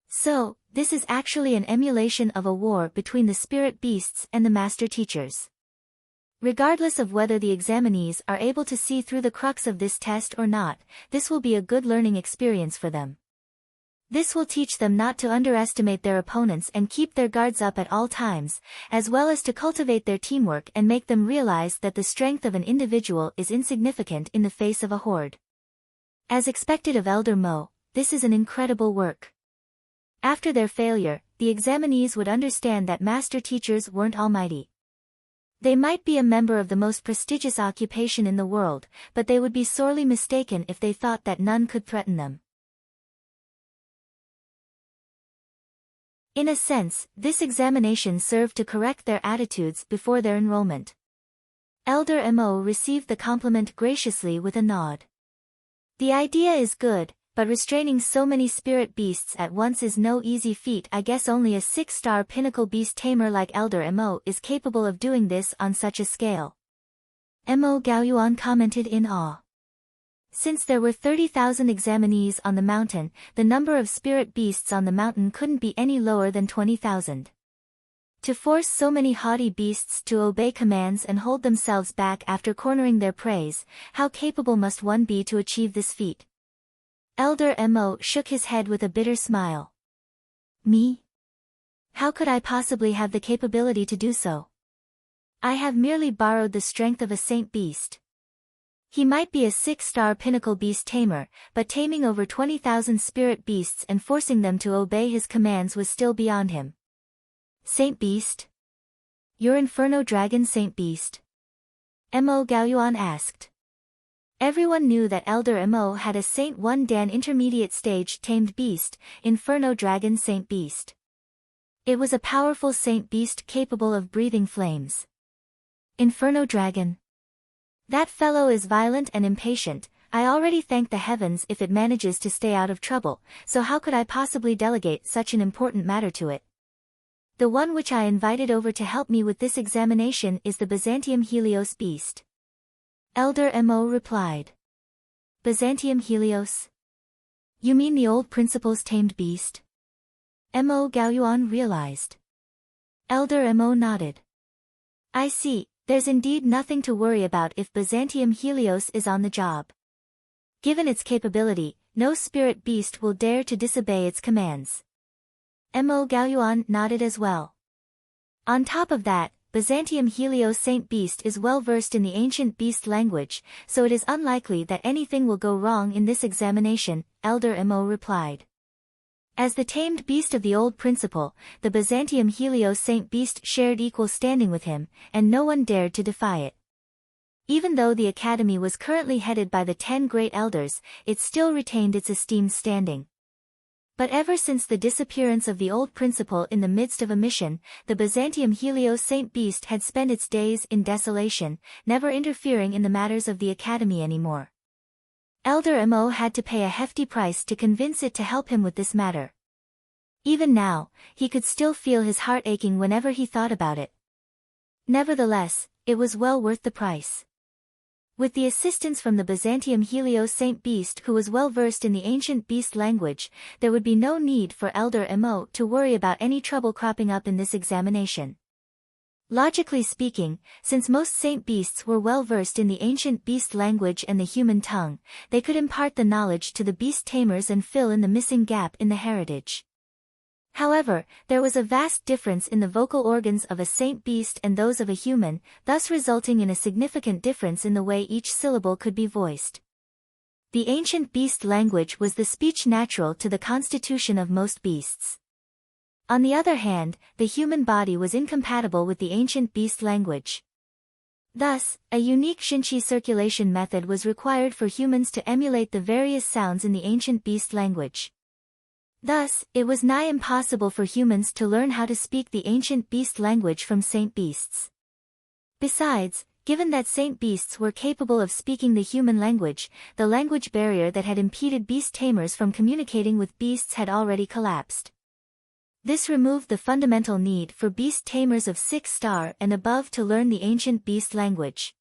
So, this is actually an emulation of a war between the spirit beasts and the master teachers. Regardless of whether the examinees are able to see through the crux of this test or not, this will be a good learning experience for them. This will teach them not to underestimate their opponents and keep their guards up at all times, as well as to cultivate their teamwork and make them realize that the strength of an individual is insignificant in the face of a horde. As expected of Elder Mo, this is an incredible work. After their failure, the examinees would understand that master teachers weren't almighty. They might be a member of the most prestigious occupation in the world, but they would be sorely mistaken if they thought that none could threaten them. In a sense, this examination served to correct their attitudes before their enrollment. Elder Mo received the compliment graciously with a nod. The idea is good, but restraining so many spirit beasts at once is no easy feat. I guess only a 6-star pinnacle beast tamer like Elder Mo is capable of doing this on such a scale. Mo Gaoyuan commented in awe. Since there were 30,000 examinees on the mountain, the number of spirit beasts on the mountain couldn't be any lower than 20,000. To force so many haughty beasts to obey commands and hold themselves back after cornering their preys, how capable must one be to achieve this feat? Elder Mo shook his head with a bitter smile. Me? How could I possibly have the capability to do so? I have merely borrowed the strength of a saint beast. He might be a 6-star pinnacle beast tamer, but taming over 20,000 spirit beasts and forcing them to obey his commands was still beyond him. Saint Beast? Your Inferno Dragon Saint Beast? Mo Gaoyuan asked. Everyone knew that Elder Mo had a Saint 1 Dan intermediate stage tamed beast, Inferno Dragon Saint Beast. It was a powerful saint beast capable of breathing flames. Inferno Dragon. That fellow is violent and impatient. I already thank the heavens if it manages to stay out of trouble, so how could I possibly delegate such an important matter to it? The one which I invited over to help me with this examination is the Byzantium Helios beast. Elder Mo replied. Byzantium Helios? You mean the old principal's tamed beast? Mo Gaoyuan realized. Elder Mo nodded. I see, there's indeed nothing to worry about if Byzantium Helios is on the job. Given its capability, no spirit beast will dare to disobey its commands. Mo Gaoyuan nodded as well. On top of that, Byzantium Helios Saint Beast is well versed in the ancient beast language, so it is unlikely that anything will go wrong in this examination, Elder Mo replied. As the tamed beast of the old principle, the Byzantium Helios Saint Beast shared equal standing with him, and no one dared to defy it. Even though the academy was currently headed by the 10 great elders, it still retained its esteemed standing. But ever since the disappearance of the old principle in the midst of a mission, the Byzantium Helios Saint Beast had spent its days in desolation, never interfering in the matters of the academy anymore. Elder Mo had to pay a hefty price to convince it to help him with this matter. Even now, he could still feel his heart aching whenever he thought about it. Nevertheless, it was well worth the price. With the assistance from the Byzantium Helios Saint Beast who was well versed in the ancient beast language, there would be no need for Elder Mo to worry about any trouble cropping up in this examination. Logically speaking, since most saint beasts were well versed in the ancient beast language and the human tongue, they could impart the knowledge to the beast tamers and fill in the missing gap in the heritage. However, there was a vast difference in the vocal organs of a saint beast and those of a human, thus resulting in a significant difference in the way each syllable could be voiced. The ancient beast language was the speech natural to the constitution of most beasts. On the other hand, the human body was incompatible with the ancient beast language. Thus, a unique Shinchi circulation method was required for humans to emulate the various sounds in the ancient beast language. Thus, it was nigh impossible for humans to learn how to speak the ancient beast language from saint beasts. Besides, given that saint beasts were capable of speaking the human language, the language barrier that had impeded beast tamers from communicating with beasts had already collapsed. This removed the fundamental need for beast tamers of 6-star and above to learn the ancient beast language.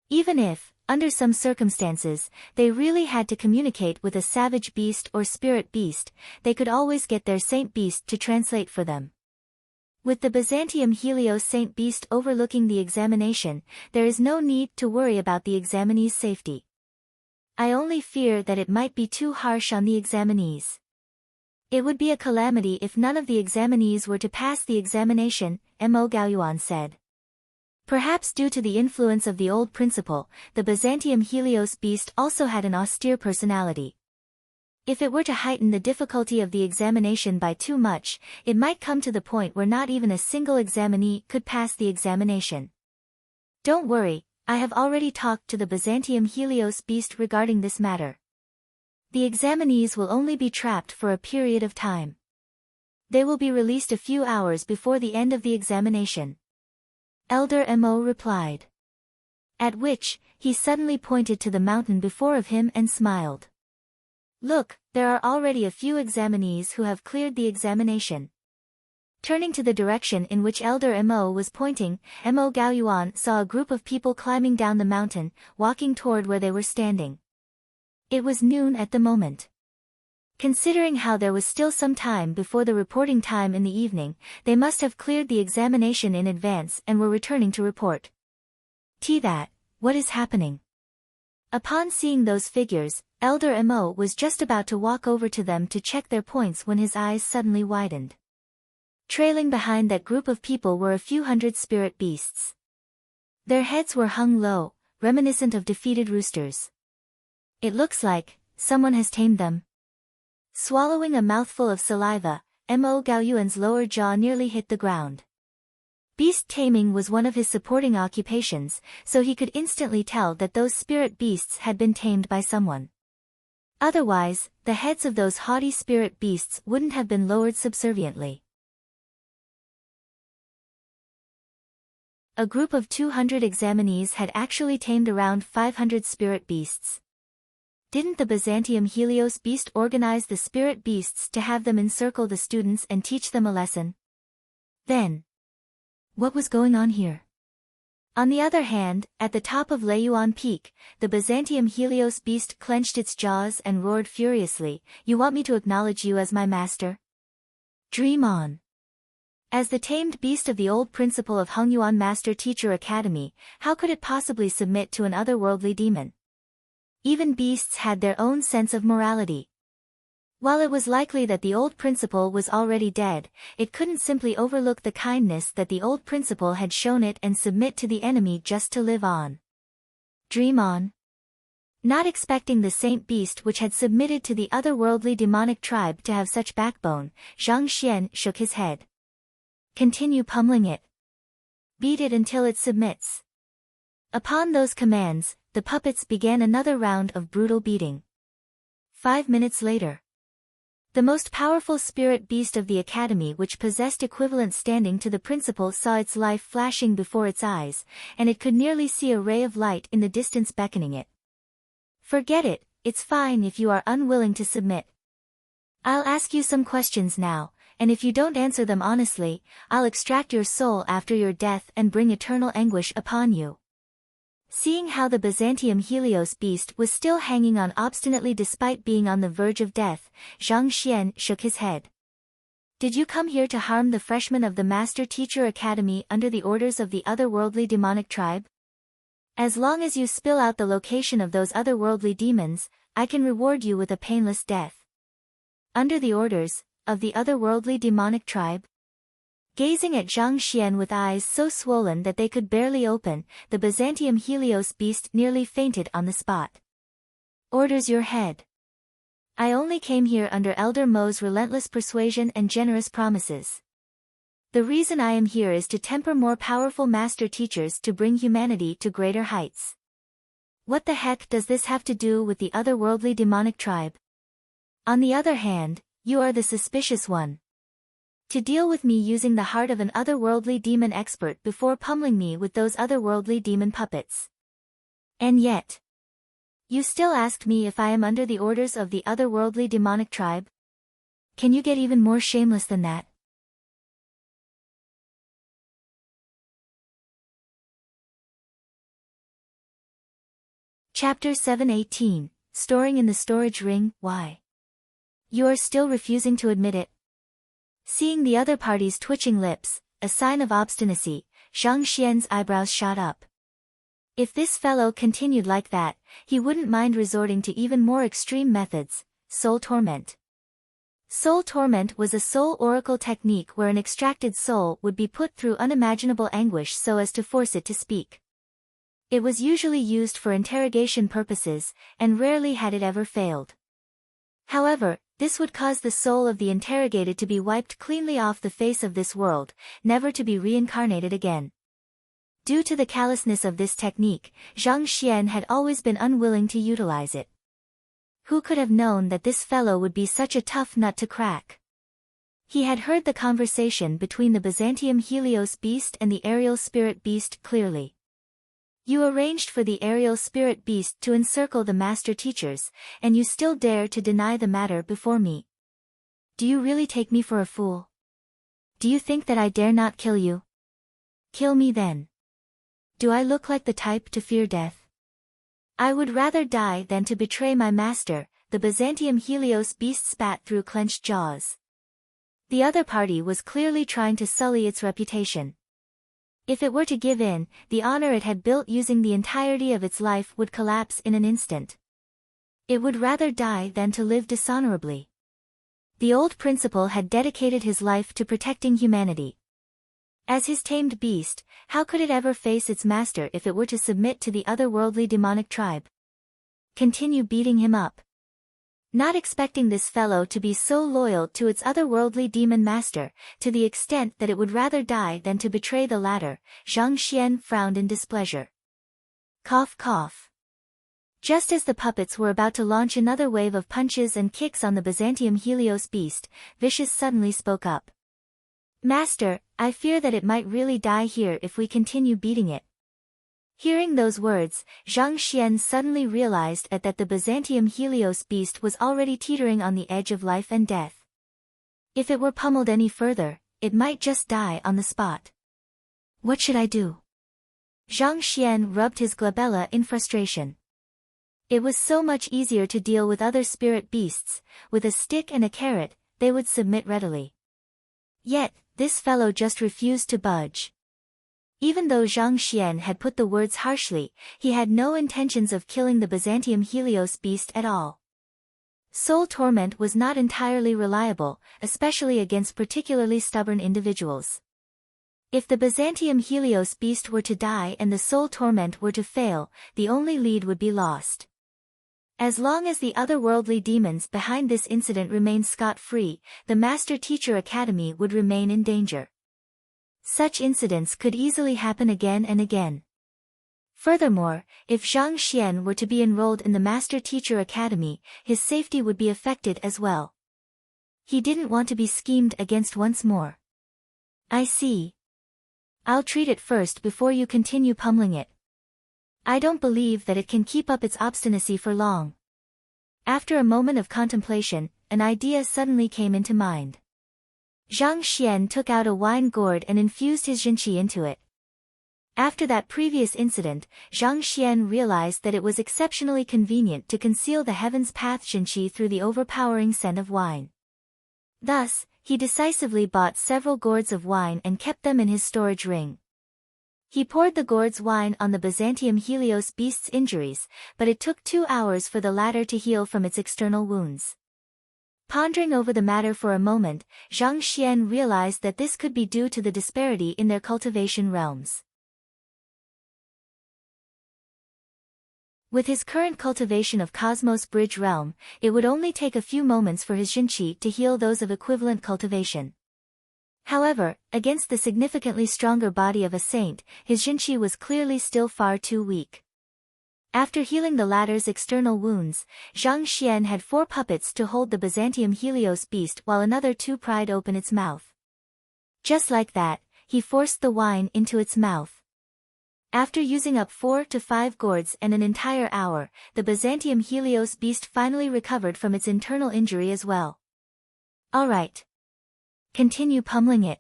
Even if, under some circumstances, they really had to communicate with a savage beast or spirit beast, they could always get their saint beast to translate for them. With the Byzantium Helios Saint Beast overlooking the examination, there is no need to worry about the examinee's safety. I only fear that it might be too harsh on the examinees. It would be a calamity if none of the examinees were to pass the examination, Mo Gaoyuan said. Perhaps due to the influence of the old principle, the Byzantium Helios Beast also had an austere personality. If it were to heighten the difficulty of the examination by too much, it might come to the point where not even a single examinee could pass the examination. Don't worry, I have already talked to the Byzantium Helios Beast regarding this matter. The examinees will only be trapped for a period of time. They will be released a few hours before the end of the examination. Elder Mo replied. At which, he suddenly pointed to the mountain before of him and smiled. Look, there are already a few examinees who have cleared the examination. Turning to the direction in which Elder Mo was pointing, Mo Gaoyuan saw a group of people climbing down the mountain, walking toward where they were standing. It was noon at the moment. Considering how there was still some time before the reporting time in the evening, they must have cleared the examination in advance and were returning to report. What is happening? Upon seeing those figures, Elder Mo was just about to walk over to them to check their points when his eyes suddenly widened. Trailing behind that group of people were a few hundred spirit beasts. Their heads were hung low, reminiscent of defeated roosters. It looks like someone has tamed them. Swallowing a mouthful of saliva, Mo Gaoyuan's lower jaw nearly hit the ground. Beast taming was one of his supporting occupations, so he could instantly tell that those spirit beasts had been tamed by someone. Otherwise, the heads of those haughty spirit beasts wouldn't have been lowered subserviently. A group of 200 examinees had actually tamed around 500 spirit beasts. Didn't the Byzantium Helios Beast organize the spirit beasts to have them encircle the students and teach them a lesson? Then, what was going on here? On the other hand, at the top of Leiyuan Peak, the Byzantium Helios Beast clenched its jaws and roared furiously, "You want me to acknowledge you as my master? Dream on." As the tamed beast of the old principle of Hongyuan Master-Teacher Academy, how could it possibly submit to an otherworldly demon? Even beasts had their own sense of morality. While it was likely that the old principal was already dead, it couldn't simply overlook the kindness that the old principal had shown it and submit to the enemy just to live on. Dream on. Not expecting the saint beast which had submitted to the otherworldly demonic tribe to have such backbone, Zhang Xian shook his head. Continue pummeling it. Beat it until it submits. Upon those commands, the puppets began another round of brutal beating. 5 minutes later. The most powerful spirit beast of the academy, which possessed equivalent standing to the principal, saw its life flashing before its eyes, and it could nearly see a ray of light in the distance beckoning it. Forget it, it's fine if you are unwilling to submit. I'll ask you some questions now, and if you don't answer them honestly, I'll extract your soul after your death and bring eternal anguish upon you. Seeing how the Byzantium Helios beast was still hanging on obstinately despite being on the verge of death, Zhang Xian shook his head. Did you come here to harm the freshmen of the Master Teacher Academy under the orders of the otherworldly demonic tribe? As long as you spill out the location of those otherworldly demons, I can reward you with a painless death. Under the orders of the otherworldly demonic tribe? Gazing at Zhang Xian with eyes so swollen that they could barely open, the Byzantium Helios beast nearly fainted on the spot. Orders your head. I only came here under Elder Mo's relentless persuasion and generous promises. The reason I am here is to temper more powerful master teachers to bring humanity to greater heights. What the heck does this have to do with the otherworldly demonic tribe? On the other hand, you are the suspicious one. To deal with me using the heart of an otherworldly demon expert before pummeling me with those otherworldly demon puppets. And yet, you still asked me if I am under the orders of the otherworldly demonic tribe? Can you get even more shameless than that? Chapter 718, Storing in the Storage Ring, Why? You are still refusing to admit it? Seeing the other party's twitching lips, a sign of obstinacy, Zhang Xian's eyebrows shot up. If this fellow continued like that, he wouldn't mind resorting to even more extreme methods, soul torment. Soul torment was a soul oracle technique where an extracted soul would be put through unimaginable anguish so as to force it to speak. It was usually used for interrogation purposes, and rarely had it ever failed. However, this would cause the soul of the interrogated to be wiped cleanly off the face of this world, never to be reincarnated again. Due to the callousness of this technique, Zhang Xian had always been unwilling to utilize it. Who could have known that this fellow would be such a tough nut to crack? He had heard the conversation between the Byzantium Helios beast and the aerial spirit beast clearly. You arranged for the aerial spirit beast to encircle the master teachers, and you still dare to deny the matter before me. Do you really take me for a fool? Do you think that I dare not kill you? Kill me then. Do I look like the type to fear death? I would rather die than to betray my master, the Byzantium Helios beast spat through clenched jaws. The other party was clearly trying to sully its reputation. If it were to give in, the honor it had built using the entirety of its life would collapse in an instant. It would rather die than to live dishonorably. The old principal had dedicated his life to protecting humanity. As his tamed beast, how could it ever face its master if it were to submit to the otherworldly demonic tribe? Continue beating him up. Not expecting this fellow to be so loyal to its otherworldly demon master, to the extent that it would rather die than to betray the latter, Zhang Xian frowned in displeasure. Cough cough. Just as the puppets were about to launch another wave of punches and kicks on the Byzantium Helios beast, Vicious suddenly spoke up. Master, I fear that it might really die here if we continue beating it. Hearing those words, Zhang Xian suddenly realized that the Byzantium Helios beast was already teetering on the edge of life and death. If it were pummeled any further, it might just die on the spot. What should I do? Zhang Xian rubbed his glabella in frustration. It was so much easier to deal with other spirit beasts, with a stick and a carrot, they would submit readily. Yet, this fellow just refused to budge. Even though Zhang Xian had put the words harshly, he had no intentions of killing the Byzantium Helios beast at all. Soul torment was not entirely reliable, especially against particularly stubborn individuals. If the Byzantium Helios beast were to die and the soul torment were to fail, the only lead would be lost. As long as the otherworldly demons behind this incident remained scot-free, the Master-Teacher Academy would remain in danger. Such incidents could easily happen again and again. Furthermore, if Zhang Xian were to be enrolled in the Master-Teacher Academy, his safety would be affected as well. He didn't want to be schemed against once more. I see. I'll treat it first before you continue pummeling it. I don't believe that it can keep up its obstinacy for long. After a moment of contemplation, an idea suddenly came into mind. Zhang Xian took out a wine gourd and infused his jinqi into it. After that previous incident, Zhang Xian realized that it was exceptionally convenient to conceal the Heaven's Path jinqi through the overpowering scent of wine. Thus, he decisively bought several gourds of wine and kept them in his storage ring. He poured the gourd's wine on the Byzantium Helios beast's injuries, but it took 2 hours for the latter to heal from its external wounds. Pondering over the matter for a moment, Zhang Xian realized that this could be due to the disparity in their cultivation realms. With his current cultivation of Cosmos Bridge realm, it would only take a few moments for his jinqi to heal those of equivalent cultivation. However, against the significantly stronger body of a saint, his jinqi was clearly still far too weak. After healing the latter's external wounds, Zhang Xian had 4 puppets to hold the Byzantium Helios beast while another 2 pried open its mouth. Just like that, he forced the wine into its mouth. After using up 4 to 5 gourds and an entire hour, the Byzantium Helios beast finally recovered from its internal injury as well. Alright. Continue pummeling it.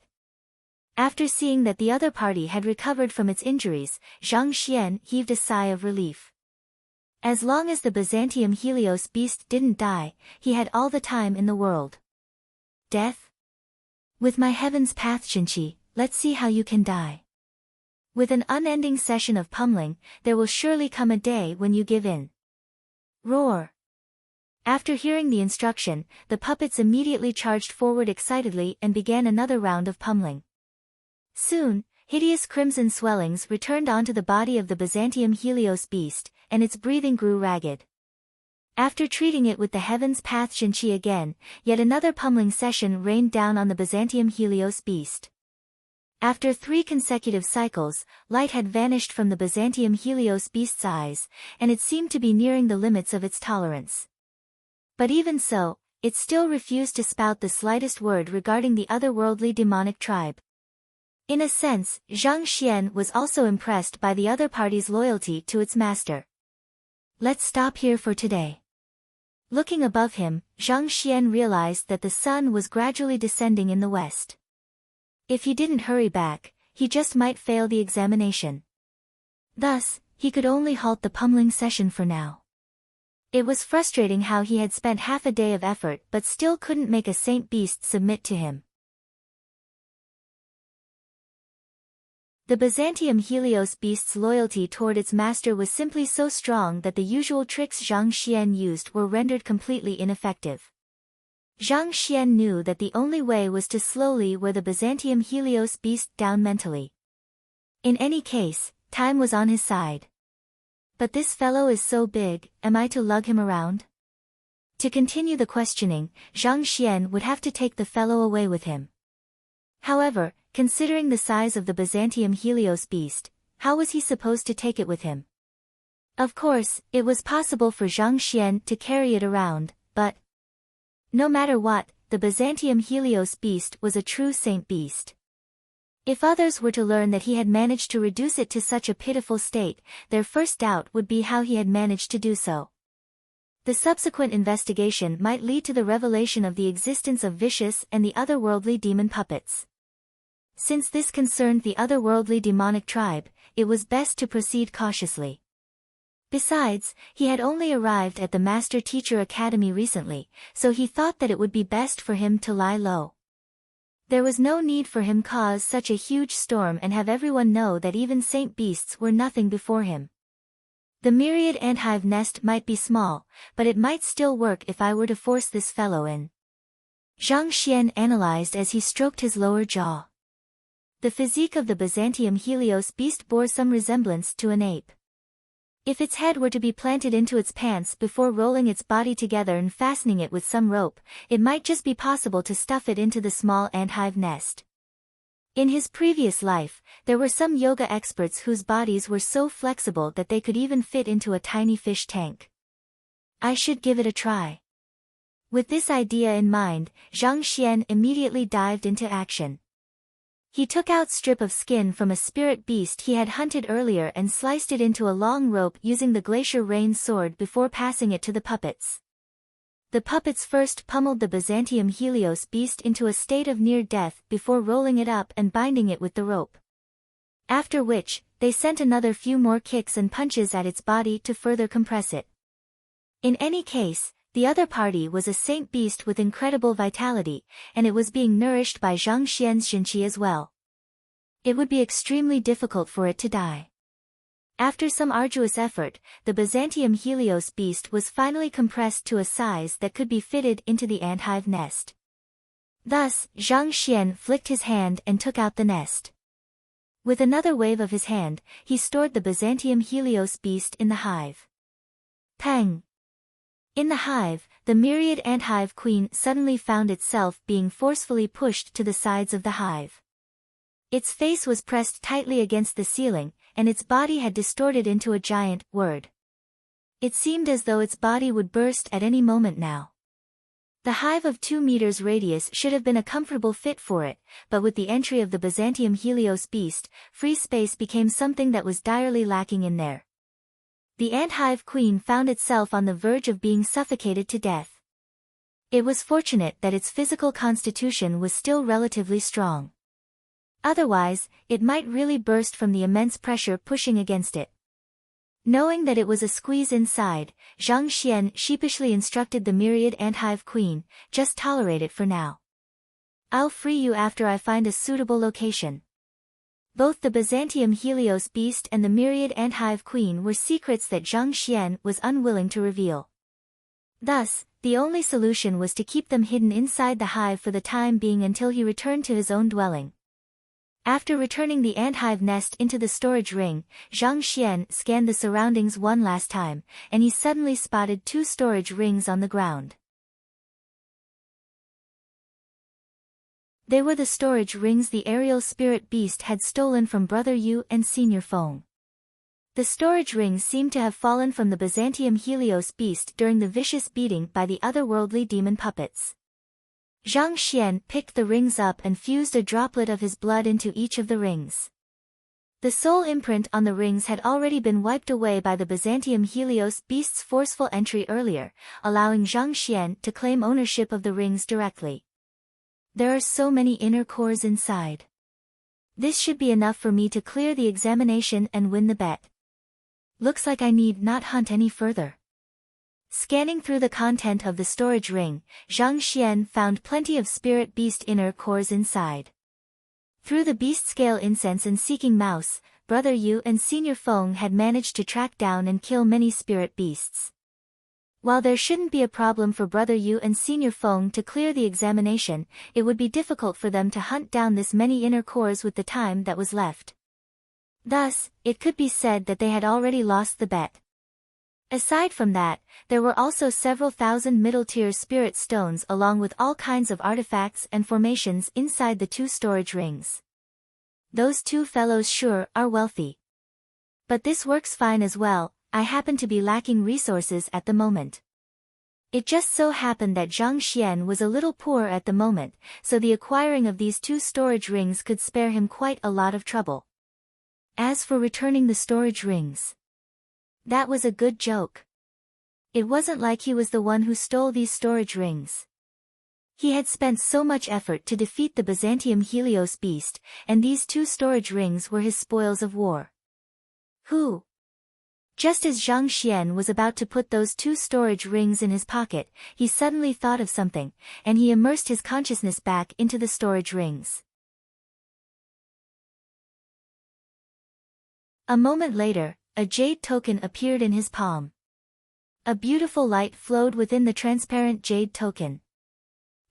After seeing that the other party had recovered from its injuries, Zhang Xian heaved a sigh of relief. As long as the Byzantium Helios beast didn't die, he had all the time in the world. Death? With my Heaven's Path jinqi, let's see how you can die. With an unending session of pummeling, there will surely come a day when you give in. Roar. After hearing the instruction, the puppets immediately charged forward excitedly and began another round of pummeling. Soon, hideous crimson swellings returned onto the body of the Byzantium Helios beast, and its breathing grew ragged. After treating it with the Heaven's Path jinqi again, yet another pummeling session rained down on the Byzantium Helios beast. After 3 consecutive cycles, light had vanished from the Byzantium Helios beast's eyes, and it seemed to be nearing the limits of its tolerance. But even so, it still refused to spout the slightest word regarding the otherworldly demonic tribe. In a sense, Zhang Xian was also impressed by the other party's loyalty to its master. Let's stop here for today. Looking above him, Zhang Xian realized that the sun was gradually descending in the west. If he didn't hurry back, he just might fail the examination. Thus, he could only halt the pummeling session for now. It was frustrating how he had spent half a day of effort but still couldn't make a saint beast submit to him. The Byzantium Helios beast's loyalty toward its master was simply so strong that the usual tricks Zhang Xian used were rendered completely ineffective. Zhang Xian knew that the only way was to slowly wear the Byzantium Helios beast down mentally. In any case, time was on his side. But this fellow is so big, am I to lug him around? To continue the questioning, Zhang Xian would have to take the fellow away with him. However, considering the size of the Byzantium Helios beast, how was he supposed to take it with him? Of course, it was possible for Zhang Xian to carry it around, but no matter what, the Byzantium Helios beast was a true saint beast. If others were to learn that he had managed to reduce it to such a pitiful state, their first doubt would be how he had managed to do so. The subsequent investigation might lead to the revelation of the existence of vicious and the otherworldly demon puppets. Since this concerned the otherworldly demonic tribe, it was best to proceed cautiously. Besides, he had only arrived at the Master-Teacher Academy recently, so he thought that it would be best for him to lie low. There was no need for him cause such a huge storm and have everyone know that even saint beasts were nothing before him. The myriad anthive nest might be small, but it might still work if I were to force this fellow in. Zhang Xian analyzed as he stroked his lower jaw. The physique of the Byzantium Helios beast bore some resemblance to an ape. If its head were to be planted into its pants before rolling its body together and fastening it with some rope, it might just be possible to stuff it into the small anthive nest. In his previous life, there were some yoga experts whose bodies were so flexible that they could even fit into a tiny fish tank. I should give it a try. With this idea in mind, Zhang Xian immediately dived into action. He took out a strip of skin from a spirit beast he had hunted earlier and sliced it into a long rope using the glacier rain sword before passing it to the puppets. The puppets first pummeled the Byzantium Helios beast into a state of near death before rolling it up and binding it with the rope. After which, they sent another few more kicks and punches at its body to further compress it. In any case, the other party was a saint beast with incredible vitality, and it was being nourished by Zhang Xian's Shinqi as well. It would be extremely difficult for it to die. After some arduous effort, the Byzantium Helios beast was finally compressed to a size that could be fitted into the anthive nest. Thus, Zhang Xian flicked his hand and took out the nest. With another wave of his hand, he stored the Byzantium Helios beast in the hive. Pang! In the hive, the myriad anthive queen suddenly found itself being forcefully pushed to the sides of the hive. Its face was pressed tightly against the ceiling, and its body had distorted into a giant word. It seemed as though its body would burst at any moment now. The hive of 2 meters radius should have been a comfortable fit for it, but with the entry of the Byzantium Helios beast, free space became something that was direly lacking in there. The anthive queen found itself on the verge of being suffocated to death. It was fortunate that its physical constitution was still relatively strong. Otherwise, it might really burst from the immense pressure pushing against it. Knowing that it was a squeeze inside, Zhang Xian sheepishly instructed the myriad anthive queen, just tolerate it for now. I'll free you after I find a suitable location. Both the Byzantium Helios beast and the myriad anthive queen were secrets that Zhang Xian was unwilling to reveal. Thus, the only solution was to keep them hidden inside the hive for the time being until he returned to his own dwelling. After returning the anthive nest into the storage ring, Zhang Xian scanned the surroundings one last time, and he suddenly spotted 2 storage rings on the ground. They were the storage rings the aerial spirit beast had stolen from Brother Yu and Senior Feng. The storage rings seemed to have fallen from the Byzantium Helios beast during the vicious beating by the otherworldly demon puppets. Zhang Xian picked the rings up and fused a droplet of his blood into each of the rings. The soul imprint on the rings had already been wiped away by the Byzantium Helios beast's forceful entry earlier, allowing Zhang Xian to claim ownership of the rings directly. There are so many inner cores inside. This should be enough for me to clear the examination and win the bet. Looks like I need not hunt any further. Scanning through the content of the storage ring, Zhang Xian found plenty of spirit beast inner cores inside. Through the beast scale incense and seeking mouse, Brother Yu and Senior Feng had managed to track down and kill many spirit beasts. While there shouldn't be a problem for Brother Yu and Senior Feng to clear the examination, it would be difficult for them to hunt down this many inner cores with the time that was left. Thus, it could be said that they had already lost the bet. Aside from that, there were also several thousand middle-tier spirit stones along with all kinds of artifacts and formations inside the 2 storage rings. Those 2 fellows sure are wealthy. But this works fine as well. I happen to be lacking resources at the moment. It just so happened that Zhang Xian was a little poor at the moment, so the acquiring of these 2 storage rings could spare him quite a lot of trouble. As for returning the storage rings, that was a good joke. It wasn't like he was the one who stole these storage rings. He had spent so much effort to defeat the Byzantium Helios beast, and these 2 storage rings were his spoils of war. Who? Just as Zhang Xian was about to put those 2 storage rings in his pocket, he suddenly thought of something, and he immersed his consciousness back into the storage rings. A moment later, a jade token appeared in his palm. A beautiful light flowed within the transparent jade token.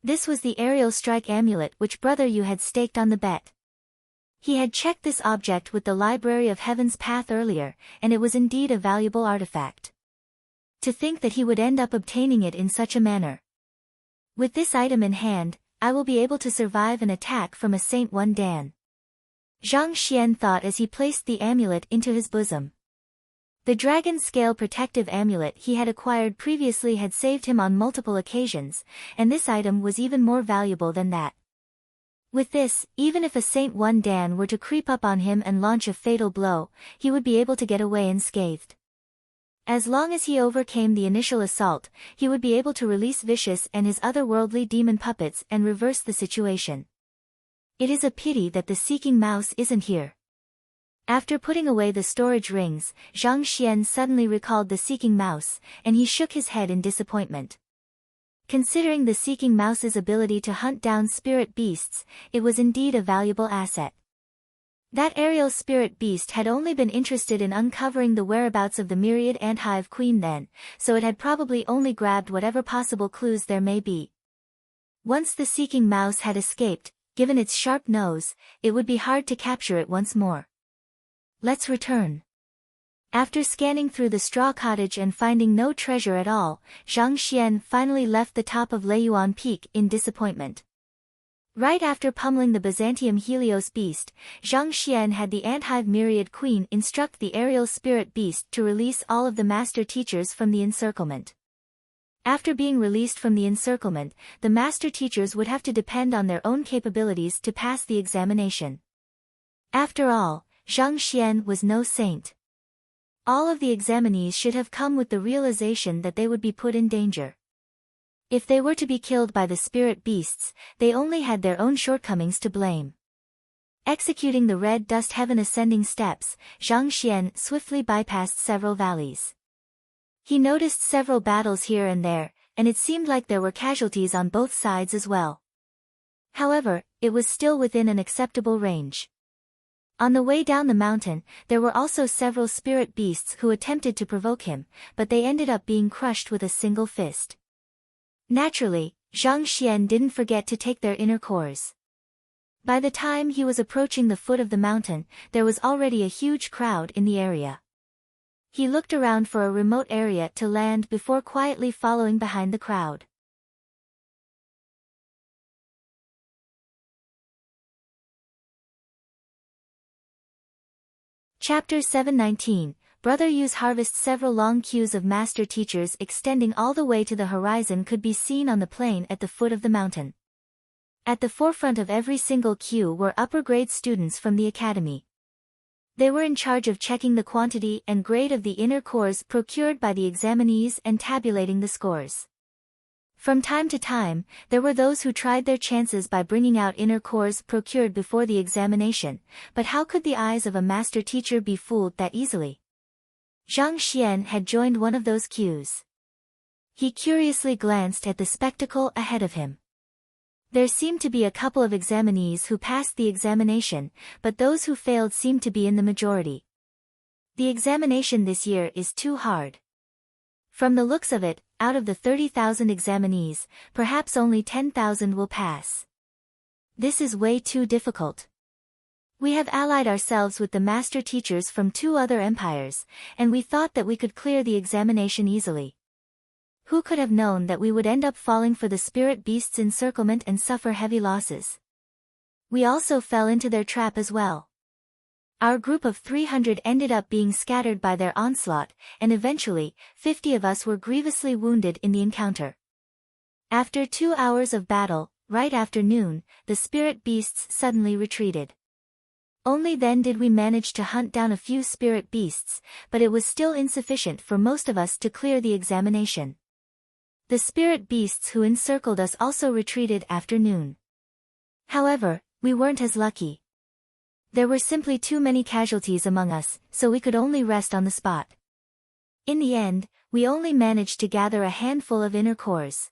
This was the aerial strike amulet which Brother Yu had staked on the bet. He had checked this object with the Library of Heaven's Path earlier, and it was indeed a valuable artifact. To think that he would end up obtaining it in such a manner. With this item in hand, I will be able to survive an attack from a Saint One Dan. Zhang Xian thought as he placed the amulet into his bosom. The dragon scale protective amulet he had acquired previously had saved him on multiple occasions, and this item was even more valuable than that. With this, even if a Saint One Dan were to creep up on him and launch a fatal blow, he would be able to get away unscathed. As long as he overcame the initial assault, he would be able to release Vicious and his otherworldly demon puppets and reverse the situation. It is a pity that the Seeking Mouse isn't here. After putting away the storage rings, Zhang Xian suddenly recalled the Seeking Mouse, and he shook his head in disappointment. Considering the Seeking Mouse's ability to hunt down spirit beasts, it was indeed a valuable asset. That aerial spirit beast had only been interested in uncovering the whereabouts of the myriad anthive queen then, so it had probably only grabbed whatever possible clues there may be. Once the Seeking Mouse had escaped, given its sharp nose, it would be hard to capture it once more. Let's return. After scanning through the straw cottage and finding no treasure at all, Zhang Xian finally left the top of Leiyuan Peak in disappointment. Right after pummeling the Byzantium Helios beast, Zhang Xian had the Anthive Myriad Queen instruct the aerial spirit beast to release all of the master teachers from the encirclement. After being released from the encirclement, the master teachers would have to depend on their own capabilities to pass the examination. After all, Zhang Xian was no saint. All of the examinees should have come with the realization that they would be put in danger. If they were to be killed by the spirit beasts, they only had their own shortcomings to blame. Executing the red dust heaven ascending steps, Zhang Xian swiftly bypassed several valleys. He noticed several battles here and there, and it seemed like there were casualties on both sides as well. However, it was still within an acceptable range. On the way down the mountain, there were also several spirit beasts who attempted to provoke him, but they ended up being crushed with a single fist. Naturally, Zhang Xian didn't forget to take their inner cores. By the time he was approaching the foot of the mountain, there was already a huge crowd in the area. He looked around for a remote area to land before quietly following behind the crowd. Chapter 719, Brother Yu's harvest. Several long queues of master teachers extending all the way to the horizon could be seen on the plain at the foot of the mountain. At the forefront of every single queue were upper-grade students from the academy. They were in charge of checking the quantity and grade of the inner cores procured by the examinees and tabulating the scores. From time to time, there were those who tried their chances by bringing out inner cores procured before the examination, but how could the eyes of a master teacher be fooled that easily? Zhang Xian had joined one of those queues. He curiously glanced at the spectacle ahead of him. There seemed to be a couple of examinees who passed the examination, but those who failed seemed to be in the majority. The examination this year is too hard. From the looks of it, out of the 30,000 examinees, perhaps only 10,000 will pass. This is way too difficult. We have allied ourselves with the master teachers from 2 other empires, and we thought that we could clear the examination easily. Who could have known that we would end up falling for the spirit beast's encirclement and suffer heavy losses? We also fell into their trap as well. Our group of 300 ended up being scattered by their onslaught, and eventually, 50 of us were grievously wounded in the encounter. After 2 hours of battle, right after noon, the spirit beasts suddenly retreated. Only then did we manage to hunt down a few spirit beasts, but it was still insufficient for most of us to clear the examination. The spirit beasts who encircled us also retreated after noon. However, we weren't as lucky. There were simply too many casualties among us, so we could only rest on the spot. In the end, we only managed to gather a handful of inner cores.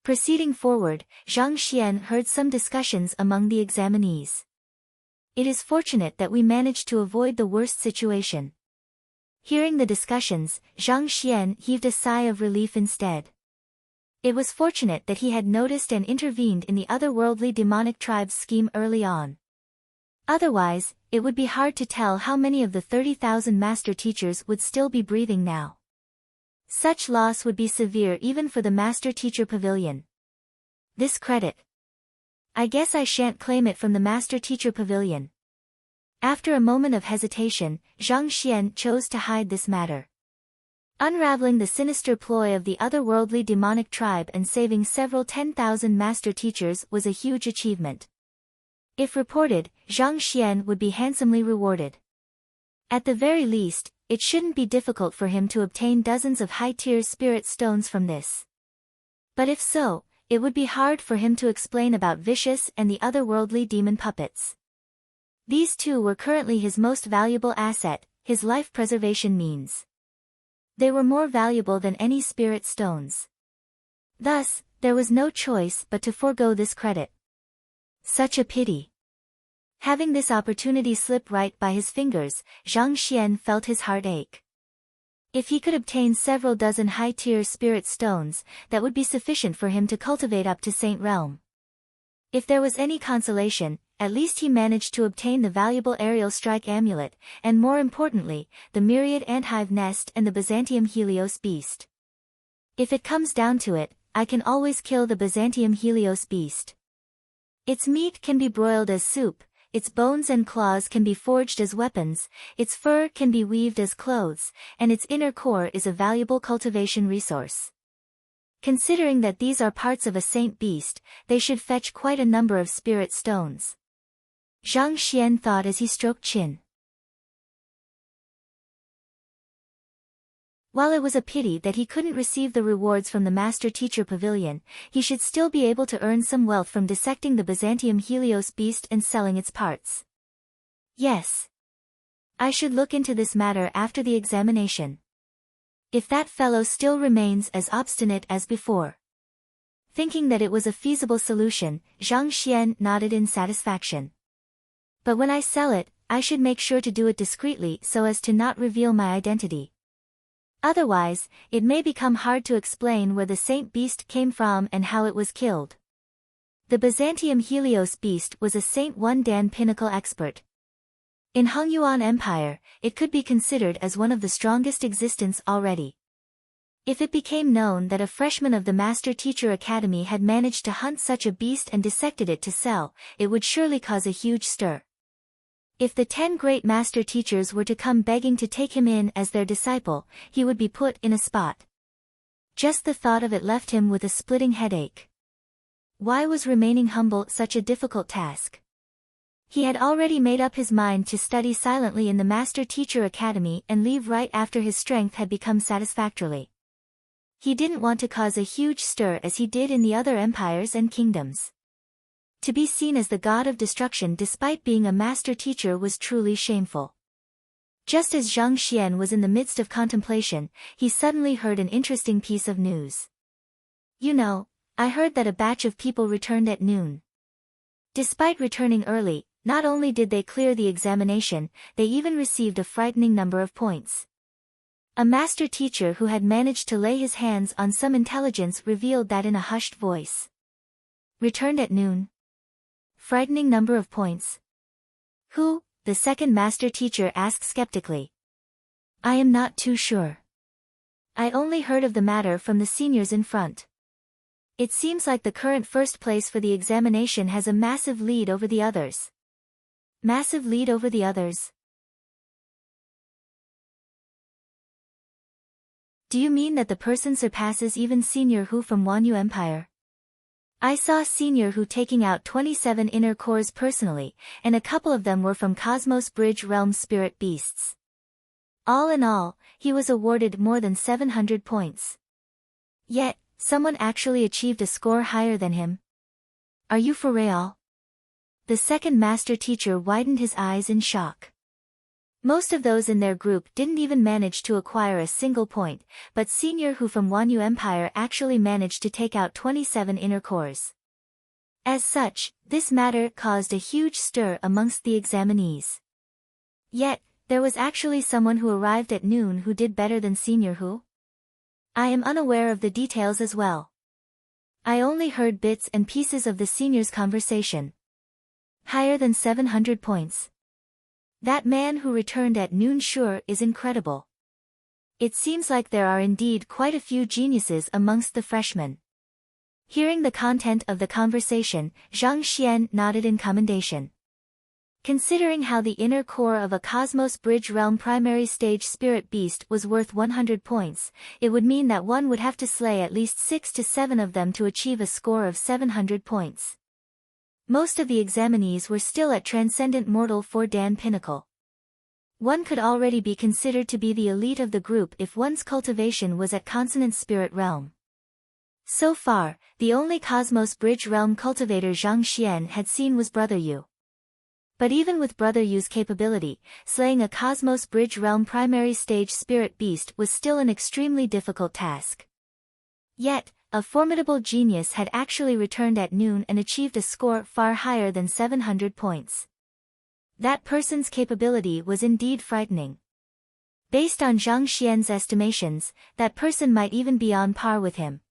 Proceeding forward, Zhang Xian heard some discussions among the examinees. It is fortunate that we managed to avoid the worst situation. Hearing the discussions, Zhang Xian heaved a sigh of relief instead. It was fortunate that he had noticed and intervened in the otherworldly demonic tribe's scheme early on. Otherwise, it would be hard to tell how many of the 30,000 master teachers would still be breathing now. Such loss would be severe even for the master teacher pavilion. This credit. I guess I shan't claim it from the master teacher pavilion. After a moment of hesitation, Zhang Xian chose to hide this matter. Unraveling the sinister ploy of the otherworldly demonic tribe and saving several 10,000 master teachers was a huge achievement. If reported, Zhang Xian would be handsomely rewarded. At the very least, it shouldn't be difficult for him to obtain dozens of high-tier spirit stones from this. But if so, it would be hard for him to explain about Vicious and the otherworldly demon puppets. These two were currently his most valuable asset, his life preservation means. They were more valuable than any spirit stones. Thus, there was no choice but to forego this credit. Such a pity. Having this opportunity slip right by his fingers, Zhang Xian felt his heart ache. If he could obtain several dozen high-tier spirit stones, that would be sufficient for him to cultivate up to Saint Realm. If there was any consolation, at least he managed to obtain the valuable aerial strike amulet, and more importantly, the myriad anthive nest and the Byzantium Helios beast. If it comes down to it, I can always kill the Byzantium Helios beast. Its meat can be broiled as soup, its bones and claws can be forged as weapons, its fur can be weaved as clothes, and its inner core is a valuable cultivation resource. Considering that these are parts of a saint beast, they should fetch quite a number of spirit stones. Zhang Xian thought as he stroked chin. While it was a pity that he couldn't receive the rewards from the Master Teacher Pavilion, he should still be able to earn some wealth from dissecting the Byzantium Helios beast and selling its parts. Yes. I should look into this matter after the examination. If that fellow still remains as obstinate as before. Thinking that it was a feasible solution, Zhang Xian nodded in satisfaction. But when I sell it, I should make sure to do it discreetly so as to not reveal my identity. Otherwise, it may become hard to explain where the saint beast came from and how it was killed. The Byzantium Helios beast was a Saint One Dan pinnacle expert. In Hongyuan Empire, it could be considered as one of the strongest existence already. If it became known that a freshman of the Master Teacher Academy had managed to hunt such a beast and dissected it to sell, it would surely cause a huge stir. If the 10 great master teachers were to come begging to take him in as their disciple, he would be put in a spot. Just the thought of it left him with a splitting headache. Why was remaining humble such a difficult task? He had already made up his mind to study silently in the Master Teacher Academy and leave right after his strength had become satisfactorily. He didn't want to cause a huge stir as he did in the other empires and kingdoms. To be seen as the god of destruction despite being a master teacher was truly shameful. Just as Zhang Xian was in the midst of contemplation, he suddenly heard an interesting piece of news. You know, I heard that a batch of people returned at noon. Despite returning early, not only did they clear the examination, they even received a frightening number of points. A master teacher who had managed to lay his hands on some intelligence revealed that in a hushed voice. Returned at noon. Frightening number of points. Who? The second master teacher asked skeptically. I am not too sure. I only heard of the matter from the seniors in front. It seems like the current first place for the examination has a massive lead over the others. Massive lead over the others? Do you mean that the person surpasses even Senior Hu from Wanyu Empire? I saw Senior Hu taking out 27 inner cores personally, and a couple of them were from Cosmos Bridge Realm spirit beasts. All in all, he was awarded more than 700 points. Yet, someone actually achieved a score higher than him. Are you for real? The second master teacher widened his eyes in shock. Most of those in their group didn't even manage to acquire a single point, but Senior Hu from Wanyu Empire actually managed to take out 27 inner cores. As such, this matter caused a huge stir amongst the examinees. Yet, There was actually someone who arrived at noon who did better than Senior Hu? I am unaware of the details as well. I only heard bits and pieces of the senior's conversation. Higher than 700 points. That man who returned at noon sure is incredible. It seems like there are indeed quite a few geniuses amongst the freshmen. Hearing the content of the conversation, Zhang Xian nodded in commendation. Considering how the inner core of a Cosmos Bridge Realm primary stage spirit beast was worth 100 points, it would mean that one would have to slay at least 6 to 7 of them to achieve a score of 700 points. Most of the examinees were still at Transcendent Mortal 4 Dan Pinnacle. One could already be considered to be the elite of the group if one's cultivation was at Consonant Spirit Realm. So far, the only Cosmos Bridge Realm cultivator Zhang Xian had seen was Brother Yu. But even with Brother Yu's capability, slaying a Cosmos Bridge Realm primary stage spirit beast was still an extremely difficult task. Yet, a formidable genius had actually returned at noon and achieved a score far higher than 700 points. That person's capability was indeed frightening. Based on Zhang Xian's estimations, that person might even be on par with him.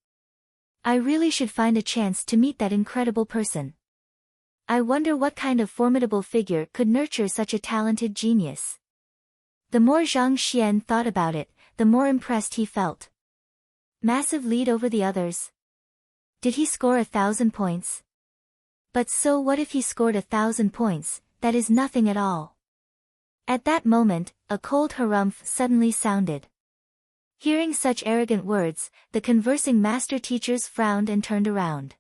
I really should find a chance to meet that incredible person. I wonder what kind of formidable figure could nurture such a talented genius. The more Zhang Xian thought about it, the more impressed he felt. Massive lead over the others. Did he score 1,000 points? But so what if he scored 1,000 points, that is nothing at all. At that moment, a cold harumph suddenly sounded. Hearing such arrogant words, the conversing master teachers frowned and turned around.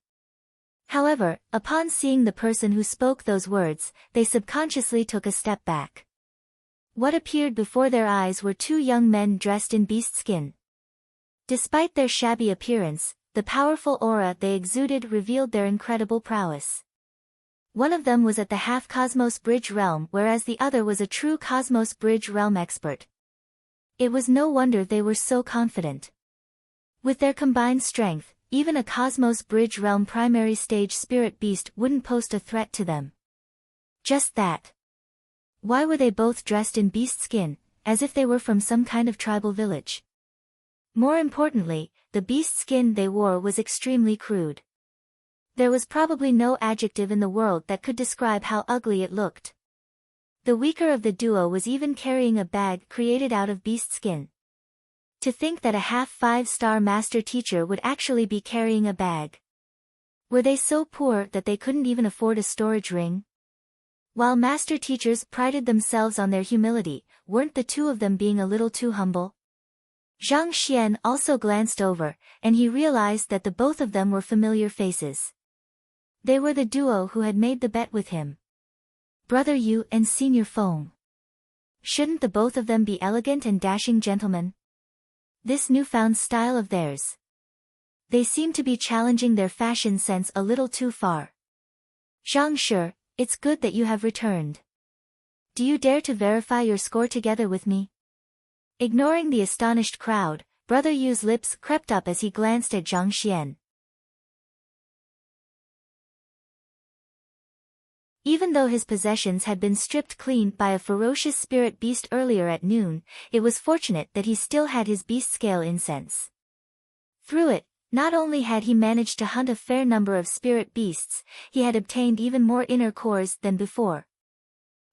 However, upon seeing the person who spoke those words, they subconsciously took a step back. What appeared before their eyes were 2 young men dressed in beast skin. Despite their shabby appearance, the powerful aura they exuded revealed their incredible prowess. One of them was at the half-Cosmos Bridge Realm whereas the other was a true Cosmos Bridge Realm expert. It was no wonder they were so confident. With their combined strength, even a Cosmos Bridge Realm primary stage spirit beast wouldn't pose a threat to them. Just that. Why were they both dressed in beast skin, as if they were from some kind of tribal village? More importantly, the beast skin they wore was extremely crude. There was probably no adjective in the world that could describe how ugly it looked. The weaker of the duo was even carrying a bag created out of beast skin. To think that a half 5-star master teacher would actually be carrying a bag. Were they so poor that they couldn't even afford a storage ring? While master teachers prided themselves on their humility, weren't the 2 of them being a little too humble? Zhang Xian also glanced over, and he realized that the both of them were familiar faces. They were the duo who had made the bet with him. Brother Yu and Senior Feng. Shouldn't the both of them be elegant and dashing gentlemen? This newfound style of theirs. They seem to be challenging their fashion sense a little too far. Zhang Shi, it's good that you have returned. Do you dare to verify your score together with me? Ignoring the astonished crowd, Brother Yu's lips crept up as he glanced at Zhang Xian. Even though his possessions had been stripped clean by a ferocious spirit beast earlier at noon, it was fortunate that he still had his beast scale incense. Through it, not only had he managed to hunt a fair number of spirit beasts, he had obtained even more inner cores than before.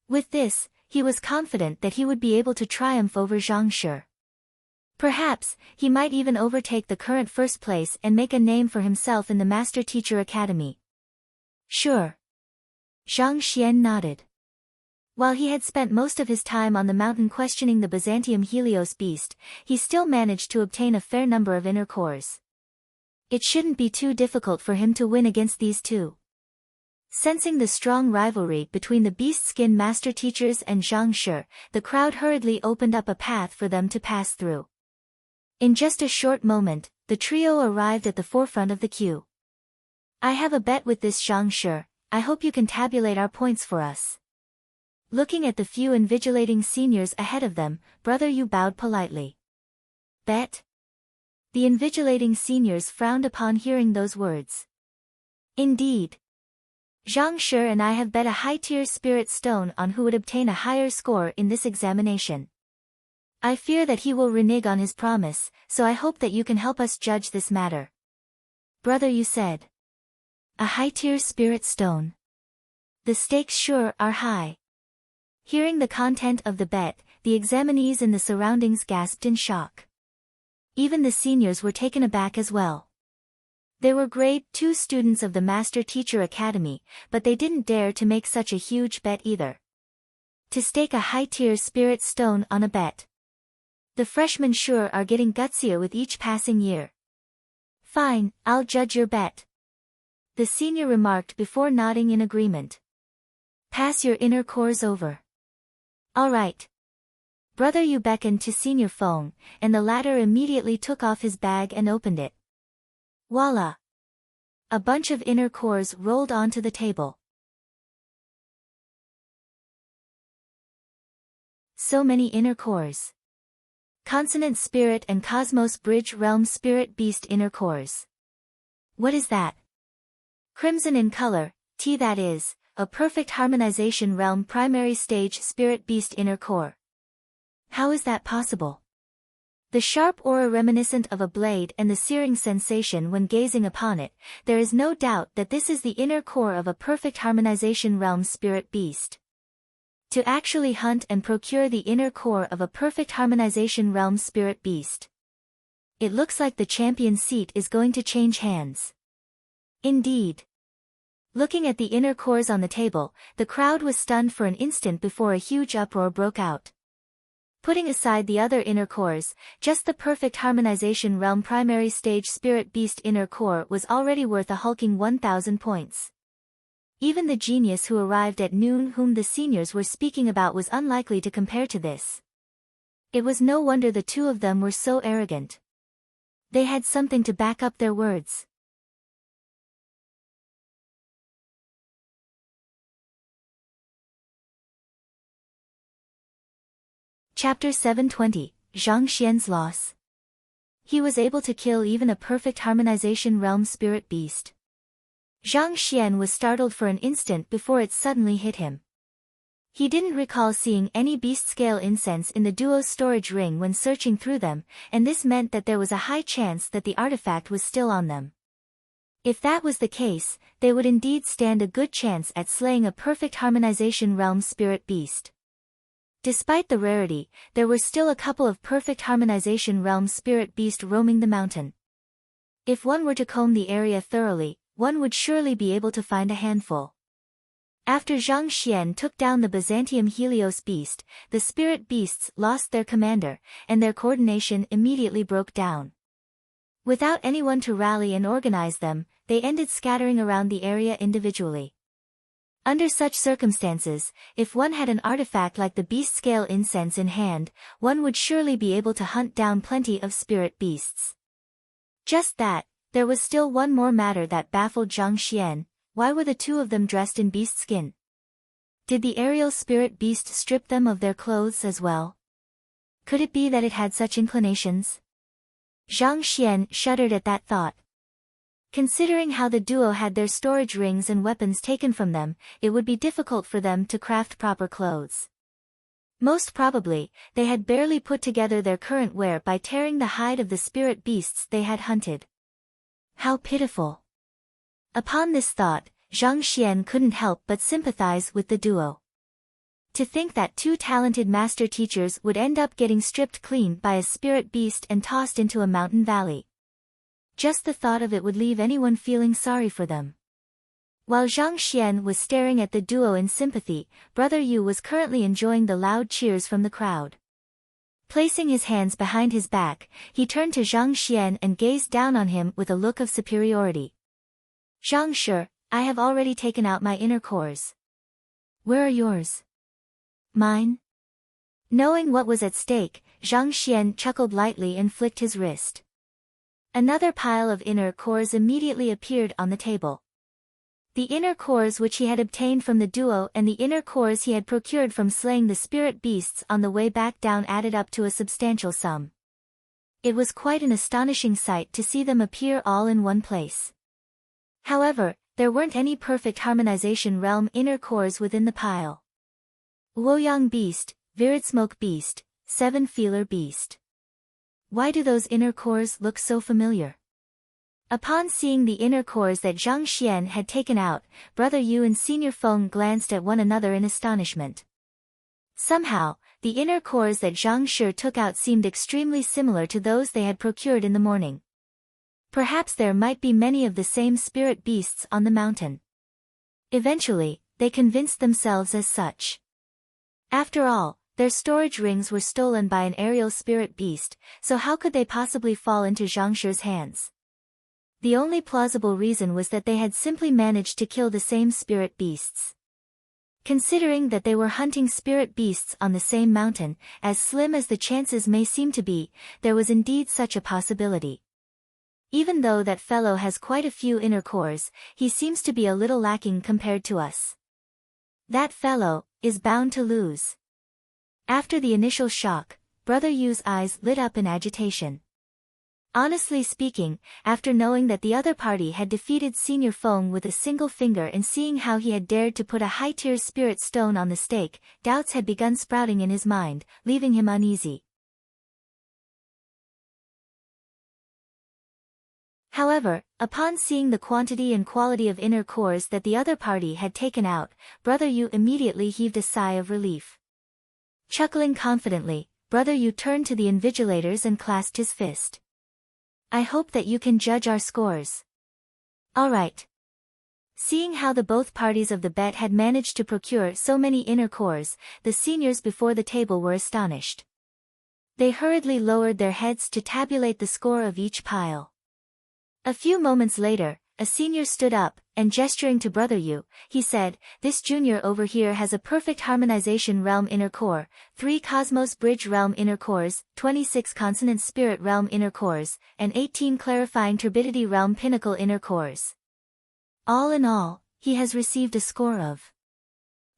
With this, he was confident that he would be able to triumph over Zhang Shi. Perhaps, he might even overtake the current first place and make a name for himself in the Master Teacher Academy. Sure. Zhang Xian nodded. While he had spent most of his time on the mountain questioning the Byzantium Helios beast, he still managed to obtain a fair number of inner cores. It shouldn't be too difficult for him to win against these 2. Sensing the strong rivalry between the beast skin master teachers and Zhang Shi, the crowd hurriedly opened up a path for them to pass through. In just a short moment, the trio arrived at the forefront of the queue. I have a bet with this Zhang Shi. I hope you can tabulate our points for us. Looking at the few invigilating seniors ahead of them, Brother Yu bowed politely. Bet? The invigilating seniors frowned upon hearing those words. Indeed. Zhang Shi and I have bet a high-tier spirit stone on who would obtain a higher score in this examination. I fear that he will renege on his promise, so I hope that you can help us judge this matter. Brother, you said. A high-tier spirit stone. The stakes sure are high. Hearing the content of the bet, the examinees in the surroundings gasped in shock. Even the seniors were taken aback as well. They were grade 2 students of the Master Teacher Academy, but they didn't dare to make such a huge bet either. To stake a high-tier spirit stone on a bet. The freshmen sure are getting gutsier with each passing year. Fine, I'll judge your bet. The senior remarked before nodding in agreement. Pass your inner cores over. All right. Brother Yu beckoned to Senior Feng, and the latter immediately took off his bag and opened it. Voila! A bunch of inner cores rolled onto the table. So many inner cores. Consonant Spirit and Cosmos Bridge Realm Spirit Beast inner cores. What is that? Crimson in color, T that is, a perfect harmonization realm primary stage Spirit Beast inner core. How is that possible? The sharp aura reminiscent of a blade and the searing sensation when gazing upon it, there is no doubt that this is the inner core of a perfect harmonization realm spirit beast. To actually hunt and procure the inner core of a perfect harmonization realm spirit beast. It looks like the champion seat is going to change hands. Indeed. Looking at the inner cores on the table, the crowd was stunned for an instant before a huge uproar broke out. Putting aside the other inner cores, just the perfect harmonization realm primary stage spirit beast inner core was already worth a hulking 1,000 points. Even the genius who arrived at noon whom the seniors were speaking about was unlikely to compare to this. It was no wonder the two of them were so arrogant. They had something to back up their words. Chapter 720, Zhang Xian's Loss. He was able to kill even a perfect harmonization realm spirit beast. Zhang Xian was startled for an instant before it suddenly hit him. He didn't recall seeing any beast-scale incense in the duo's storage ring when searching through them, and this meant that there was a high chance that the artifact was still on them. If that was the case, they would indeed stand a good chance at slaying a perfect harmonization realm spirit beast. Despite the rarity, there were still a couple of perfect harmonization realm spirit beast roaming the mountain. If one were to comb the area thoroughly, one would surely be able to find a handful. After Zhang Xian took down the Byzantium Helios beast, the spirit beasts lost their commander, and their coordination immediately broke down. Without anyone to rally and organize them, they ended scattering around the area individually. Under such circumstances, if one had an artifact like the beast-scale incense in hand, one would surely be able to hunt down plenty of spirit beasts. Just that, there was still one more matter that baffled Zhang Xian. Why were the two of them dressed in beast skin? Did the aerial spirit beast strip them of their clothes as well? Could it be that it had such inclinations? Zhang Xian shuddered at that thought. Considering how the duo had their storage rings and weapons taken from them, it would be difficult for them to craft proper clothes. Most probably, they had barely put together their current wear by tearing the hide of the spirit beasts they had hunted. How pitiful. Upon this thought, Zhang Xian couldn't help but sympathize with the duo. To think that two talented master teachers would end up getting stripped clean by a spirit beast and tossed into a mountain valley. Just the thought of it would leave anyone feeling sorry for them. While Zhang Xian was staring at the duo in sympathy, Brother Yu was currently enjoying the loud cheers from the crowd. Placing his hands behind his back, he turned to Zhang Xian and gazed down on him with a look of superiority. Zhang Shi, I have already taken out my inner cores. Where are yours? Mine? Knowing what was at stake, Zhang Xian chuckled lightly and flicked his wrist. Another pile of inner cores immediately appeared on the table. The inner cores which he had obtained from the duo and the inner cores he had procured from slaying the spirit beasts on the way back down added up to a substantial sum. It was quite an astonishing sight to see them appear all in one place. However, There weren't any perfect harmonization realm inner cores within the pile. Woyang Beast, Virid Smoke Beast, Seven Feeler Beast. Why do those inner cores look so familiar? Upon seeing the inner cores that Zhang Xian had taken out, Brother Yu and Senior Feng glanced at one another in astonishment. Somehow, the inner cores that Zhang Shi took out seemed extremely similar to those they had procured in the morning. Perhaps there might be many of the same spirit beasts on the mountain. Eventually, they convinced themselves as such. After all, their storage rings were stolen by an aerial spirit beast, so how could they possibly fall into Zhang Shi's hands? The only plausible reason was that they had simply managed to kill the same spirit beasts. Considering that they were hunting spirit beasts on the same mountain, as slim as the chances may seem to be, there was indeed such a possibility. Even though that fellow has quite a few inner cores, he seems to be a little lacking compared to us. That fellow is bound to lose. After the initial shock, Brother Yu's eyes lit up in agitation. Honestly speaking, after knowing that the other party had defeated Senior Feng with a single finger and seeing how he had dared to put a high-tier spirit stone on the stake, doubts had begun sprouting in his mind, leaving him uneasy. However, upon seeing the quantity and quality of inner cores that the other party had taken out, Brother Yu immediately heaved a sigh of relief. Chuckling confidently, Brother Yu turned to the invigilators and clasped his fist. I hope that you can judge our scores. All right. Seeing how the both parties of the bet had managed to procure so many inner cores, the seniors before the table were astonished. They hurriedly lowered their heads to tabulate the score of each pile. A few moments later, a senior stood up, and gesturing to Brother Yu, he said, "This junior over here has a perfect harmonization realm inner core, 3 cosmos bridge realm inner cores, 26 consonant spirit realm inner cores, and 18 clarifying turbidity realm pinnacle inner cores. All in all, he has received a score of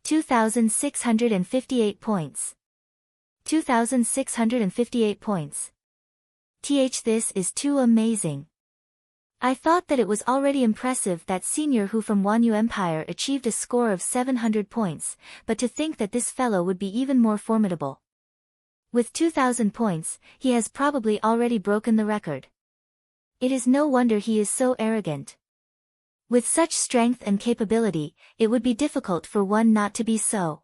2,658 points. 2,658 points. This is too amazing. I thought that it was already impressive that senior who from Wanyu Empire achieved a score of 700 points, but to think that this fellow would be even more formidable. With 2,000 points, he has probably already broken the record. It is no wonder he is so arrogant. With such strength and capability, it would be difficult for one not to be so.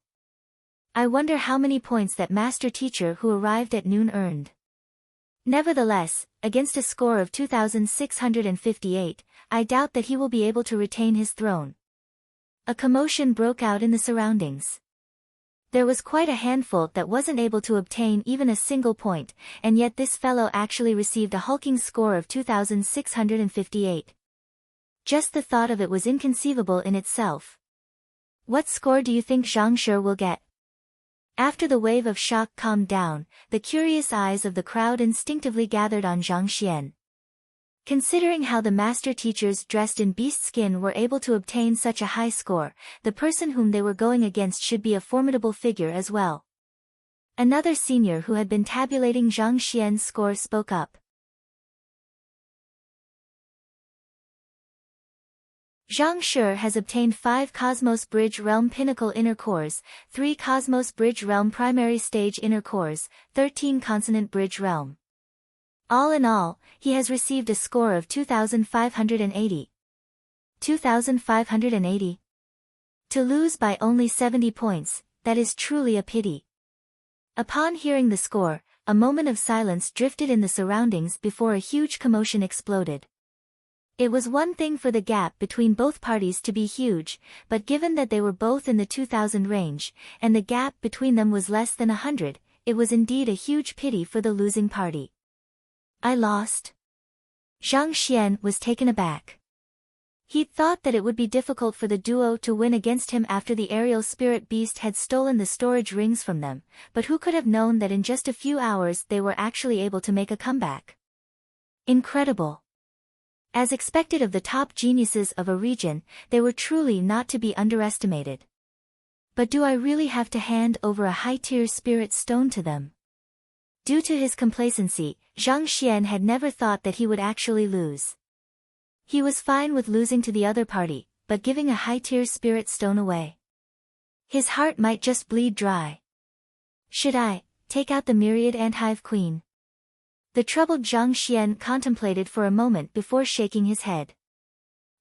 I wonder how many points that master teacher who arrived at noon earned. Nevertheless, against a score of 2,658, I doubt that he will be able to retain his throne." A commotion broke out in the surroundings. There was quite a handful that wasn't able to obtain even a single point, and yet this fellow actually received a hulking score of 2,658. Just the thought of it was inconceivable in itself. What score do you think Zhang Shi will get? After the wave of shock calmed down, the curious eyes of the crowd instinctively gathered on Zhang Xian. Considering how the master teachers dressed in beast skin were able to obtain such a high score, the person whom they were going against should be a formidable figure as well. Another senior who had been tabulating Zhang Xian's score spoke up. Zhang Shi has obtained 5 Cosmos Bridge Realm Pinnacle Inner Cores, 3 Cosmos Bridge Realm Primary Stage Inner Cores, 13 Consonant Bridge Realm. All in all, he has received a score of 2,580. 2,580? To lose by only 70 points, that is truly a pity. Upon hearing the score, a moment of silence drifted in the surroundings before a huge commotion exploded. It was one thing for the gap between both parties to be huge, but given that they were both in the 2,000 range, and the gap between them was less than 100, it was indeed a huge pity for the losing party. I lost. Zhang Xian was taken aback. He'd thought that it would be difficult for the duo to win against him after the aerial spirit beast had stolen the storage rings from them, but who could have known that in just a few hours they were actually able to make a comeback? Incredible. As expected of the top geniuses of a region, they were truly not to be underestimated. But do I really have to hand over a high-tier spirit stone to them? Due to his complacency, Zhang Xian had never thought that he would actually lose. He was fine with losing to the other party, but giving a high-tier spirit stone away. His heart might just bleed dry. Should I take out the myriad ant-hive queen? The troubled Zhang Xian contemplated for a moment before shaking his head.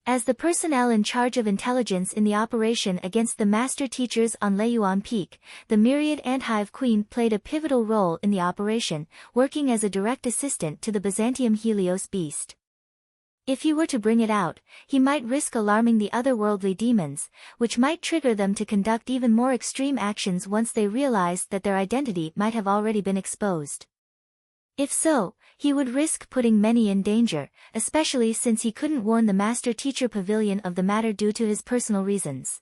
As the personnel in charge of intelligence in the operation against the master teachers on Leiyuan Peak, the myriad ant-hive queen played a pivotal role in the operation, working as a direct assistant to the Byzantium Helios beast. If he were to bring it out, he might risk alarming the otherworldly demons, which might trigger them to conduct even more extreme actions once they realized that their identity might have already been exposed. If so, he would risk putting many in danger, especially since he couldn't warn the Master-Teacher Pavilion of the matter due to his personal reasons.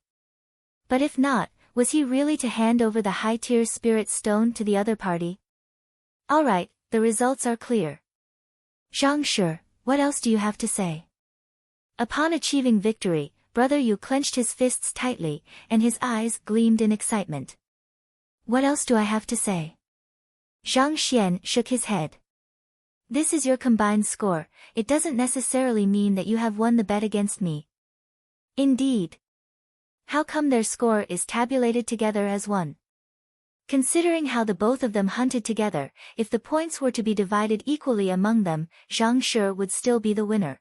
But if not, was he really to hand over the high-tier spirit stone to the other party? Alright, the results are clear. Zhang Shi, what else do you have to say? Upon achieving victory, Brother Yu clenched his fists tightly, and his eyes gleamed in excitement. What else do I have to say? Zhang Xian shook his head. This is your combined score, it doesn't necessarily mean that you have won the bet against me. Indeed. How come their score is tabulated together as one? Considering how the both of them hunted together, if the points were to be divided equally among them, Zhang Shi would still be the winner.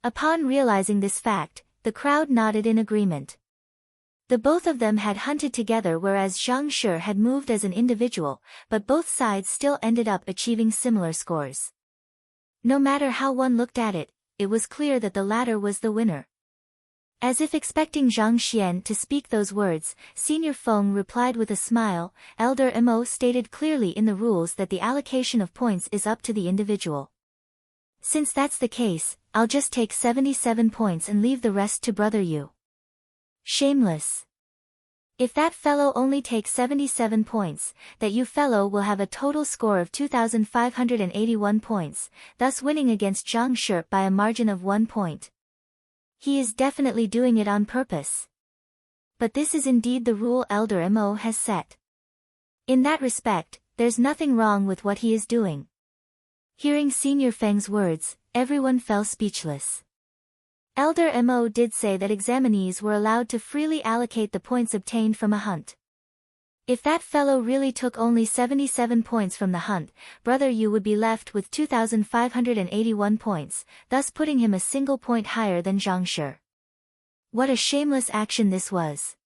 Upon realizing this fact, the crowd nodded in agreement. The both of them had hunted together whereas Zhang Shi had moved as an individual, but both sides still ended up achieving similar scores. No matter how one looked at it, it was clear that the latter was the winner. As if expecting Zhang Xian to speak those words, Senior Feng replied with a smile. Elder Mo stated clearly in the rules that the allocation of points is up to the individual. Since that's the case, I'll just take 77 points and leave the rest to Brother Yu. Shameless. If that fellow only takes 77 points, that you fellow will have a total score of 2,581 points, thus winning against Zhang Shi by a margin of 1 point. He is definitely doing it on purpose. But this is indeed the rule Elder Mo has set. In that respect, there's nothing wrong with what he is doing. Hearing Senior Feng's words, everyone fell speechless. Elder Mo did say that examinees were allowed to freely allocate the points obtained from a hunt. If that fellow really took only 77 points from the hunt, Brother Yu would be left with 2,581 points, thus putting him a single point higher than Zhang Shi. What a shameless action this was.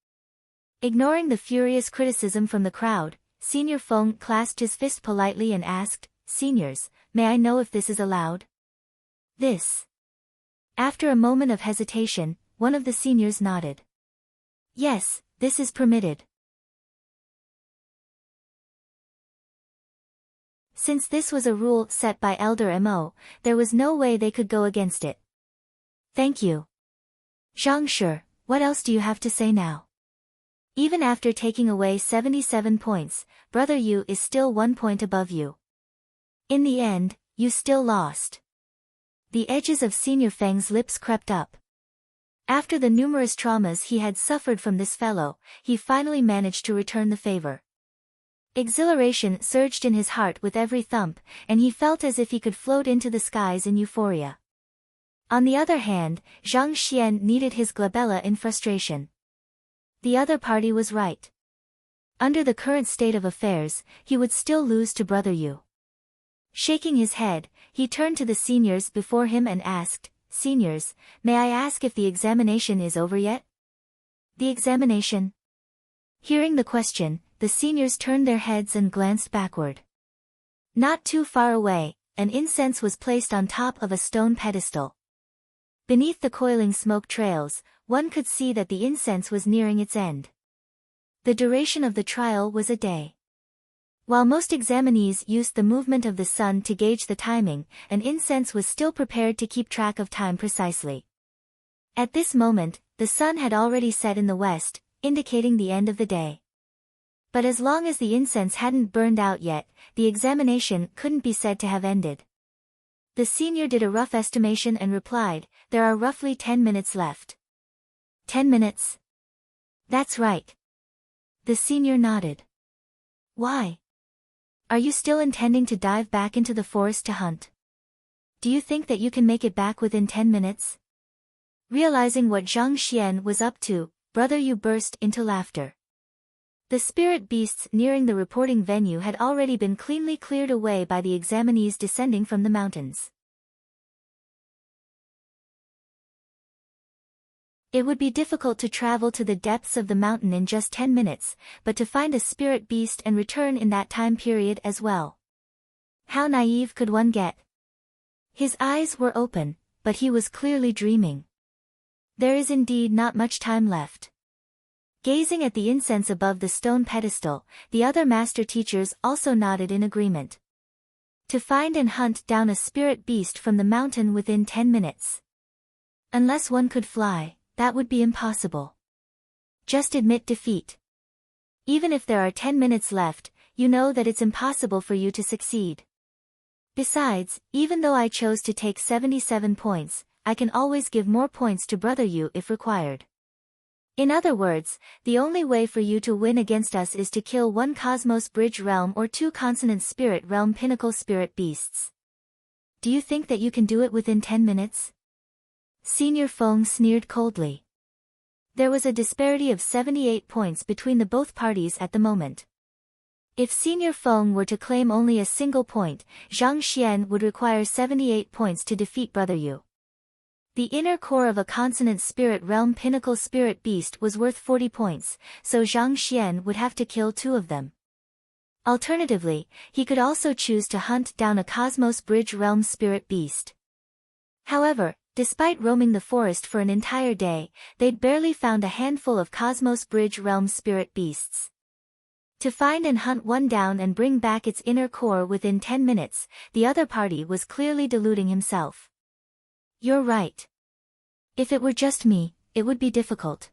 Ignoring the furious criticism from the crowd, Senior Feng clasped his fist politely and asked, "Seniors, may I know if this is allowed?" This. After a moment of hesitation, one of the seniors nodded. Yes, this is permitted. Since this was a rule set by Elder Mo, there was no way they could go against it. Thank you. Zhang Shi, what else do you have to say now? Even after taking away 77 points, Brother Yu is still 1 point above you. In the end, you still lost. The edges of Senior Feng's lips crept up. After the numerous traumas he had suffered from this fellow, he finally managed to return the favor. Exhilaration surged in his heart with every thump, and he felt as if he could float into the skies in euphoria. On the other hand, Zhang Xian needed his glabella in frustration. The other party was right. Under the current state of affairs, he would still lose to Brother Yu. Shaking his head, he turned to the seniors before him and asked, "Seniors, may I ask if the examination is over yet?" The examination? Hearing the question, the seniors turned their heads and glanced backward. Not too far away, an incense was placed on top of a stone pedestal. Beneath the coiling smoke trails, one could see that the incense was nearing its end. The duration of the trial was a day. While most examinees used the movement of the sun to gauge the timing, an incense was still prepared to keep track of time precisely. At this moment, the sun had already set in the west, indicating the end of the day. But as long as the incense hadn't burned out yet, the examination couldn't be said to have ended. The senior did a rough estimation and replied, "There are roughly 10 minutes left." 10 minutes? That's right. The senior nodded. Why? Are you still intending to dive back into the forest to hunt? Do you think that you can make it back within 10 minutes? Realizing what Zhang Xian was up to, Brother Yu burst into laughter. The spirit beasts nearing the reporting venue had already been cleanly cleared away by the examinees descending from the mountains. It would be difficult to travel to the depths of the mountain in just 10 minutes, but to find a spirit beast and return in that time period as well. How naive could one get? His eyes were open, but he was clearly dreaming. There is indeed not much time left. Gazing at the incense above the stone pedestal, the other master teachers also nodded in agreement. To find and hunt down a spirit beast from the mountain within 10 minutes. Unless one could fly, that would be impossible. Just admit defeat. Even if there are 10 minutes left, you know that it's impossible for you to succeed. Besides, even though I chose to take 77 points, I can always give more points to Brother Yu if required. In other words, the only way for you to win against us is to kill 1 Cosmos Bridge Realm or 2 Consonant Spirit Realm Pinnacle Spirit Beasts. Do you think that you can do it within 10 minutes? Senior Feng sneered coldly. There was a disparity of 78 points between the both parties at the moment. If Senior Feng were to claim only a single point, Zhang Xian would require 78 points to defeat Brother Yu. The inner core of a Consonant Spirit Realm Pinnacle Spirit Beast was worth 40 points, so Zhang Xian would have to kill 2 of them. Alternatively, he could also choose to hunt down a Cosmos Bridge Realm Spirit Beast. However, despite roaming the forest for an entire day, they'd barely found a handful of Cosmos Bridge Realm Spirit Beasts. To find and hunt one down and bring back its inner core within 10 minutes, the other party was clearly deluding himself. You're right. If it were just me, it would be difficult.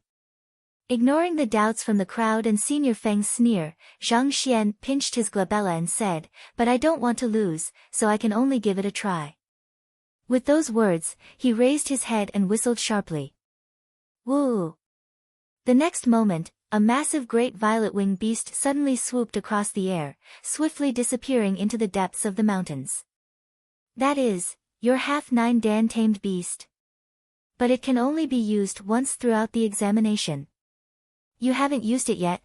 Ignoring the doubts from the crowd and Senior Feng's sneer, Zhang Xian pinched his glabella and said, "But I don't want to lose, so I can only give it a try." With those words, he raised his head and whistled sharply. Woo! The next moment, a massive great violet wing beast suddenly swooped across the air, swiftly disappearing into the depths of the mountains. That is, your half-9 Dan tamed beast. But it can only be used once throughout the examination. You haven't used it yet?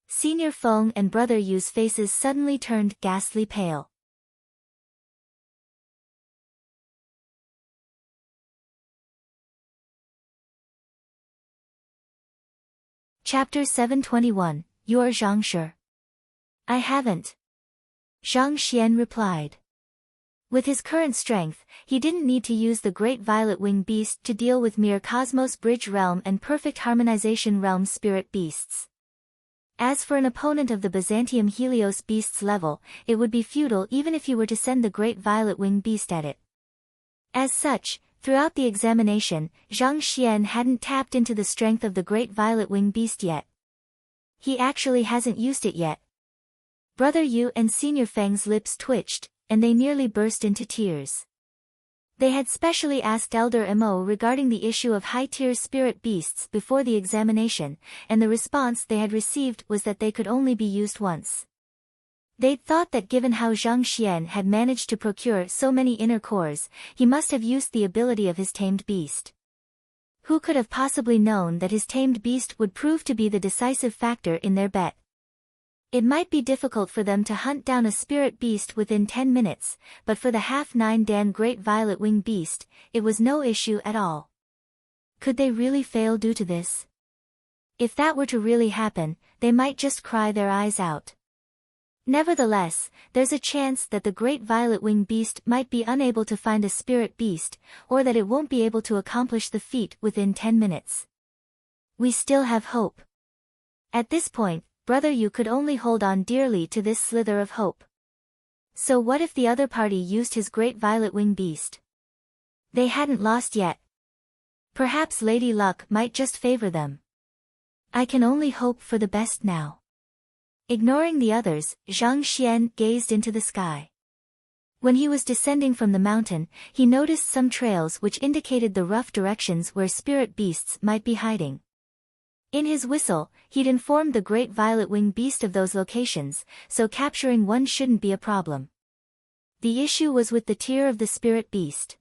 Senior Feng and Brother Yu's faces suddenly turned ghastly pale. Chapter 721, You're Zhang Shi. I haven't. Zhang Xian replied. With his current strength, he didn't need to use the Great Violet Wing Beast to deal with mere Cosmos Bridge Realm and Perfect Harmonization Realm Spirit Beasts. As for an opponent of the Byzantium Helios Beasts level, it would be futile even if you were to send the Great Violet Wing Beast at it. As such, throughout the examination, Zhang Xian hadn't tapped into the strength of the Great Violet Wing Beast yet. He actually hasn't used it yet. Brother Yu and Senior Feng's lips twitched, and they nearly burst into tears. They had specially asked Elder Mo regarding the issue of high-tier spirit beasts before the examination, and the response they had received was that they could only be used once. They'd thought that given how Zhang Xian had managed to procure so many inner cores, he must have used the ability of his tamed beast. Who could have possibly known that his tamed beast would prove to be the decisive factor in their bet? It might be difficult for them to hunt down a spirit beast within 10 minutes, but for the half-9 Dan Great Violet Wing Beast, it was no issue at all. Could they really fail due to this? If that were to really happen, they might just cry their eyes out. Nevertheless, there's a chance that the Great Violet Wing Beast might be unable to find a spirit beast, or that it won't be able to accomplish the feat within 10 minutes. We still have hope. At this point, Brother Yu could only hold on dearly to this slither of hope. So what if the other party used his Great Violet Wing Beast? They hadn't lost yet. Perhaps Lady Luck might just favor them. I can only hope for the best now. Ignoring the others, Zhang Xian gazed into the sky. When he was descending from the mountain, he noticed some trails which indicated the rough directions where spirit beasts might be hiding. In his whistle, he'd informed the Great Violet Wing Beast of those locations, so capturing one shouldn't be a problem. The issue was with the tier of the spirit beast.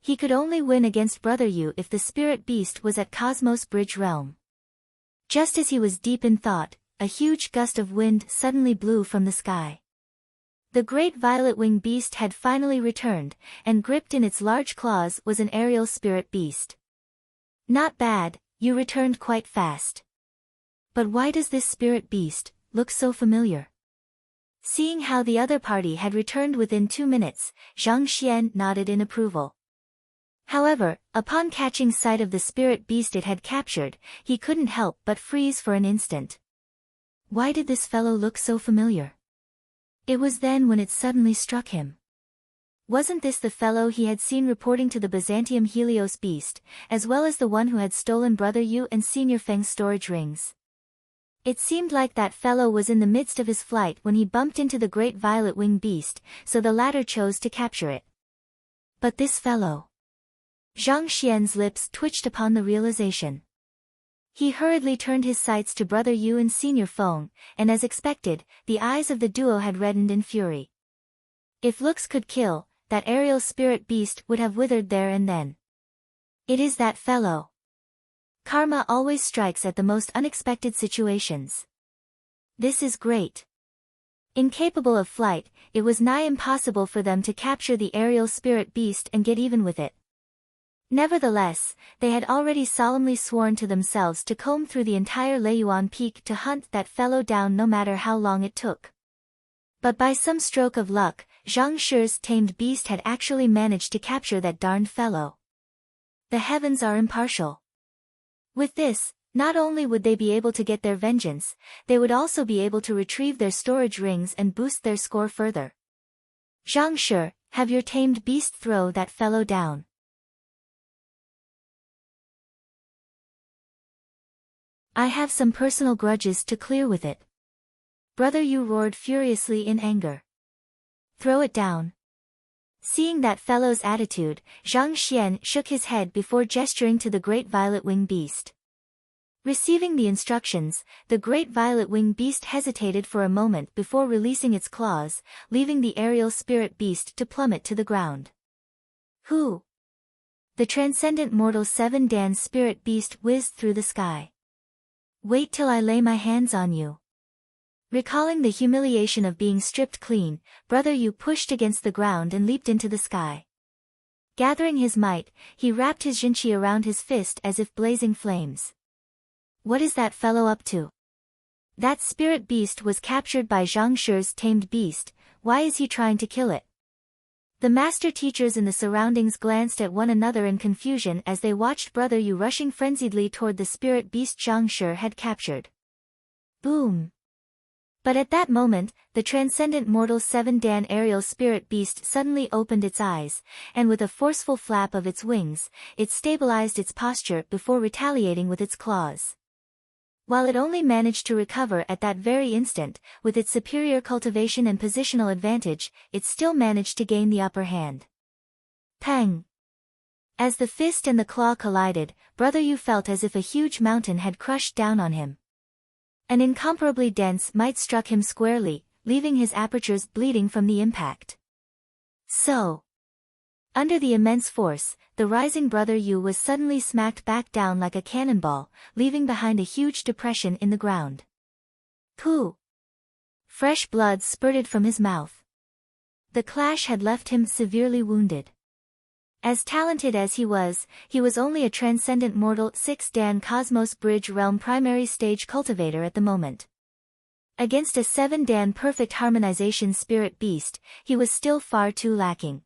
He could only win against Brother Yu if the spirit beast was at Cosmos Bridge Realm. Just as he was deep in thought, a huge gust of wind suddenly blew from the sky. The great violet wing beast had finally returned, and gripped in its large claws was an aerial spirit beast. Not bad, you returned quite fast. But why does this spirit beast look so familiar? Seeing how the other party had returned within 2 minutes, Zhang Xian nodded in approval. However, upon catching sight of the spirit beast it had captured, he couldn't help but freeze for an instant. Why did this fellow look so familiar? It was then when it suddenly struck him. Wasn't this the fellow he had seen reporting to the Byzantium Helios beast, as well as the one who had stolen Brother Yu and Senior Feng's storage rings? It seemed like that fellow was in the midst of his flight when he bumped into the great violet wing beast, so the latter chose to capture it. But this fellow... Zhang Xian's lips twitched upon the realization. He hurriedly turned his sights to Brother Yu and Senior Feng, and as expected, the eyes of the duo had reddened in fury. If looks could kill, that aerial spirit beast would have withered there and then. It is that fellow. Karma always strikes at the most unexpected situations. This is great. Incapable of flight, it was nigh impossible for them to capture the aerial spirit beast and get even with it. Nevertheless, they had already solemnly sworn to themselves to comb through the entire Leiyuan Peak to hunt that fellow down no matter how long it took. But by some stroke of luck, Zhang Shi's tamed beast had actually managed to capture that darned fellow. The heavens are impartial. With this, not only would they be able to get their vengeance, they would also be able to retrieve their storage rings and boost their score further. Zhang Shi, have your tamed beast throw that fellow down. I have some personal grudges to clear with it. Brother Yu roared furiously in anger. Throw it down. Seeing that fellow's attitude, Zhang Xian shook his head before gesturing to the great violet wing beast. Receiving the instructions, the great violet wing beast hesitated for a moment before releasing its claws, leaving the aerial spirit beast to plummet to the ground. Who? The transcendent mortal 7 Dan spirit beast whizzed through the sky. Wait till I lay my hands on you. Recalling the humiliation of being stripped clean, Brother Yu pushed against the ground and leaped into the sky. Gathering his might, he wrapped his jinqi around his fist as if blazing flames. What is that fellow up to? That spirit beast was captured by Zhang Shi's tamed beast, why is he trying to kill it? The master teachers in the surroundings glanced at one another in confusion as they watched Brother Yu rushing frenziedly toward the spirit beast Zhang Shi had captured. Boom! But at that moment, the transcendent mortal 7 Dan aerial spirit beast suddenly opened its eyes, and with a forceful flap of its wings, it stabilized its posture before retaliating with its claws. While it only managed to recover at that very instant, with its superior cultivation and positional advantage, it still managed to gain the upper hand. Pang! As the fist and the claw collided, Brother Yu felt as if a huge mountain had crushed down on him. An incomparably dense might struck him squarely, leaving his apertures bleeding from the impact. So, under the immense force, the rising Brother Yu was suddenly smacked back down like a cannonball, leaving behind a huge depression in the ground. Pooh! Fresh blood spurted from his mouth. The clash had left him severely wounded. As talented as he was only a transcendent mortal 6 Dan Cosmos Bridge Realm primary stage cultivator at the moment. Against a 7 Dan perfect harmonization spirit beast, he was still far too lacking.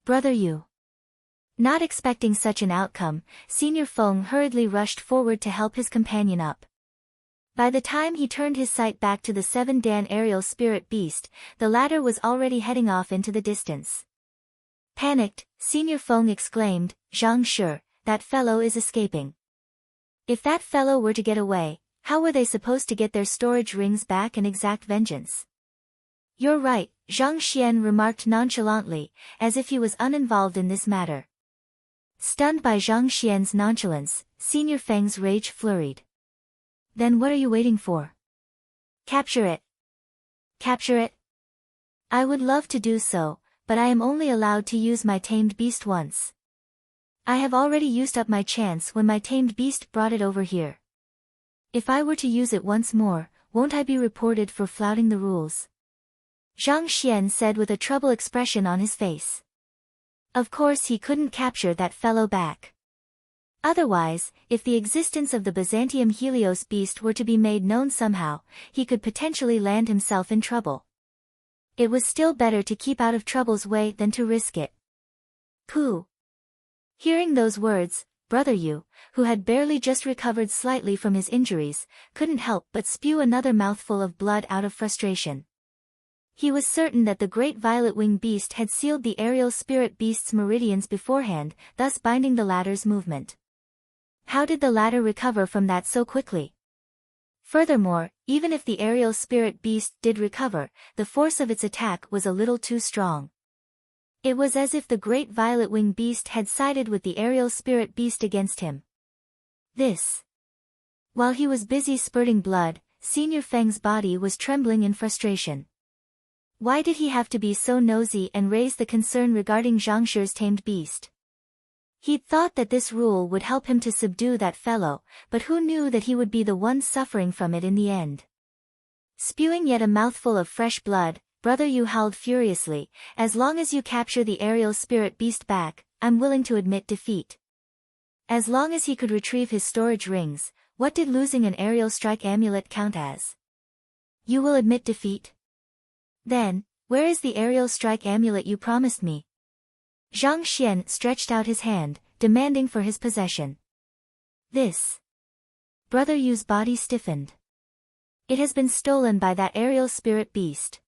Brother Yu. Not expecting such an outcome, Senior Feng hurriedly rushed forward to help his companion up. By the time he turned his sight back to the 7 Dan aerial spirit beast, the latter was already heading off into the distance. Panicked, Senior Feng exclaimed, Zhang Shi, that fellow is escaping. If that fellow were to get away, how were they supposed to get their storage rings back and exact vengeance? You're right, Zhang Xian remarked nonchalantly, as if he was uninvolved in this matter. Stunned by Zhang Xian's nonchalance, Senior Feng's rage flurried. Then what are you waiting for? Capture it! Capture it! I would love to do so, but I am only allowed to use my tamed beast once. I have already used up my chance when my tamed beast brought it over here. If I were to use it once more, won't I be reported for flouting the rules? Zhang Xian said with a troubled expression on his face. Of course he couldn't capture that fellow back. Otherwise, if the existence of the Byzantium Helios beast were to be made known somehow, he could potentially land himself in trouble. It was still better to keep out of trouble's way than to risk it. Pooh! Hearing those words, Brother Yu, who had barely just recovered slightly from his injuries, couldn't help but spew another mouthful of blood out of frustration. He was certain that the great violet-wing beast had sealed the aerial spirit beast's meridians beforehand, thus binding the latter's movement. How did the latter recover from that so quickly? Furthermore, even if the aerial spirit beast did recover, the force of its attack was a little too strong. It was as if the great violet-wing beast had sided with the aerial spirit beast against him. While he was busy spurting blood, Senior Feng's body was trembling in frustration. Why did he have to be so nosy and raise the concern regarding Zhang Shi's tamed beast? He'd thought that this rule would help him to subdue that fellow, but who knew that he would be the one suffering from it in the end? Spewing yet a mouthful of fresh blood, Brother Yu howled furiously, as long as you capture the aerial spirit beast back, I'm willing to admit defeat. As long as he could retrieve his storage rings, what did losing an aerial strike amulet count as? You will admit defeat? Then, where is the aerial strike amulet you promised me? Zhang Xian stretched out his hand, demanding for his possession. Brother Yu's body stiffened. It has been stolen by that aerial spirit beast.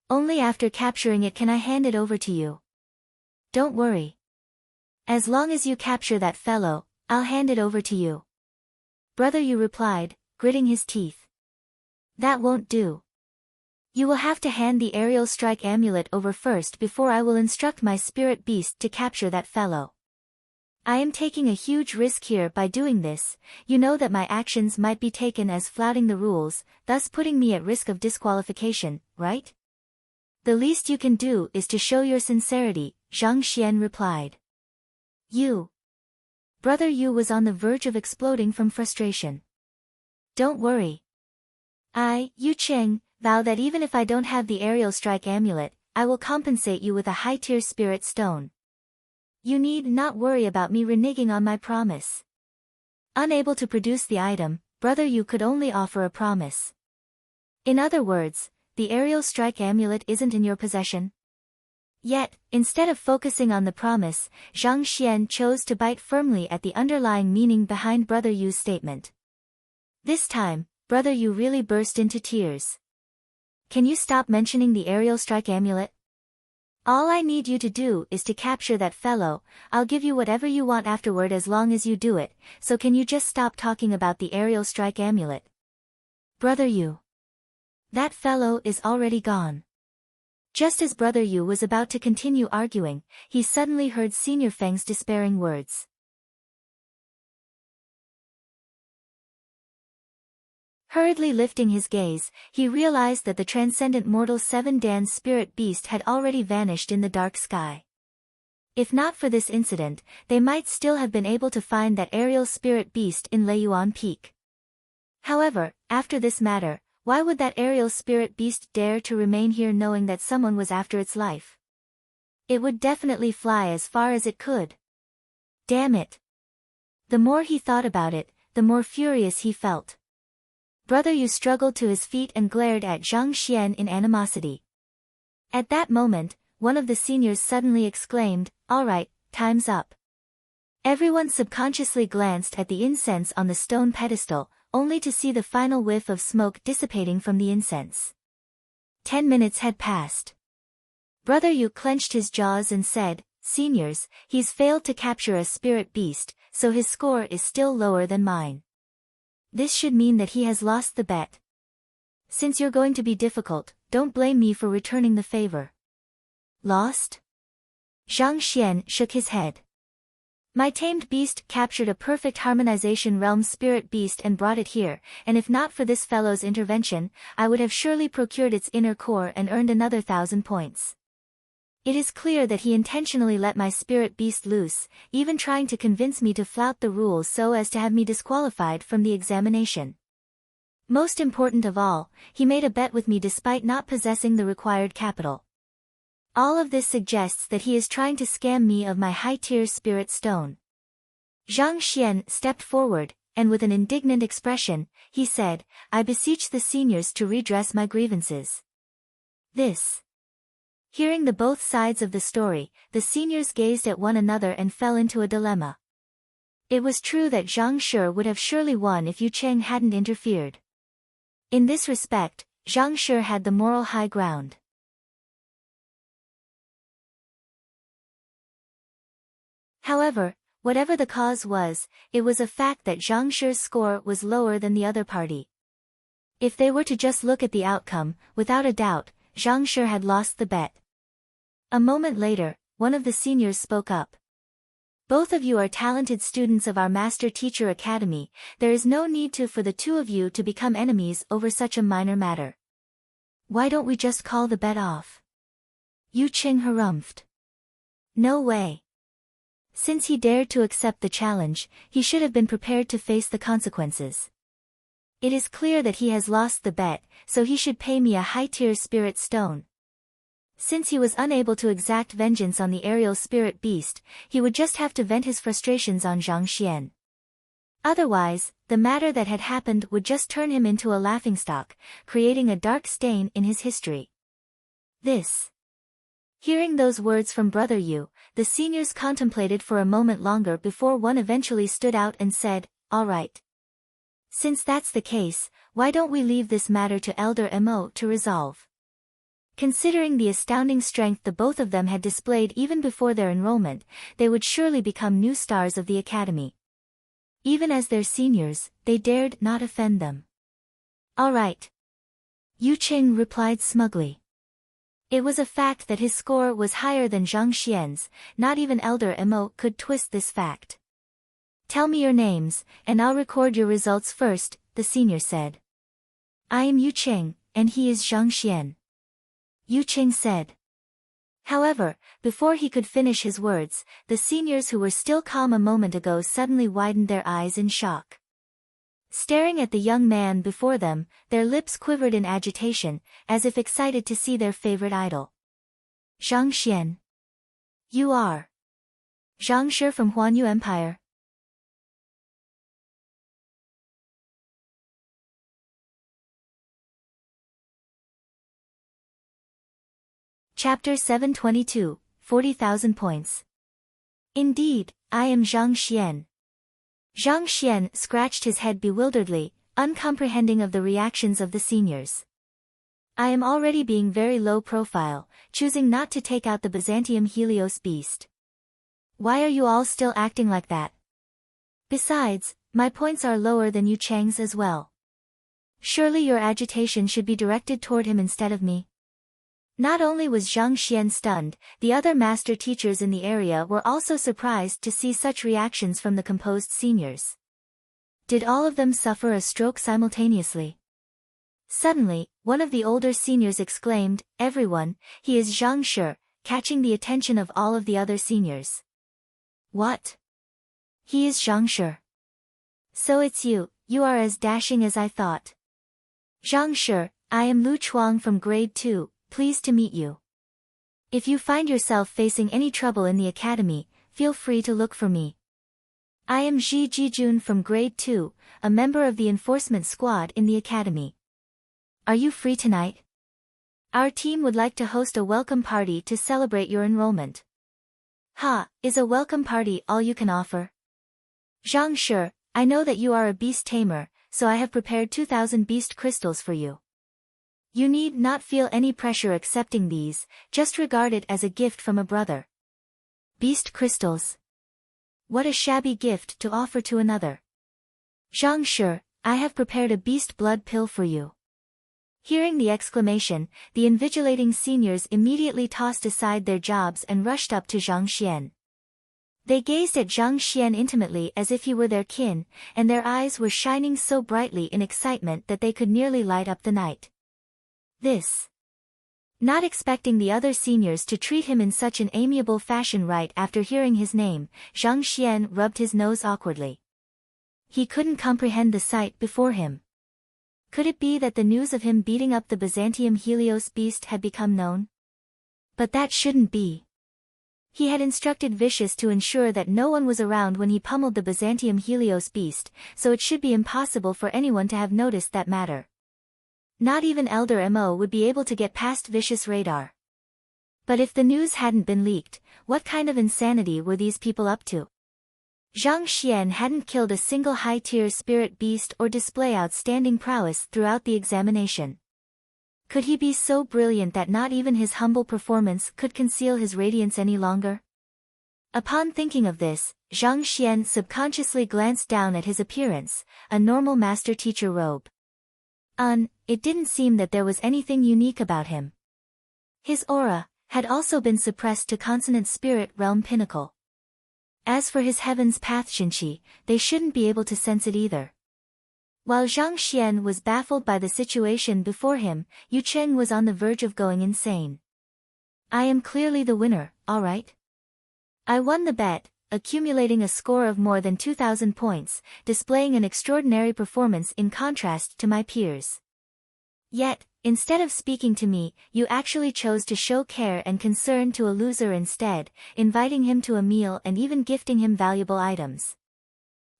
Only after capturing it can I hand it over to you. Don't worry. As long as you capture that fellow, I'll hand it over to you. Brother Yu replied, gritting his teeth. That won't do. You will have to hand the aerial strike amulet over first before I will instruct my spirit beast to capture that fellow. I am taking a huge risk here by doing this. You know that my actions might be taken as flouting the rules, thus putting me at risk of disqualification, right? The least you can do is to show your sincerity, Zhang Xian replied. Brother Yu was on the verge of exploding from frustration. Don't worry. Yu Cheng, vow that even if I don't have the aerial strike amulet, I will compensate you with a high-tier spirit stone. You need not worry about me reneging on my promise. Unable to produce the item, Brother Yu could only offer a promise. In other words, the aerial strike amulet isn't in your possession? Yet, instead of focusing on the promise, Zhang Xian chose to bite firmly at the underlying meaning behind Brother Yu's statement. This time, Brother Yu really burst into tears. Can you stop mentioning the aerial strike amulet? All I need you to do is to capture that fellow. I'll give you whatever you want afterward as long as you do it, so can you just stop talking about the aerial strike amulet? Brother Yu. That fellow is already gone. Just as Brother Yu was about to continue arguing, he suddenly heard Senior Feng's despairing words. Hurriedly lifting his gaze, he realized that the transcendent mortal Seven Dan's spirit beast had already vanished in the dark sky. If not for this incident, they might still have been able to find that aerial spirit beast in Leiyuan Peak. However, after this matter, why would that aerial spirit beast dare to remain here knowing that someone was after its life? It would definitely fly as far as it could. Damn it! The more he thought about it, the more furious he felt. Brother Yu struggled to his feet and glared at Zhang Xian in animosity. At that moment, one of the seniors suddenly exclaimed, "All right, time's up." Everyone subconsciously glanced at the incense on the stone pedestal, only to see the final whiff of smoke dissipating from the incense. 10 minutes had passed. Brother Yu clenched his jaws and said, "Seniors, he's failed to capture a spirit beast, so his score is still lower than mine. This should mean that he has lost the bet. Since you're going to be difficult, don't blame me for returning the favor." Lost? Zhang Xian shook his head. My tamed beast captured a perfect harmonization realm spirit beast and brought it here, and if not for this fellow's intervention, I would have surely procured its inner core and earned another 1,000 points. It is clear that he intentionally let my spirit beast loose, even trying to convince me to flout the rules so as to have me disqualified from the examination. Most important of all, he made a bet with me despite not possessing the required capital. All of this suggests that he is trying to scam me of my high-tier spirit stone. Zhang Xian stepped forward, and with an indignant expression, he said, I beseech the seniors to redress my grievances. This. Hearing the both sides of the story, the seniors gazed at one another and fell into a dilemma. It was true that Zhang Shi would have surely won if Yu Cheng hadn't interfered. In this respect, Zhang Shi had the moral high ground. However, whatever the cause was, it was a fact that Zhang Shi's score was lower than the other party. If they were to just look at the outcome, without a doubt, Zhang Shi had lost the bet. A moment later, one of the seniors spoke up. Both of you are talented students of our Master Teacher Academy, there is no need for the two of you to become enemies over such a minor matter. Why don't we just call the bet off? Yu Cheng harumphed. No way. Since he dared to accept the challenge, he should have been prepared to face the consequences. It is clear that he has lost the bet, so he should pay me a high-tier spirit stone. Since he was unable to exact vengeance on the aerial spirit beast, he would just have to vent his frustrations on Zhang Xian. Otherwise, the matter that had happened would just turn him into a laughingstock, creating a dark stain in his history. This. Hearing those words from Brother Yu, the seniors contemplated for a moment longer before one eventually stood out and said, all right. Since that's the case, why don't we leave this matter to Elder Mo to resolve? Considering the astounding strength the both of them had displayed even before their enrollment, they would surely become new stars of the academy. Even as their seniors, they dared not offend them. All right. Yu Cheng replied smugly. It was a fact that his score was higher than Zhang Xian's, not even Elder Mo could twist this fact. Tell me your names, and I'll record your results first, the senior said. I am Yu Cheng, and he is Zhang Xian. Yu Cheng said. However, before he could finish his words, the seniors who were still calm a moment ago suddenly widened their eyes in shock. Staring at the young man before them, their lips quivered in agitation, as if excited to see their favorite idol. Zhang Xian. You are Zhang Shi from Huanyu Empire. Chapter 722, 40,000 points. Indeed, I am Zhang Xian. Zhang Xian scratched his head bewilderedly, uncomprehending of the reactions of the seniors. I am already being very low profile, choosing not to take out the Byzantium Helios beast. Why are you all still acting like that? Besides, my points are lower than Yu Cheng's as well. Surely your agitation should be directed toward him instead of me. Not only was Zhang Xian stunned, the other master teachers in the area were also surprised to see such reactions from the composed seniors. Did all of them suffer a stroke simultaneously? Suddenly, one of the older seniors exclaimed, everyone, he is Zhang Shi, catching the attention of all of the other seniors. What? He is Zhang Shi. So it's you are as dashing as I thought. Zhang Shi, I am Lu Chuang from grade 2. Pleased to meet you. If you find yourself facing any trouble in the academy, feel free to look for me. I am Ji Jijun from grade 2, a member of the enforcement squad in the academy. Are you free tonight? Our team would like to host a welcome party to celebrate your enrollment. Is a welcome party all you can offer? Zhang Shi, I know that you are a beast tamer, so I have prepared 2,000 beast crystals for you. You need not feel any pressure accepting these, just regard it as a gift from a brother. Beast crystals. What a shabby gift to offer to another. Zhang Shi, I have prepared a beast blood pill for you. Hearing the exclamation, the invigilating seniors immediately tossed aside their jobs and rushed up to Zhang Xian. They gazed at Zhang Xian intimately as if he were their kin, and their eyes were shining so brightly in excitement that they could nearly light up the night. This. Not expecting the other seniors to treat him in such an amiable fashion right after hearing his name, Zhang Xian rubbed his nose awkwardly. He couldn't comprehend the sight before him. Could it be that the news of him beating up the Byzantium Helios beast had become known? But that shouldn't be. He had instructed Vicious to ensure that no one was around when he pummeled the Byzantium Helios beast, so it should be impossible for anyone to have noticed that matter. Not even Elder Mo would be able to get past Vicious' radar. But if the news hadn't been leaked, what kind of insanity were these people up to? Zhang Xian hadn't killed a single high-tier spirit beast or display outstanding prowess throughout the examination. Could he be so brilliant that not even his humble performance could conceal his radiance any longer? Upon thinking of this, Zhang Xian subconsciously glanced down at his appearance, a normal master-teacher robe. It didn't seem that there was anything unique about him. His aura had also been suppressed to consonant spirit realm pinnacle. As for his heaven's path Shinchi, they shouldn't be able to sense it either. While Zhang Xian was baffled by the situation before him, Yu Cheng was on the verge of going insane. I am clearly the winner, all right? I won the bet, accumulating a score of more than 2,000 points, displaying an extraordinary performance in contrast to my peers. Yet, instead of speaking to me, you actually chose to show care and concern to a loser instead, inviting him to a meal and even gifting him valuable items.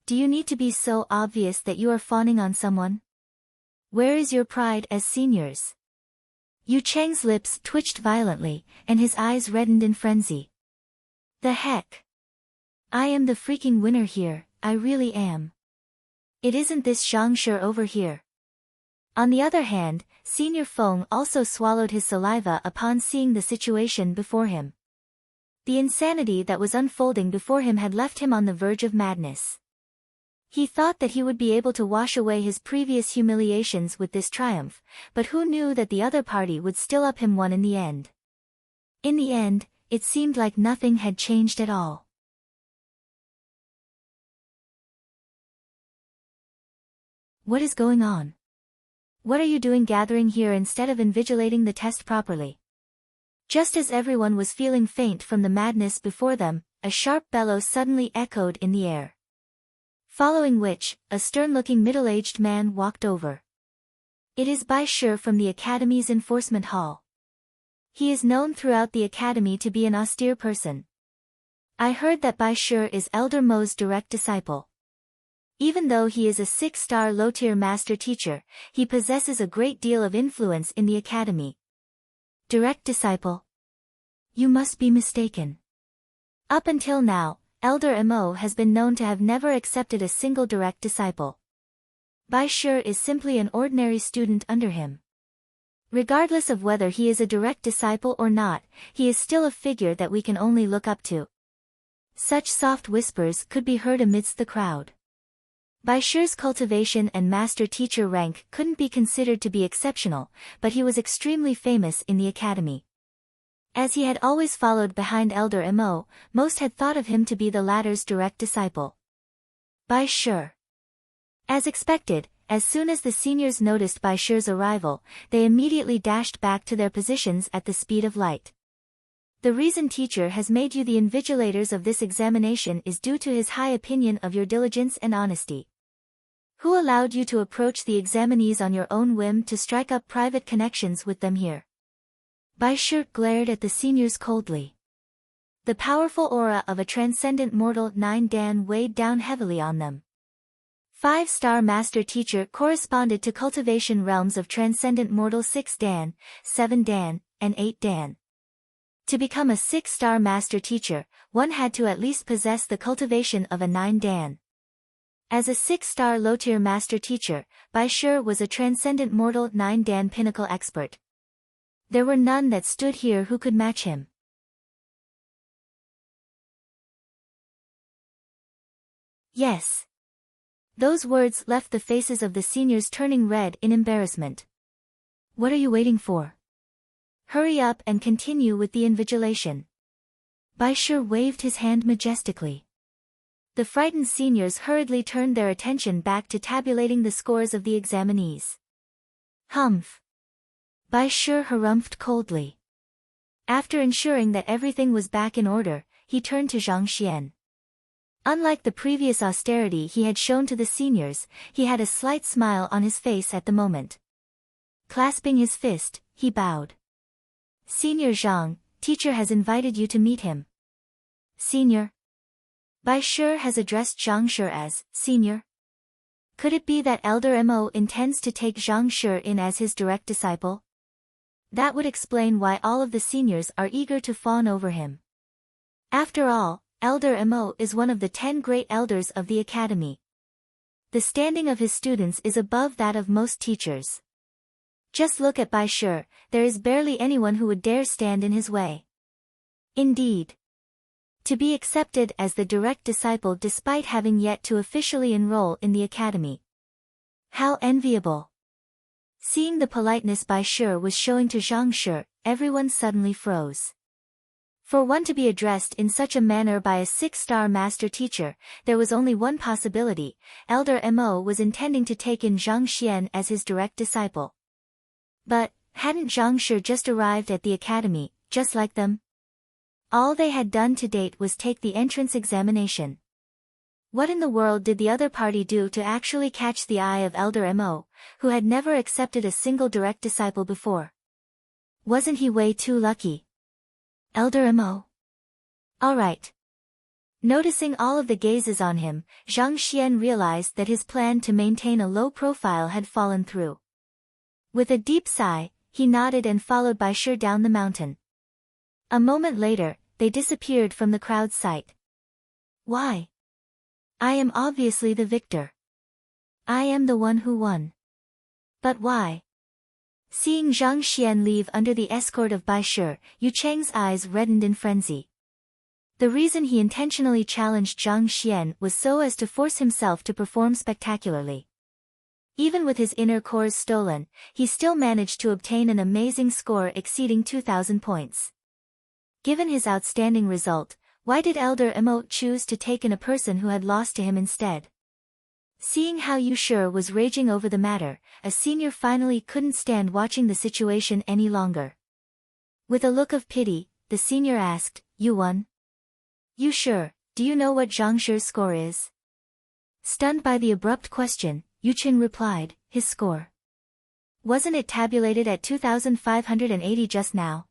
Do you need to be so obvious that you are fawning on someone? Where is your pride as seniors? Yu Cheng's lips twitched violently, and his eyes reddened in frenzy. The heck? I am the freaking winner here, I really am. It isn't this Zhang Shi over here. On the other hand, Senior Feng also swallowed his saliva upon seeing the situation before him. The insanity that was unfolding before him had left him on the verge of madness. He thought that he would be able to wash away his previous humiliations with this triumph, but who knew that the other party would still up him one in the end. In the end, it seemed like nothing had changed at all. What is going on? What are you doing gathering here instead of invigilating the test properly? Just as everyone was feeling faint from the madness before them, a sharp bellow suddenly echoed in the air. Following which, a stern-looking middle-aged man walked over. It is Bai Shi from the Academy's enforcement hall. He is known throughout the Academy to be an austere person. I heard that Bai Shi is Elder Mo's direct disciple. Even though he is a 6-star low-tier master teacher, he possesses a great deal of influence in the Academy. Direct disciple? You must be mistaken. Up until now, Elder Mo has been known to have never accepted a single direct disciple. Bai Shi is simply an ordinary student under him. Regardless of whether he is a direct disciple or not, he is still a figure that we can only look up to. Such soft whispers could be heard amidst the crowd. Bai Shi's cultivation and master-teacher rank couldn't be considered to be exceptional, but he was extremely famous in the academy. As he had always followed behind Elder Mo, most had thought of him to be the latter's direct disciple. Bai Shi. As expected, as soon as the seniors noticed Bai Shi's arrival, they immediately dashed back to their positions at the speed of light. The reason teacher has made you the invigilators of this examination is due to his high opinion of your diligence and honesty. Who allowed you to approach the examinees on your own whim to strike up private connections with them here? Bai Shi glared at the seniors coldly. The powerful aura of a transcendent mortal 9 Dan weighed down heavily on them. 5-star master teacher corresponded to cultivation realms of transcendent mortal 6 Dan, 7 Dan, and 8 Dan. To become a 6-star master teacher, one had to at least possess the cultivation of a 9 Dan. As a 6-star low-tier master teacher, Bai Shi was a transcendent mortal 9 Dan pinnacle expert. There were none that stood here who could match him. Yes. Those words left the faces of the seniors turning red in embarrassment. What are you waiting for? Hurry up and continue with the invigilation. Bai Shi waved his hand majestically. The frightened seniors hurriedly turned their attention back to tabulating the scores of the examinees. Humph! Bai Shi harumphed coldly. After ensuring that everything was back in order, he turned to Zhang Xian. Unlike the previous austerity he had shown to the seniors, he had a slight smile on his face at the moment. Clasping his fist, he bowed. Senior Zhang, teacher has invited you to meet him. Senior? Bai Shi has addressed Zhang Shi as senior. Could it be that Elder Mo intends to take Zhang Shi in as his direct disciple? That would explain why all of the seniors are eager to fawn over him. After all, Elder Mo is one of the 10 great elders of the academy. The standing of his students is above that of most teachers. Just look at Bai Shi, there is barely anyone who would dare stand in his way. Indeed. To be accepted as the direct disciple despite having yet to officially enroll in the academy. How enviable! Seeing the politeness Bai Shi was showing to Zhang Shi, everyone suddenly froze. For one to be addressed in such a manner by a 6-star master teacher, there was only one possibility: Elder Mo was intending to take in Zhang Xian as his direct disciple. But, hadn't Zhang Shi just arrived at the academy, just like them? All they had done to date was take the entrance examination. What in the world did the other party do to actually catch the eye of Elder Mo, who had never accepted a single direct disciple before? Wasn't he way too lucky? Elder Mo? Alright. Noticing all of the gazes on him, Zhang Xian realized that his plan to maintain a low profile had fallen through. With a deep sigh, he nodded and followed Bai Shi down the mountain. A moment later, they disappeared from the crowd's sight. Why? I am obviously the victor. I am the one who won. But why? Seeing Zhang Xian leave under the escort of Bai Shi, Yu Cheng's eyes reddened in frenzy. The reason he intentionally challenged Zhang Xian was so as to force himself to perform spectacularly. Even with his inner cores stolen, he still managed to obtain an amazing score exceeding 2,000 points. Given his outstanding result, why did Elder Mo choose to take in a person who had lost to him instead? Seeing how Yu Shi was raging over the matter, a senior finally couldn't stand watching the situation any longer. With a look of pity, the senior asked, You won? Yu Shi, do you know what Zhang Shi's score is? Stunned by the abrupt question, Yu Qing replied, his score. Wasn't it tabulated at 2,580 just now?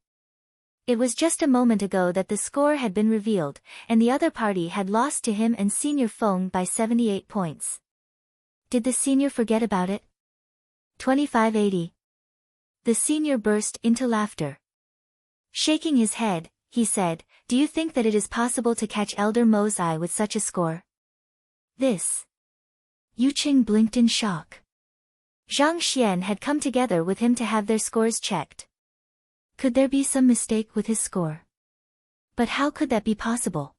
It was just a moment ago that the score had been revealed, and the other party had lost to him and Senior Feng by 78 points. Did the senior forget about it? 2580. The senior burst into laughter. Shaking his head, he said, Do you think that it is possible to catch Elder Mo's eye with such a score? This. Yu Qing blinked in shock. Zhang Xian had come together with him to have their scores checked. Could there be some mistake with his score? But how could that be possible?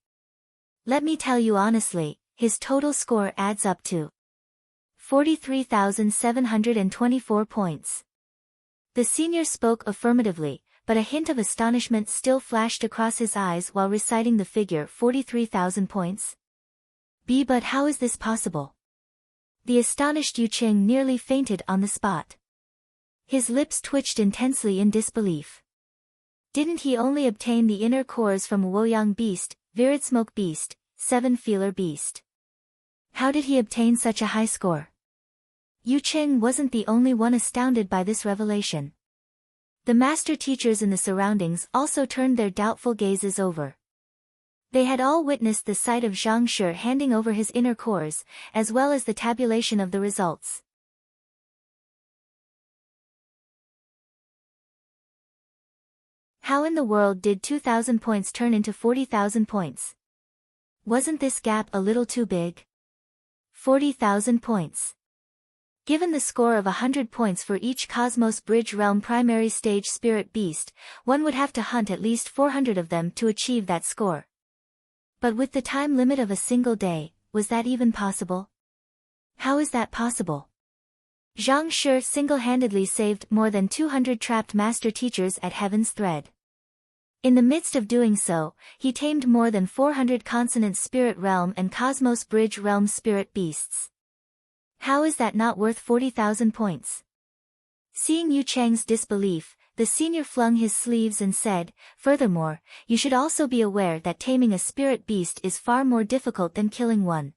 Let me tell you honestly, his total score adds up to 43,724 points. The senior spoke affirmatively, but a hint of astonishment still flashed across his eyes while reciting the figure 43,000 points. But how is this possible? The astonished Yu Qing nearly fainted on the spot. His lips twitched intensely in disbelief. Didn't he only obtain the inner cores from Woyang Beast, Virid Smoke Beast, Seven Feeler Beast? How did he obtain such a high score? Yu Qing wasn't the only one astounded by this revelation. The master teachers in the surroundings also turned their doubtful gazes over. They had all witnessed the sight of Zhang Shi handing over his inner cores, as well as the tabulation of the results. How in the world did 2,000 points turn into 40,000 points? Wasn't this gap a little too big? 40,000 points. Given the score of 100 points for each Cosmos Bridge Realm Primary Stage Spirit Beast, one would have to hunt at least 400 of them to achieve that score. But with the time limit of a single day, was that even possible? How is that possible? Zhang Shi single-handedly saved more than 200 trapped master teachers at Heaven's Thread. In the midst of doing so, he tamed more than 400 consonant spirit realm and cosmos bridge realm spirit beasts. How is that not worth 40,000 points? Seeing Yu Cheng's disbelief, the senior flung his sleeves and said, "Furthermore, you should also be aware that taming a spirit beast is far more difficult than killing one."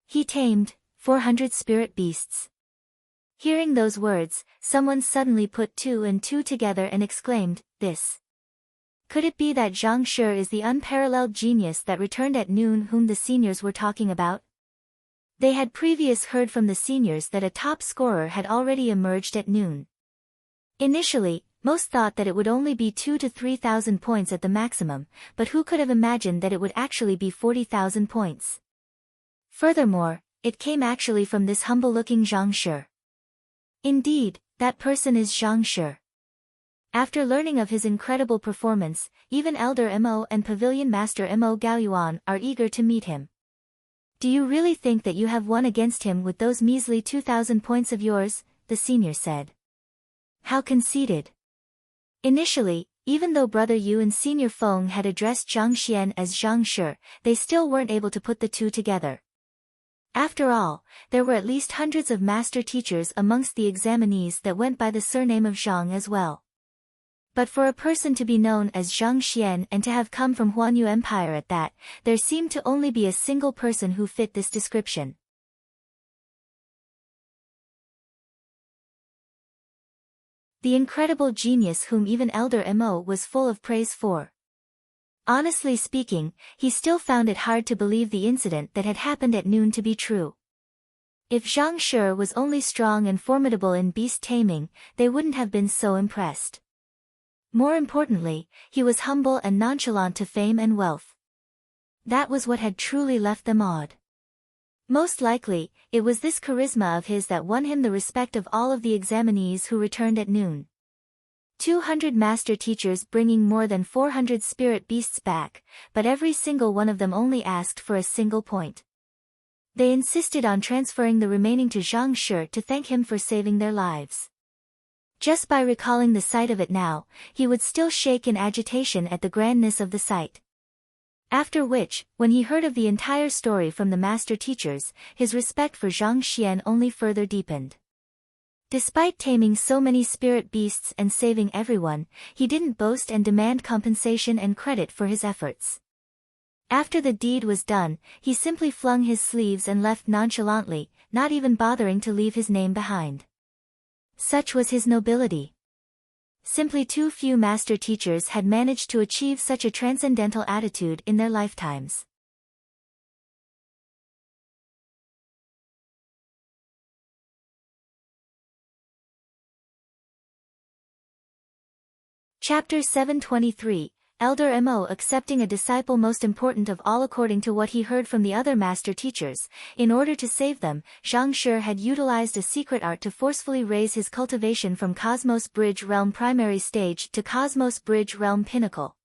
He tamed 400 spirit beasts. Hearing those words, someone suddenly put two and two together and exclaimed, "This. Could it be that Zhang Shi is the unparalleled genius that returned at noon whom the seniors were talking about?" They had previously heard from the seniors that a top scorer had already emerged at noon. Initially, most thought that it would only be 2,000 to 3,000 points at the maximum, but who could have imagined that it would actually be 40,000 points? Furthermore, it came actually from this humble-looking Zhang Shi. Indeed, that person is Zhang Shi. After learning of his incredible performance, even Elder Mo and Pavilion Master Mo Gaoyuan are eager to meet him. "Do you really think that you have won against him with those measly 2,000 points of yours?" the senior said. How conceited. Initially, even though Brother Yu and Senior Feng had addressed Zhang Xian as Zhang Shi, they still weren't able to put the two together. After all, there were at least hundreds of master teachers amongst the examinees that went by the surname of Zhang as well. But for a person to be known as Zhang Xian and to have come from Huanyu Empire at that, there seemed to only be a single person who fit this description. The incredible genius whom even Elder Mo was full of praise for. Honestly speaking, he still found it hard to believe the incident that had happened at noon to be true. If Zhang Shi was only strong and formidable in beast taming, they wouldn't have been so impressed. More importantly, he was humble and nonchalant to fame and wealth. That was what had truly left them awed. Most likely, it was this charisma of his that won him the respect of all of the examinees who returned at noon. 200 master teachers bringing more than 400 spirit beasts back, but every single one of them only asked for a single point. They insisted on transferring the remaining to Zhang Shi to thank him for saving their lives. Just by recalling the sight of it now, he would still shake in agitation at the grandness of the sight. After which, when he heard of the entire story from the master teachers, his respect for Zhang Xian only further deepened. Despite taming so many spirit beasts and saving everyone, he didn't boast and demand compensation and credit for his efforts. After the deed was done, he simply flung his sleeves and left nonchalantly, not even bothering to leave his name behind. Such was his nobility. Simply too few master teachers had managed to achieve such a transcendental attitude in their lifetimes. Chapter 723, Elder Mo accepting a disciple most important of all according to what he heard from the other master teachers. In order to save them, Zhang Shi had utilized a secret art to forcefully raise his cultivation from Cosmos Bridge Realm primary stage to Cosmos Bridge Realm pinnacle.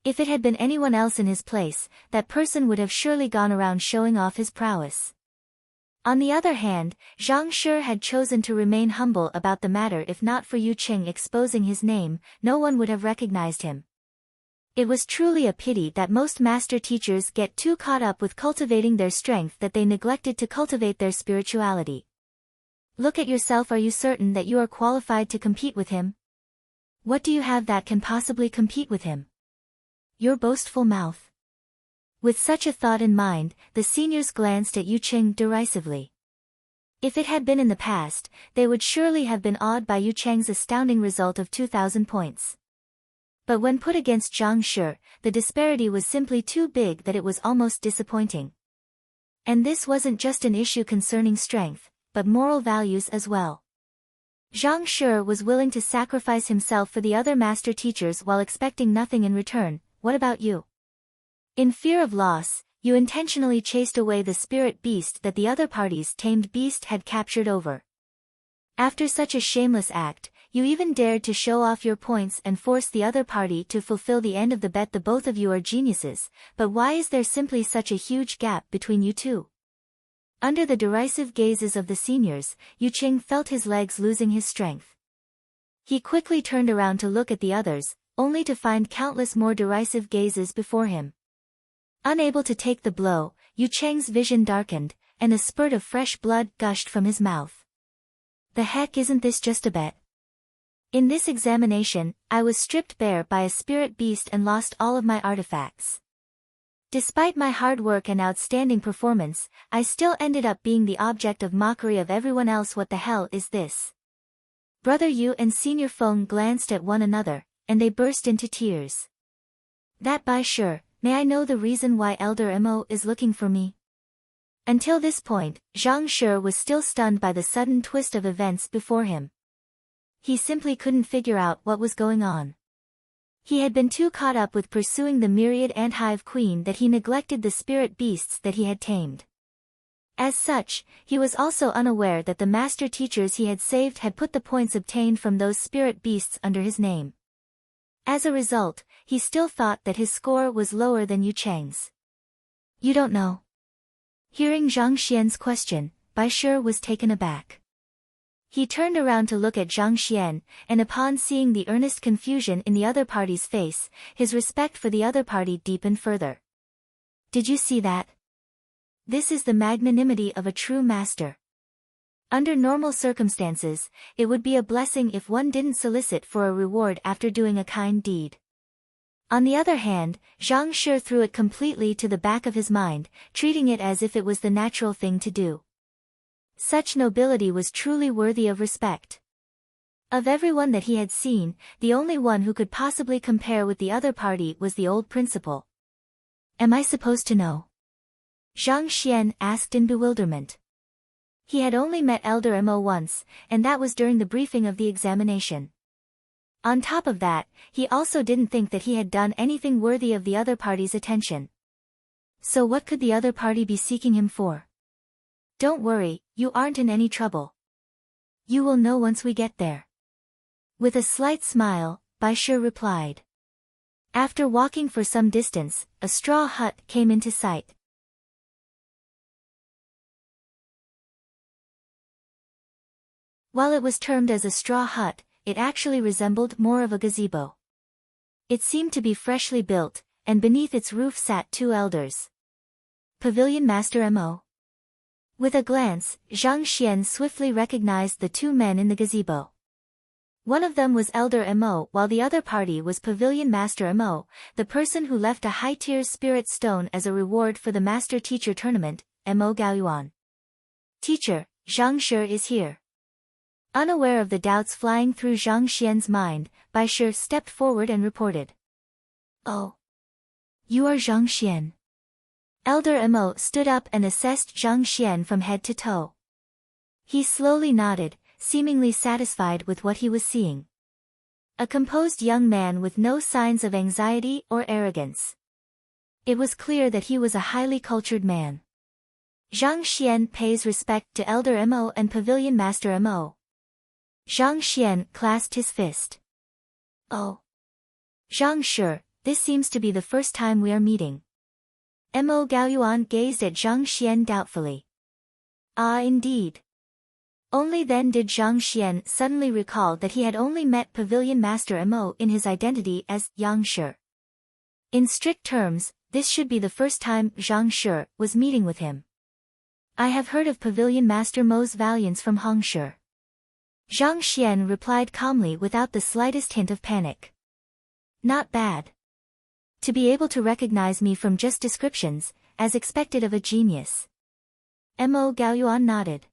If it had been anyone else in his place, that person would have surely gone around showing off his prowess. On the other hand, Zhang Shi had chosen to remain humble about the matter. If not for Yu Qing exposing his name, no one would have recognized him. It was truly a pity that most master teachers get too caught up with cultivating their strength that they neglected to cultivate their spirituality. Look at yourself. Are you certain that you are qualified to compete with him? What do you have that can possibly compete with him? Your boastful mouth. With such a thought in mind, the seniors glanced at Yu Qing derisively. If it had been in the past, they would surely have been awed by Yu Cheng's astounding result of 2,000 points. But when put against Zhang Shi, the disparity was simply too big that it was almost disappointing. And this wasn't just an issue concerning strength, but moral values as well. Zhang Shi was willing to sacrifice himself for the other master teachers while expecting nothing in return. What about you? In fear of loss, you intentionally chased away the spirit beast that the other party's tamed beast had captured over. After such a shameless act, you even dared to show off your points and force the other party to fulfill the end of the bet. The both of you are geniuses, but why is there simply such a huge gap between you two? Under the derisive gazes of the seniors, Yu Qing felt his legs losing his strength. He quickly turned around to look at the others, only to find countless more derisive gazes before him. Unable to take the blow, Yu Cheng's vision darkened, and a spurt of fresh blood gushed from his mouth. The heck, isn't this just a bet? In this examination, I was stripped bare by a spirit beast and lost all of my artifacts. Despite my hard work and outstanding performance, I still ended up being the object of mockery of everyone else. What the hell is this? Brother Yu and Senior Feng glanced at one another, and they burst into tears. That by sure, may I know the reason why Elder Mo is looking for me? Until this point, Zhang Shi was still stunned by the sudden twist of events before him. He simply couldn't figure out what was going on. He had been too caught up with pursuing the myriad ant-hive queen that he neglected the spirit beasts that he had tamed. As such, he was also unaware that the master teachers he had saved had put the points obtained from those spirit beasts under his name. As a result, he still thought that his score was lower than Yu Cheng's. You don't know? Hearing Zhang Xian's question, Bai Shi was taken aback. He turned around to look at Zhang Xian, and upon seeing the earnest confusion in the other party's face, his respect for the other party deepened further. Did you see that? This is the magnanimity of a true master. Under normal circumstances, it would be a blessing if one didn't solicit for a reward after doing a kind deed. On the other hand, Zhang Shi threw it completely to the back of his mind, treating it as if it was the natural thing to do. Such nobility was truly worthy of respect. Of everyone that he had seen, the only one who could possibly compare with the other party was the old principal. Am I supposed to know? Zhang Xian asked in bewilderment. He had only met Elder Mo once, and that was during the briefing of the examination. On top of that, he also didn't think that he had done anything worthy of the other party's attention. So what could the other party be seeking him for? Don't worry, you aren't in any trouble. You will know once we get there. With a slight smile, Bai Shi replied. After walking for some distance, a straw hut came into sight. While it was termed as a straw hut, it actually resembled more of a gazebo. It seemed to be freshly built, and beneath its roof sat two elders. Pavilion Master Mo. With a glance, Zhang Xian swiftly recognized the two men in the gazebo. One of them was Elder Mo, while the other party was Pavilion Master Mo, the person who left a high-tier spirit stone as a reward for the Master Teacher Tournament, Mo Gaoyuan. Teacher, Zhang Shi is here. Unaware of the doubts flying through Zhang Xian's mind, Bai Shi stepped forward and reported. Oh. You are Zhang Xian. Elder Mo stood up and assessed Zhang Xian from head to toe. He slowly nodded, seemingly satisfied with what he was seeing. A composed young man with no signs of anxiety or arrogance. It was clear that he was a highly cultured man. Zhang Xian pays respect to Elder Mo and Pavilion Master Mo. Zhang Xian clasped his fist. Oh. Zhang Shi, this seems to be the first time we are meeting. Mo Gaoyuan gazed at Zhang Xian doubtfully. Ah, indeed. Only then did Zhang Xian suddenly recall that he had only met Pavilion Master Mo in his identity as Yang Shi. In strict terms, this should be the first time Zhang Shi was meeting with him. I have heard of Pavilion Master Mo's valiance from Hong Shi. Zhang Xian replied calmly without the slightest hint of panic. Not bad. To be able to recognize me from just descriptions, as expected of a genius. Mo Gaoyuan nodded.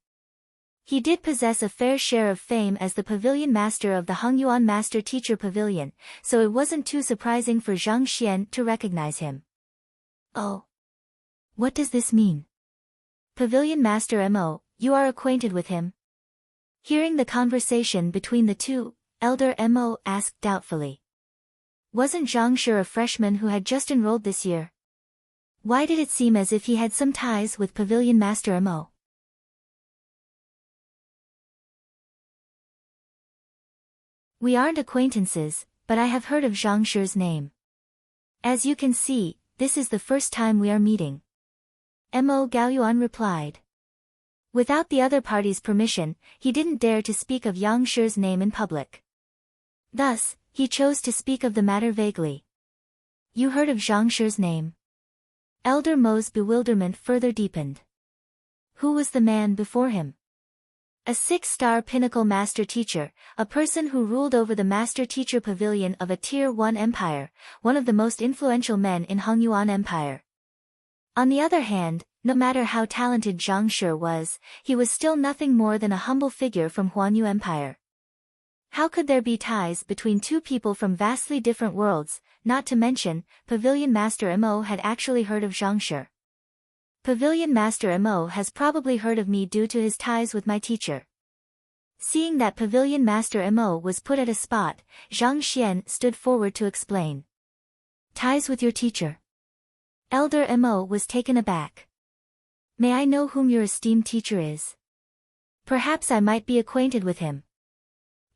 He did possess a fair share of fame as the Pavilion Master of the Hongyuan Master Teacher Pavilion, so it wasn't too surprising for Zhang Xian to recognize him. Oh. What does this mean? Pavilion Master Mo, you are acquainted with him? Hearing the conversation between the two, Elder Mo asked doubtfully. Wasn't Zhang Shi a freshman who had just enrolled this year? Why did it seem as if he had some ties with Pavilion Master Mo? We aren't acquaintances, but I have heard of Zhang Shi's name. As you can see, this is the first time we are meeting. Mo Gaoyuan replied. Without the other party's permission, he didn't dare to speak of Yang Shi's name in public. Thus, He chose to speak of the matter vaguely. You heard of Zhang Shi's name? Elder Mo's bewilderment further deepened. Who was the man before him? A 6-star pinnacle master teacher, a person who ruled over the master teacher pavilion of a Tier 1 empire, one of the most influential men in Hongyuan Empire. On the other hand, no matter how talented Zhang Shi was, he was still nothing more than a humble figure from Huanyu Empire. How could there be ties between two people from vastly different worlds, not to mention, Pavilion Master Mo had actually heard of Zhang Shi. Pavilion Master Mo has probably heard of me due to his ties with my teacher. Seeing that Pavilion Master Mo was put at a spot, Zhang Xian stood forward to explain. Ties with your teacher? Elder Mo was taken aback. May I know whom your esteemed teacher is? Perhaps I might be acquainted with him.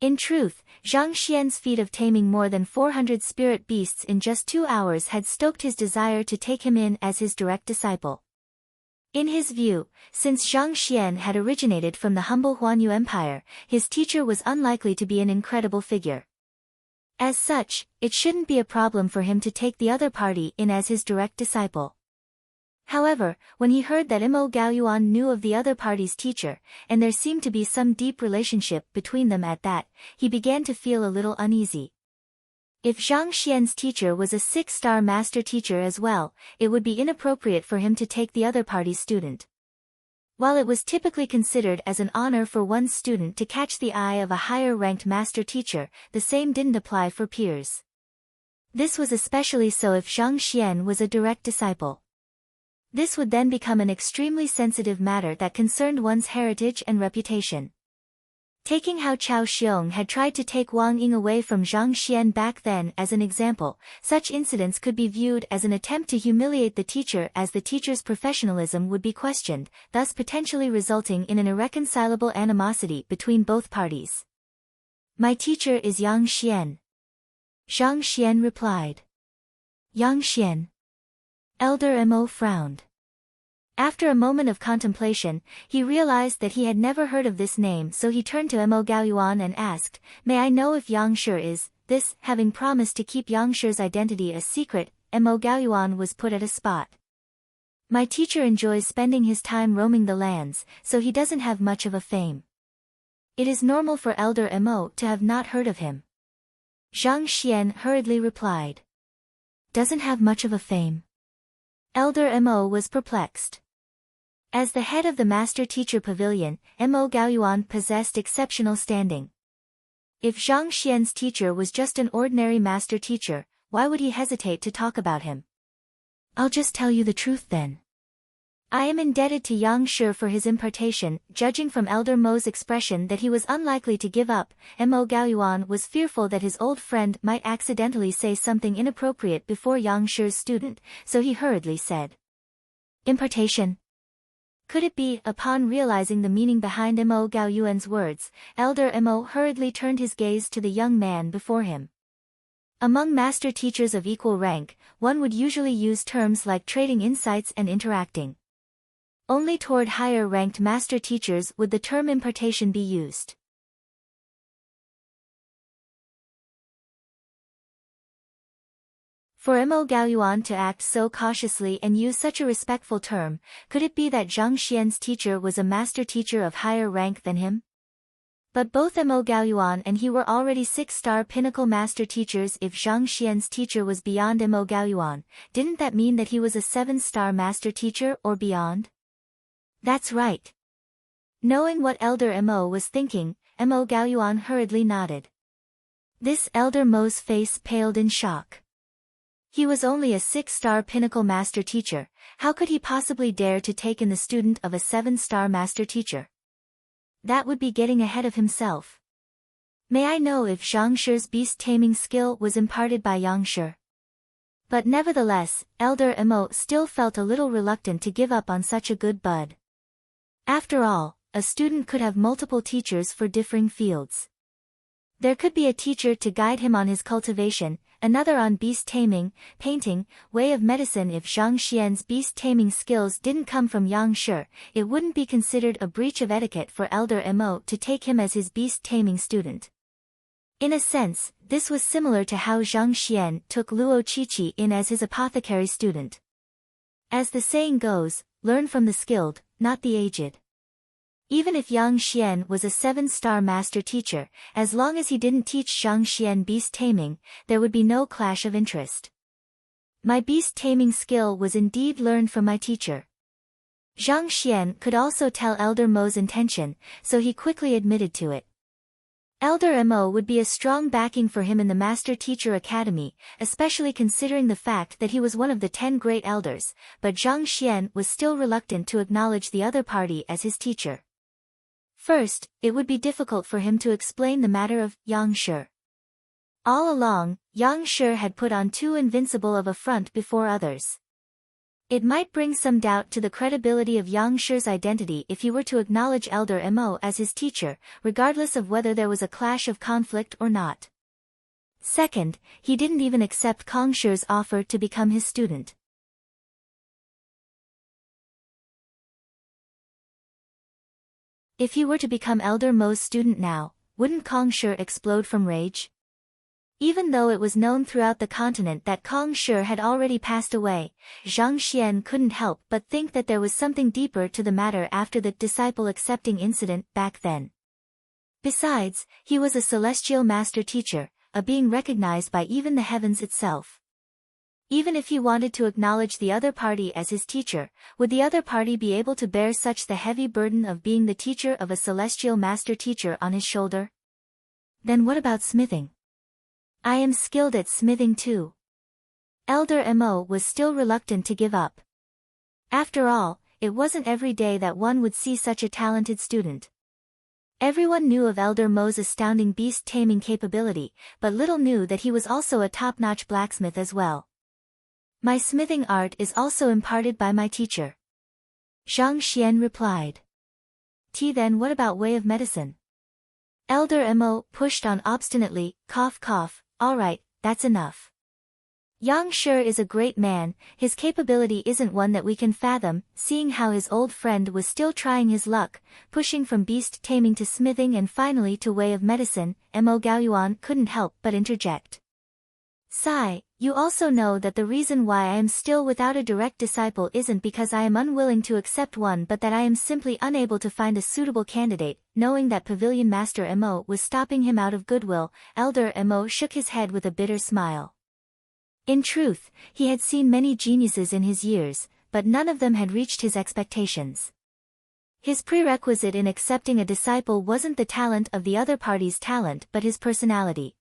In truth, Zhang Xian's feat of taming more than 400 spirit beasts in just 2 hours had stoked his desire to take him in as his direct disciple. In his view, since Zhang Xian had originated from the humble Huanyu Empire, his teacher was unlikely to be an incredible figure. As such, it shouldn't be a problem for him to take the other party in as his direct disciple. However, when he heard that Mo Gaoyuan knew of the other party's teacher, and there seemed to be some deep relationship between them at that, he began to feel a little uneasy. If Zhang Xian's teacher was a 6-star master teacher as well, it would be inappropriate for him to take the other party's student. While it was typically considered as an honor for one's student to catch the eye of a higher-ranked master teacher, the same didn't apply for peers. This was especially so if Zhang Xian was a direct disciple. This would then become an extremely sensitive matter that concerned one's heritage and reputation. Taking how Chao Xiong had tried to take Wang Ying away from Zhang Xian back then as an example, such incidents could be viewed as an attempt to humiliate the teacher as the teacher's professionalism would be questioned, thus potentially resulting in an irreconcilable animosity between both parties. My teacher is Yang Xian. Zhang Xian replied. Yang Xian. Elder Mo frowned. After a moment of contemplation, he realized that he had never heard of this name, so he turned to Mo Gaoyuan and asked, May I know if Yang Shi is this? Having promised to keep Yang Shi's identity a secret, Mo Gaoyuan was put at a spot. My teacher enjoys spending his time roaming the lands, so he doesn't have much of a fame. It is normal for Elder Mo to have not heard of him. Zhang Xian hurriedly replied. Doesn't have much of a fame. Elder Mo was perplexed. As the head of the Master-Teacher Pavilion, Mo Gaoyuan possessed exceptional standing. If Zhang Xian's teacher was just an ordinary master teacher, why would he hesitate to talk about him? I'll just tell you the truth then. I am indebted to Yang Shi for his impartation. Judging from Elder Mo's expression that he was unlikely to give up, Mo Gaoyuan was fearful that his old friend might accidentally say something inappropriate before Yang Shi's student, so he hurriedly said. Impartation? Could it be? Upon realizing the meaning behind Mo Gaoyuan's words, Elder Mo hurriedly turned his gaze to the young man before him. Among master teachers of equal rank, one would usually use terms like trading insights and interacting. Only toward higher-ranked master teachers would the term impartation be used. For Mo Gaoyuan to act so cautiously and use such a respectful term, could it be that Zhang Xian's teacher was a master teacher of higher rank than him? But both Mo Gaoyuan and he were already 6-star pinnacle master teachers. If Zhang Xian's teacher was beyond Mo Gaoyuan, didn't that mean that he was a 7-star master teacher or beyond? That's right. Knowing what Elder Mo was thinking, Mo Gaoyuan hurriedly nodded. This Elder Mo's face paled in shock. He was only a 6-star pinnacle master teacher. How could he possibly dare to take in the student of a 7-star master teacher? That would be getting ahead of himself. May I know if Zhang Shi's beast-taming skill was imparted by Yang Shi? But nevertheless, Elder Mo still felt a little reluctant to give up on such a good bud. After all, a student could have multiple teachers for differing fields. There could be a teacher to guide him on his cultivation, another on beast-taming, painting, way of medicine. If Zhang Xian's beast-taming skills didn't come from Yang Shi, it wouldn't be considered a breach of etiquette for Elder Mo to take him as his beast-taming student. In a sense, this was similar to how Zhang Xian took Luo Qiqi in as his apothecary student. As the saying goes, learn from the skilled, not the aged. Even if Yang Xian was a 7-star master teacher, as long as he didn't teach Zhang Xian beast taming, there would be no clash of interest. My beast taming skill was indeed learned from my teacher. Zhang Xian could also tell Elder Mo's intention, so he quickly admitted to it. Elder Mo would be a strong backing for him in the Master Teacher Academy, especially considering the fact that he was one of the 10 great elders, but Zhang Xian was still reluctant to acknowledge the other party as his teacher. First, it would be difficult for him to explain the matter of Yang Shi. All along, Yang Shi had put on too invincible of a front before others. It might bring some doubt to the credibility of Yang Shi's identity if he were to acknowledge Elder Mo as his teacher, regardless of whether there was a clash of conflict or not. Second, he didn't even accept Kong Shi's offer to become his student. If he were to become Elder Mo's student now, wouldn't Kong Shi explode from rage? Even though it was known throughout the continent that Kong Shi had already passed away, Zhang Xian couldn't help but think that there was something deeper to the matter after the disciple accepting incident back then. Besides, he was a celestial master teacher, a being recognized by even the heavens itself. Even if he wanted to acknowledge the other party as his teacher, would the other party be able to bear such the heavy burden of being the teacher of a celestial master teacher on his shoulder? Then what about smithing? I am skilled at smithing too. Elder Mo was still reluctant to give up. After all, it wasn't every day that one would see such a talented student. Everyone knew of Elder Mo's astounding beast-taming capability, but little knew that he was also a top-notch blacksmith as well. My smithing art is also imparted by my teacher. Zhang Xian replied. Then what about way of medicine? Elder Mo pushed on obstinately, cough cough. Alright, that's enough. Yang Shi is a great man, his capability isn't one that we can fathom, seeing how his old friend was still trying his luck, pushing from beast taming to smithing and finally to way of medicine. Mo Gaoyuan couldn't help but interject. Sigh, you also know that the reason why I am still without a direct disciple isn't because I am unwilling to accept one but that I am simply unable to find a suitable candidate. Knowing that Pavilion Master Mo was stopping him out of goodwill, Elder Mo shook his head with a bitter smile. In truth, he had seen many geniuses in his years, but none of them had reached his expectations. His prerequisite in accepting a disciple wasn't the talent of the other party's talent but his personality.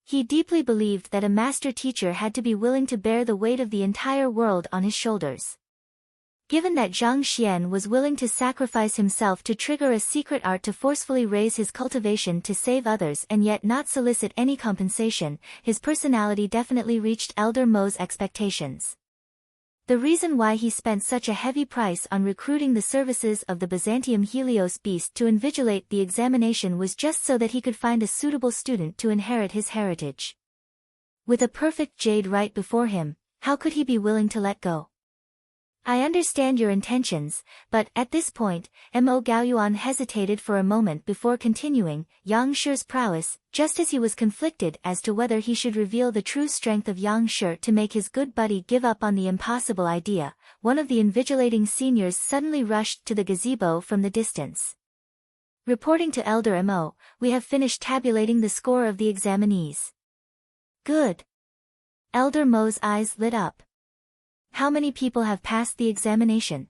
He deeply believed that a master teacher had to be willing to bear the weight of the entire world on his shoulders. Given that Zhang Xian was willing to sacrifice himself to trigger a secret art to forcefully raise his cultivation to save others and yet not solicit any compensation, his personality definitely reached Elder Mo's expectations. The reason why he spent such a heavy price on recruiting the services of the Byzantium Helios beast to invigilate the examination was just so that he could find a suitable student to inherit his heritage. With a perfect jade right before him, how could he be willing to let go? I understand your intentions, but at this point, Mo Gaoyuan hesitated for a moment before continuing. Yang Shi's prowess, just as he was conflicted as to whether he should reveal the true strength of Yang Shi to make his good buddy give up on the impossible idea, one of the invigilating seniors suddenly rushed to the gazebo from the distance. Reporting to Elder Mo, we have finished tabulating the score of the examinees. Good. Elder Mo's eyes lit up. How many people have passed the examination?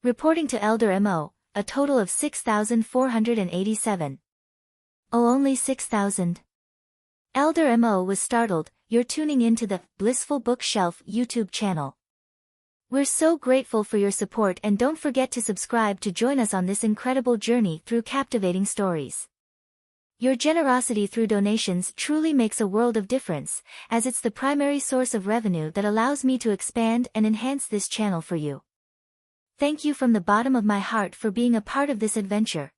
Reporting to Elder Mo, a total of 6,487. Oh, only 6,000. Elder Mo was startled. You're tuning into the Blissful Bookshelf YouTube channel. We're so grateful for your support and don't forget to subscribe to join us on this incredible journey through captivating stories. Your generosity through donations truly makes a world of difference, as it's the primary source of revenue that allows me to expand and enhance this channel for you. Thank you from the bottom of my heart for being a part of this adventure.